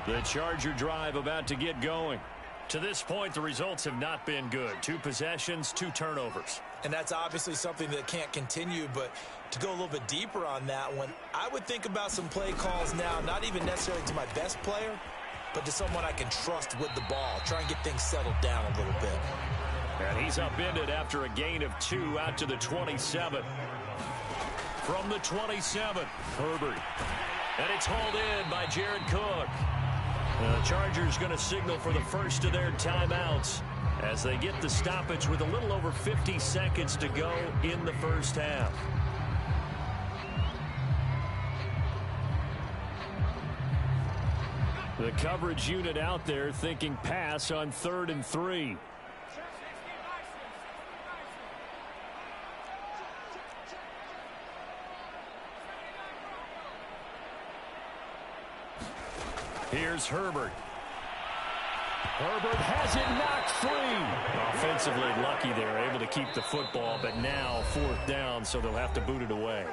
The Charger drive about to get going. To this point, the results have not been good. 2 possessions, 2 turnovers.
And that's obviously something that can't continue, but to go a little bit deeper on that one, I would think about some play calls now, not even necessarily to my best player, but to someone I can trust with the ball. Try and get things settled down a little bit.
And he's upended after a gain of 2 out to the 27. From the 27, Herbert. And it's hauled in by Jared Cook. The Chargers going to signal for the first of their timeouts as they get the stoppage with a little over 50 seconds to go in the first half.
The coverage unit out there thinking pass on 3rd and 3. Here's Herbert. Herbert has it knocked free.
Offensively lucky they're able to keep the football, but now 4th down, so they'll have to boot it away.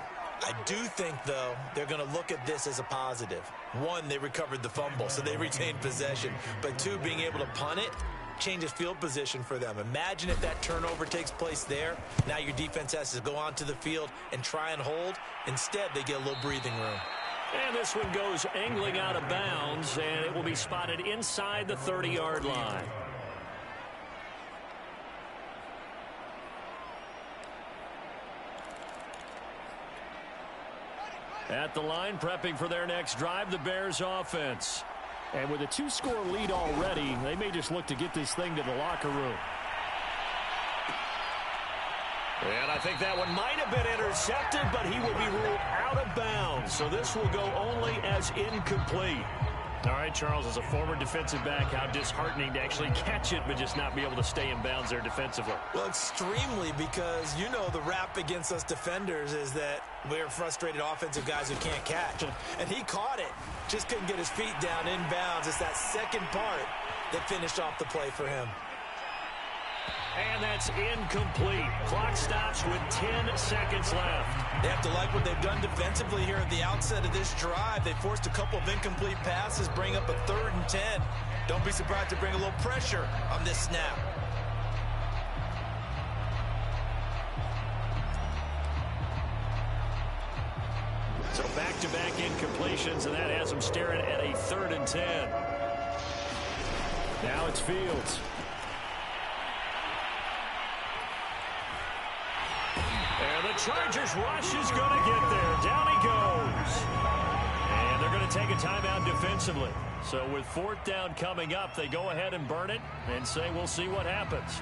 I do think, though, they're going to look at this as a positive. 1, they recovered the fumble, so they retained possession. But 2, being able to punt it changes field position for them. Imagine if that turnover takes place there. Now your defense has to go onto the field and try and hold. Instead, they get a little breathing room.
And this one goes angling out of bounds, and it will be spotted inside the 30-yard line. At the line, prepping for their next drive, the Bears offense.
And with a 2-score lead already, they may just look to get this thing to the locker room.
And I think that one might have been intercepted, but he will be ruled out of bounds. So this will go only as incomplete.
All right, Charles, as a former defensive back, how disheartening to actually catch it, but just not be able to stay in bounds there defensively.
Well, extremely, because, you know, the rap against us defenders is that we're frustrated offensive guys who can't catch. And he caught it, just couldn't get his feet down in bounds. It's that second part that finished off the play for him.
And that's incomplete. Clock stops with 10 seconds left.
They have to like what they've done defensively here at the outset of this drive. They forced a couple of incomplete passes, bring up a 3rd and 10. Don't be surprised to bring a little pressure on this snap.
So back-to-back incompletions, and that has them staring at a 3rd and 10.
Now it's Fields.
And the Chargers rush is going to get there. Down he goes. And they're going to take a timeout defensively. So with 4th down coming up, they go ahead and burn it and say we'll see what happens.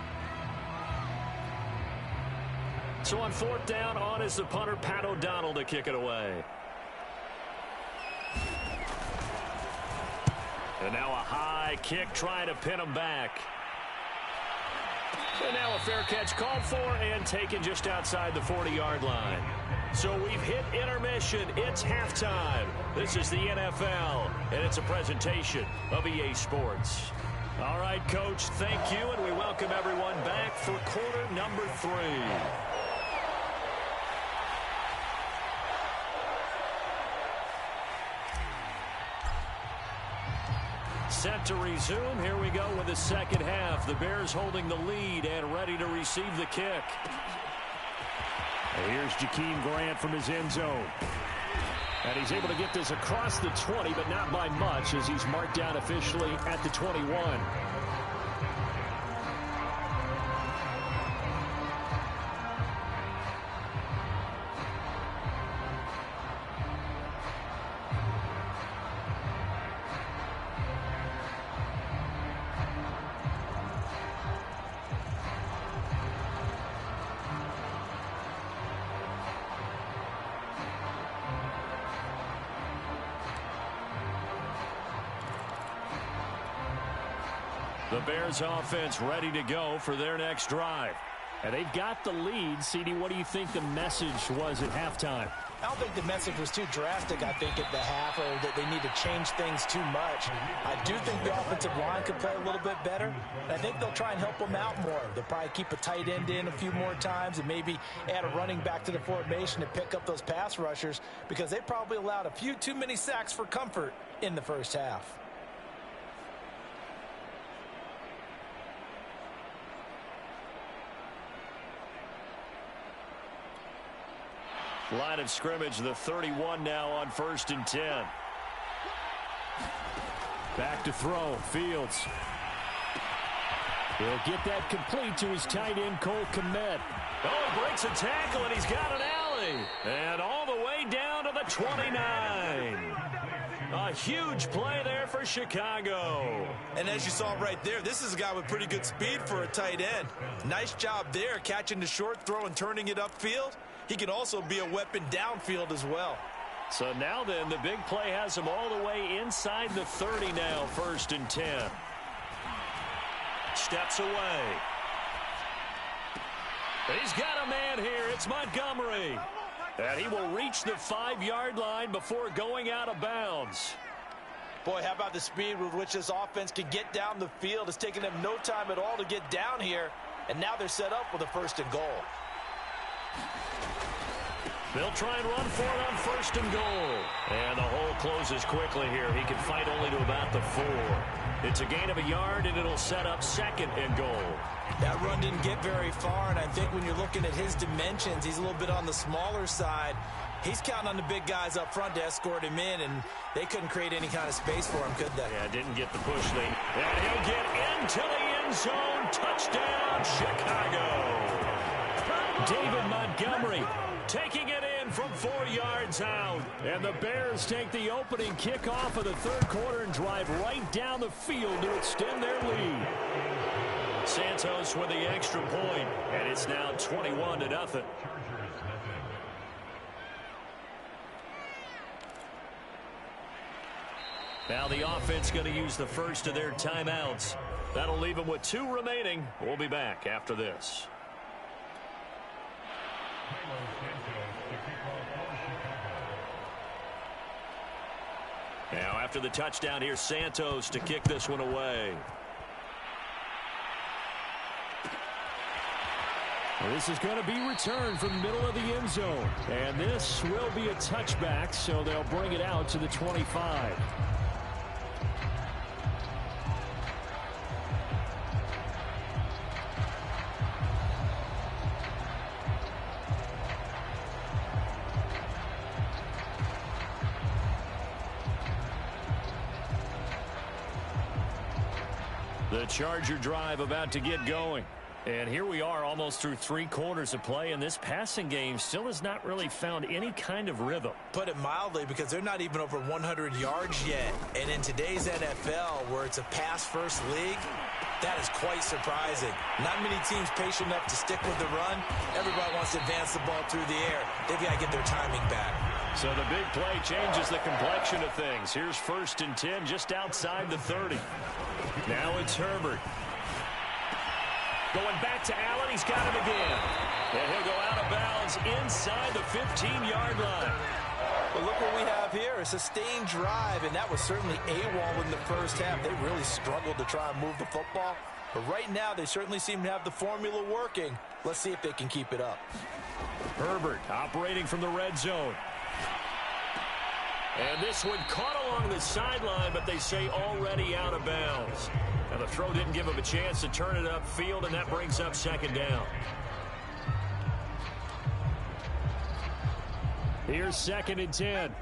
So on 4th down, on is the punter, Pat O'Donnell, to kick it away. And now a high kick trying to pin him back. And now a fair catch called for and taken just outside the 40-yard line. So we've hit intermission. It's halftime. This is the NFL, and it's a presentation of EA Sports. All right, Coach, thank you, and we welcome everyone back for quarter number 3. Set to resume. Here we go with the second half. The Bears holding the lead and ready to receive the kick.
And here's Jakeem Grant from his end zone. And he's able to get this across the 20, but not by much, as he's marked down officially at the 21. The Bears offense ready to go for their next drive. And they've got the lead. CD, what do you think the message was at halftime?
I don't think the message was too drastic, I think, at the half, or that they need to change things too much. I do think the offensive line could play a little bit better. And I think they'll try and help them out more. They'll probably keep a tight end in a few more times and maybe add a running back to the formation to pick up those pass rushers, because they probably allowed a few too many sacks for comfort in the first half.
Line of scrimmage, the 31 now on 1st and 10. Back to throw, Fields. He'll get that complete to his tight end, Cole Kmet. Oh, breaks a tackle, and he's got an alley. And all the way down to the 29. A huge play there for Chicago.
And as you saw right there, this is a guy with pretty good speed for a tight end. Nice job there, catching the short throw and turning it upfield. He can also be a weapon downfield as well.
So now then, the big play has him all the way inside the 30 now, 1st and 10. Steps away. He's got a man here. It's Montgomery. And he will reach the 5-yard line before going out of bounds.
Boy, how about the speed with which this offense can get down the field? It's taken them no time at all to get down here. And now they're set up with a 1st and goal.
They'll try and run for it on 1st and goal. And the hole closes quickly here. He can fight only to about the 4. It's a gain of a yard, and it'll set up 2nd and goal.
That run didn't get very far, and I think when you're looking at his dimensions, he's a little bit on the smaller side. He's counting on the big guys up front to escort him in, and they couldn't create any kind of space for him, could they?
Yeah, didn't get the push thing. And he'll get into the end zone. Touchdown, Chicago. David Montgomery taking it in from 4 yards out. And the Bears take the opening kickoff of the 3rd quarter and drive right down the field to extend their lead. Santos with the extra point, and it's now 21-0. Now the offense going to use the first of their timeouts. That'll leave them with 2 remaining. We'll be back after this. Now after the touchdown, here's Santos to kick this one away. Well, this is going to be returned from the middle of the end zone. And this will be a touchback, so they'll bring it out to the 25. The Charger drive about to get going. And here we are almost through 3 quarters of play, and this passing game still has not really found any kind of rhythm.
Put it mildly, because they're not even over 100 yards yet. And in today's NFL, where it's a pass-first league, that is quite surprising. Not many teams patient enough to stick with the run. Everybody wants to advance the ball through the air. They've got to get their timing back.
So the big play changes the complexion of things. Here's 1st and 10 just outside the 30. Now it's Herbert. Going back to Allen, he's got him again. And he'll go out of bounds inside the 15-yard line.
Well, look what we have here, a sustained drive, and that was certainly AWOL in the first half. They really struggled to try and move the football. But right now, they certainly seem to have the formula working. Let's see if they can keep it up.
Herbert operating from the red zone. And this one caught along the sideline, but they say already out of bounds. Now the throw didn't give him a chance to turn it upfield, and that brings up 2nd down. Here's 2nd and 10.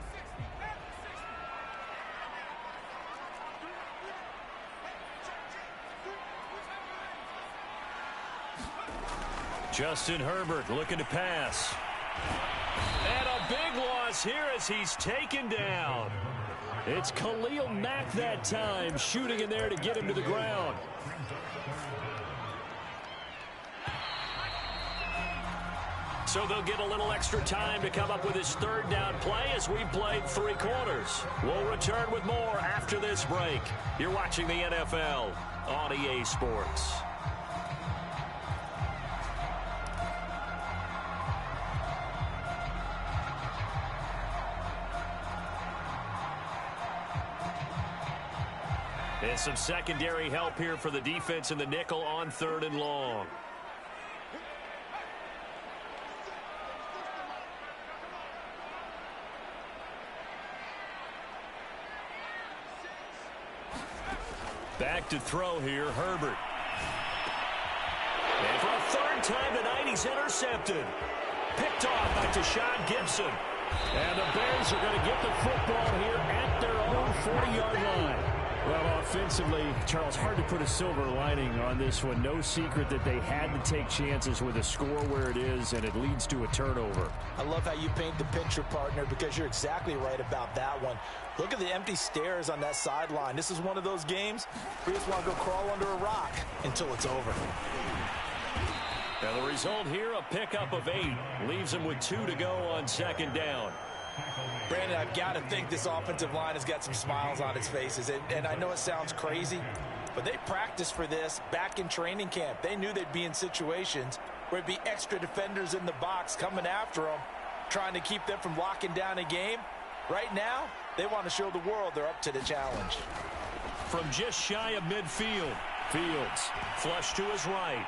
Justin Herbert looking to pass. And a big loss here as he's taken down. It's Khalil Mack that time, shooting in there to get him to the ground. So they'll get a little extra time to come up with his third down play as we played 3 quarters. We'll return with more after this break. You're watching the NFL on EA Sports. And some secondary help here for the defense in the nickel on 3rd and long. Back to throw here, Herbert. And for a 3rd time tonight, he's intercepted. Picked off by Tashawn Gibson. And the Bears are going to get the football here at their own 40-yard line.
Well, offensively, Charles, hard to put a silver lining on this one. No secret that they had to take chances with a score where it is, and it leads to a turnover.
I love how you paint the picture, partner, because you're exactly right about that one. Look at the empty stares on that sideline. This is one of those games where you just want to go crawl under a rock until it's over.
Now the result here, a pickup of 8. Leaves them with 2 to go on 2nd down.
Brandon, I've got to think this offensive line has got some smiles on its faces. And I know it sounds crazy, but they practiced for this back in training camp. They knew they'd be in situations where it'd be extra defenders in the box coming after them, trying to keep them from locking down a game. Right now, they want to show the world they're up to the challenge.
From just shy of midfield, Fields flush to his right.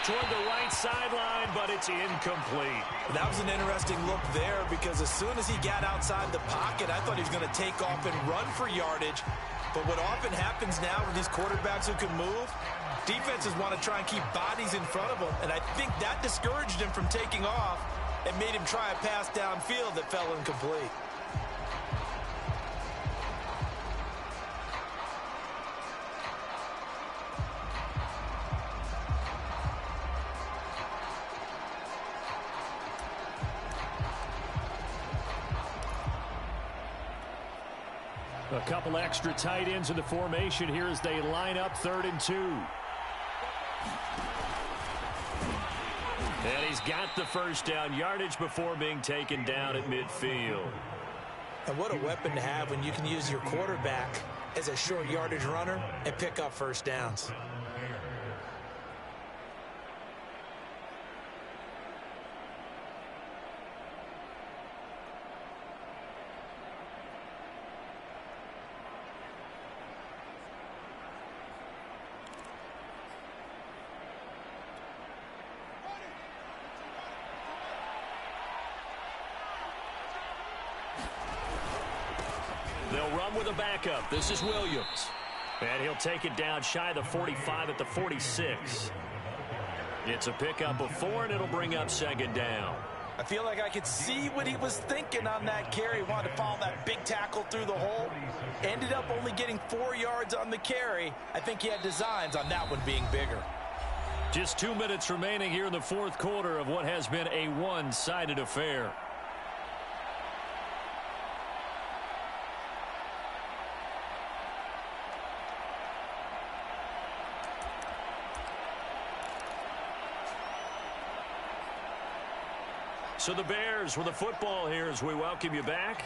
Toward the right sideline, but it's incomplete.
That was an interesting look there because as soon as he got outside the pocket, I thought he was going to take off and run for yardage. But what often happens now with these quarterbacks who can move, defenses want to try and keep bodies in front of them. And I think that discouraged him from taking off and made him try a pass downfield that fell incomplete.
A couple extra tight ends in the formation here as they line up 3rd and 2.
And he's got the first down yardage before being taken down at midfield.
And what a weapon to have when you can use your quarterback as a short yardage runner and pick up first downs.
They'll run with a backup. This is Williams. And he'll take it down shy of the 45 at the 46. It's a pickup of 4, and it'll bring up 2nd down.
I feel like I could see what he was thinking on that carry. He wanted to follow that big tackle through the hole. Ended up only getting 4 yards on the carry. I think he had designs on that one being bigger.
Just 2 minutes remaining here in the 4th quarter of what has been a one-sided affair. So the Bears with the football here as we welcome you back.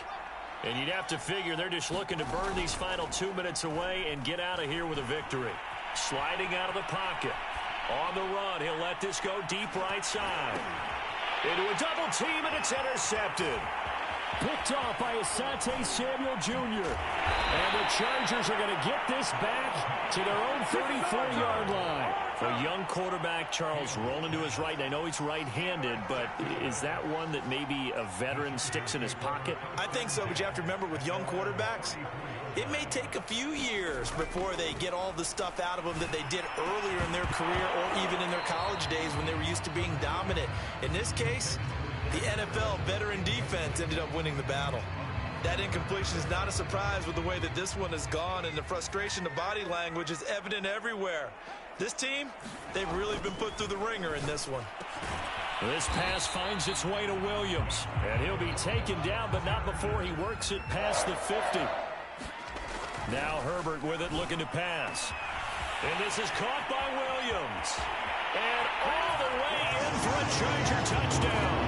And you'd have to figure they're just looking to burn these final 2 minutes away and get out of here with a victory. Sliding out of the pocket. On the run, he'll let this go deep right side. Into a double team, and it's intercepted.
Picked off by Asante Samuel Jr. And the Chargers are going to get this back to their own 34-yard line.
A young quarterback, Charles, rolling to his right. And I know he's right-handed, but is that one that maybe a veteran sticks in his pocket?
I think so, but you have to remember with young quarterbacks, it may take a few years before they get all the stuff out of them that they did earlier in their career or even in their college days when they were used to being dominant. In this case, the NFL veteran defense ended up winning the battle. That incompletion is not a surprise with the way that this one has gone, and the frustration, the body language is evident everywhere. This team, they've really been put through the ringer in this one.
This pass finds its way to Williams, and he'll be taken down, but not before he works it past the 50. Now Herbert with it, looking to pass. And this is caught by Williams. And all the way in for a Charger touchdown.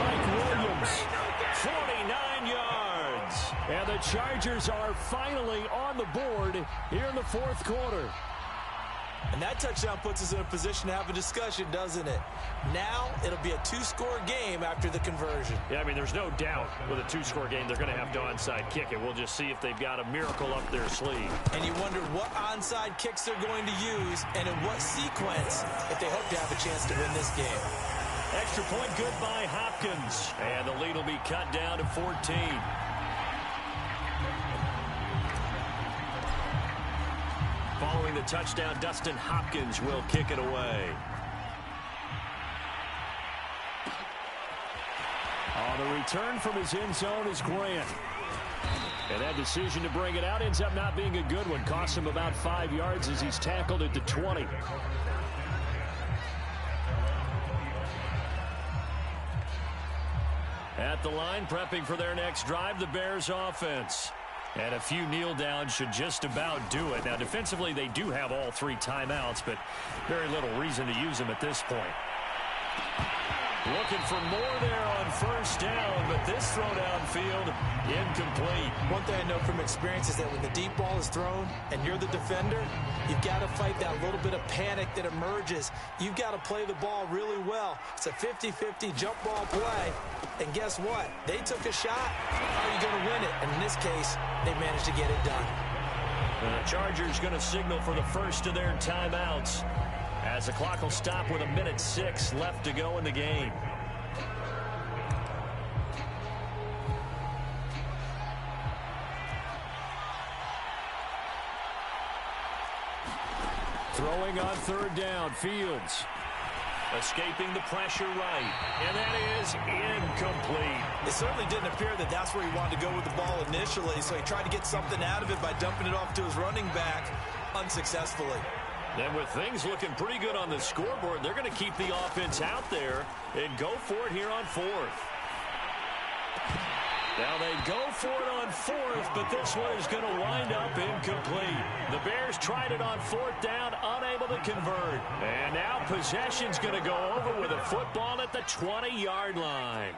Mike Williams, 49 yards. And the Chargers are finally on the board here in the fourth quarter.
And that touchdown puts us in a position to have a discussion, doesn't it? Now it'll be a two-score game after the conversion.
Yeah, I mean, there's no doubt with a two-score game they're going to have to onside kick it. We'll just see if they've got a miracle up their sleeve.
And you wonder what onside kicks they're going to use and in what sequence if they hope to have a chance to win this game.
Extra point good by Hopkins. And the lead will be cut down to 14. Following the touchdown, Dustin Hopkins will kick it away. On the return from his end zone is Grant. And that decision to bring it out ends up not being a good one. Costs him about 5 yards as he's tackled at the 20. At the line, prepping for their next drive, the Bears offense. And a few kneel downs should just about do it. Now, defensively, they do have all 3 timeouts, but very little reason to use them at this point. Looking for more there on first down, but this throw downfield, incomplete.
One thing I know from experience is that when the deep ball is thrown and you're the defender, you've got to fight that little bit of panic that emerges. You've got to play the ball really well. It's a 50-50 jump ball play. And guess what? They took a shot. How are you going to win it? And in this case, they managed to get it done.
The Chargers going to signal for the first of their timeouts, as the clock will stop with 1:06 left to go in the game. Throwing on third down, Fields. Escaping the pressure right. And that is incomplete.
It certainly didn't appear that that's where he wanted to go with the ball initially, so he tried to get something out of it by dumping it off to his running back unsuccessfully.
And with things looking pretty good on the scoreboard, they're going to keep the offense out there and go for it here on fourth. Now they go for it on fourth, but this one is going to wind up incomplete. The Bears tried it on fourth down, unable to convert. And now possession's going to go over with a football at the 20-yard line.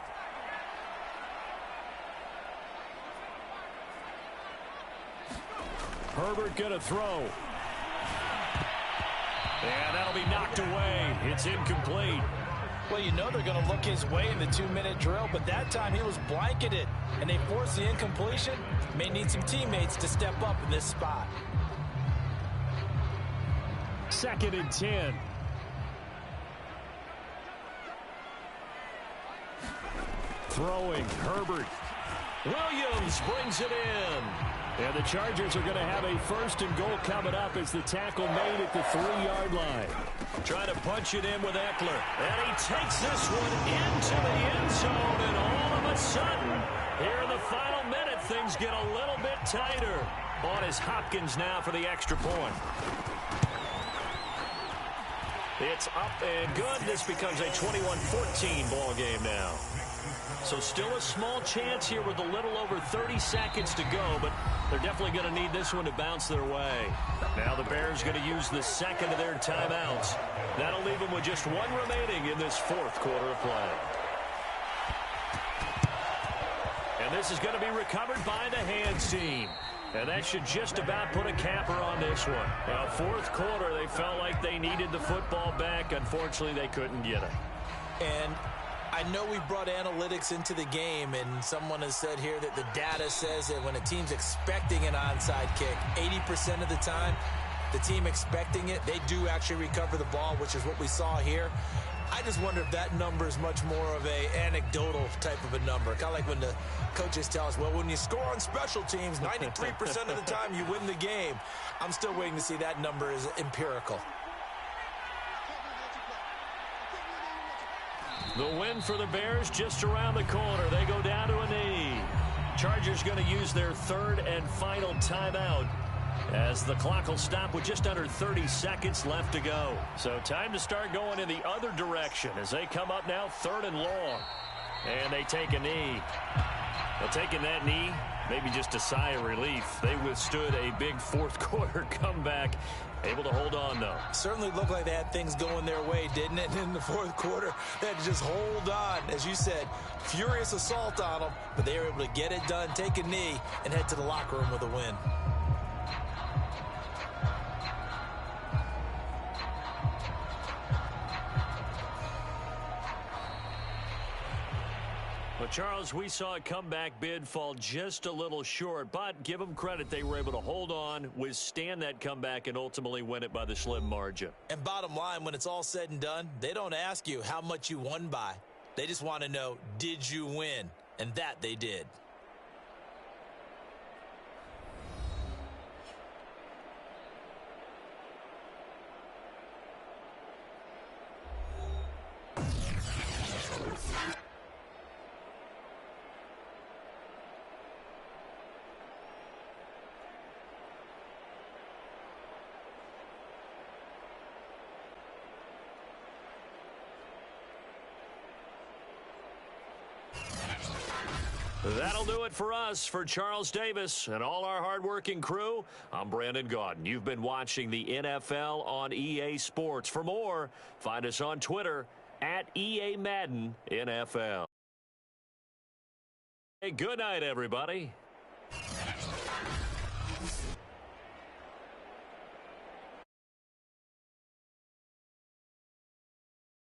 Herbert going to throw. And that'll be knocked away. It's incomplete.
Well, you know they're going to look his way in the 2-minute drill, but that time he was blanketed, and they forced the incompletion. May need some teammates to step up in this spot.
2nd and 10. Throwing, Herbert. Williams brings it in. And the Chargers are going to have a 1st and goal coming up as the tackle made at the 3-yard line. Trying to punch it in with Eckler. And he takes this one into the end zone. And all of a sudden, here in the final minute, things get a little bit tighter. On is Hopkins now for the extra point. It's up and good. This becomes a 21-14 ball game now. So still a small chance here with a little over 30 seconds to go, but they're definitely going to need this one to bounce their way. Now the Bears going to use the 2nd of their timeouts. That'll leave them with just 1 remaining in this 4th quarter of play. And this is going to be recovered by the hands team. And that should just about put a capper on this one. Now, 4th quarter, they felt like they needed the football back. Unfortunately, they couldn't get it.
And I know we brought analytics into the game, and someone has said here that the data says that when a team's expecting an onside kick, 80% of the time, the team expecting it, they do actually recover the ball, which is what we saw here. I just wonder if that number is much more of a anecdotal type of a number. Kind of like when the coaches tell us, well, when you score on special teams, 93% of the time you win the game. I'm still waiting to see that number is empirical.
The win for the Bears just around the corner. They go down to a knee. Chargers going to use their 3rd and final timeout as the clock will stop with just under 30 seconds left to go. So time to start going in the other direction as they come up now 3rd and long. And they take a knee. Well, taking that knee, maybe just a sigh of relief. They withstood a big fourth-quarter comeback. Able to hold on, though.
Certainly looked like they had things going their way, didn't it? In the fourth quarter, they had to just hold on. As you said, furious assault on them, but they were able to get it done, take a knee, and head to the locker room with a win.
Well, Charles, we saw a comeback bid fall just a little short, but give them credit. They were able to hold on, withstand that comeback, and ultimately win it by the slim margin.
And bottom line, when it's all said and done, they don't ask you how much you won by. They just want to know, did you win? And that they did.
That'll do it for us. For Charles Davis and all our hardworking crew, I'm Brandon Gaudin. You've been watching the NFL on EA Sports. For more, find us on Twitter at EA Madden NFL. Hey, good night, everybody.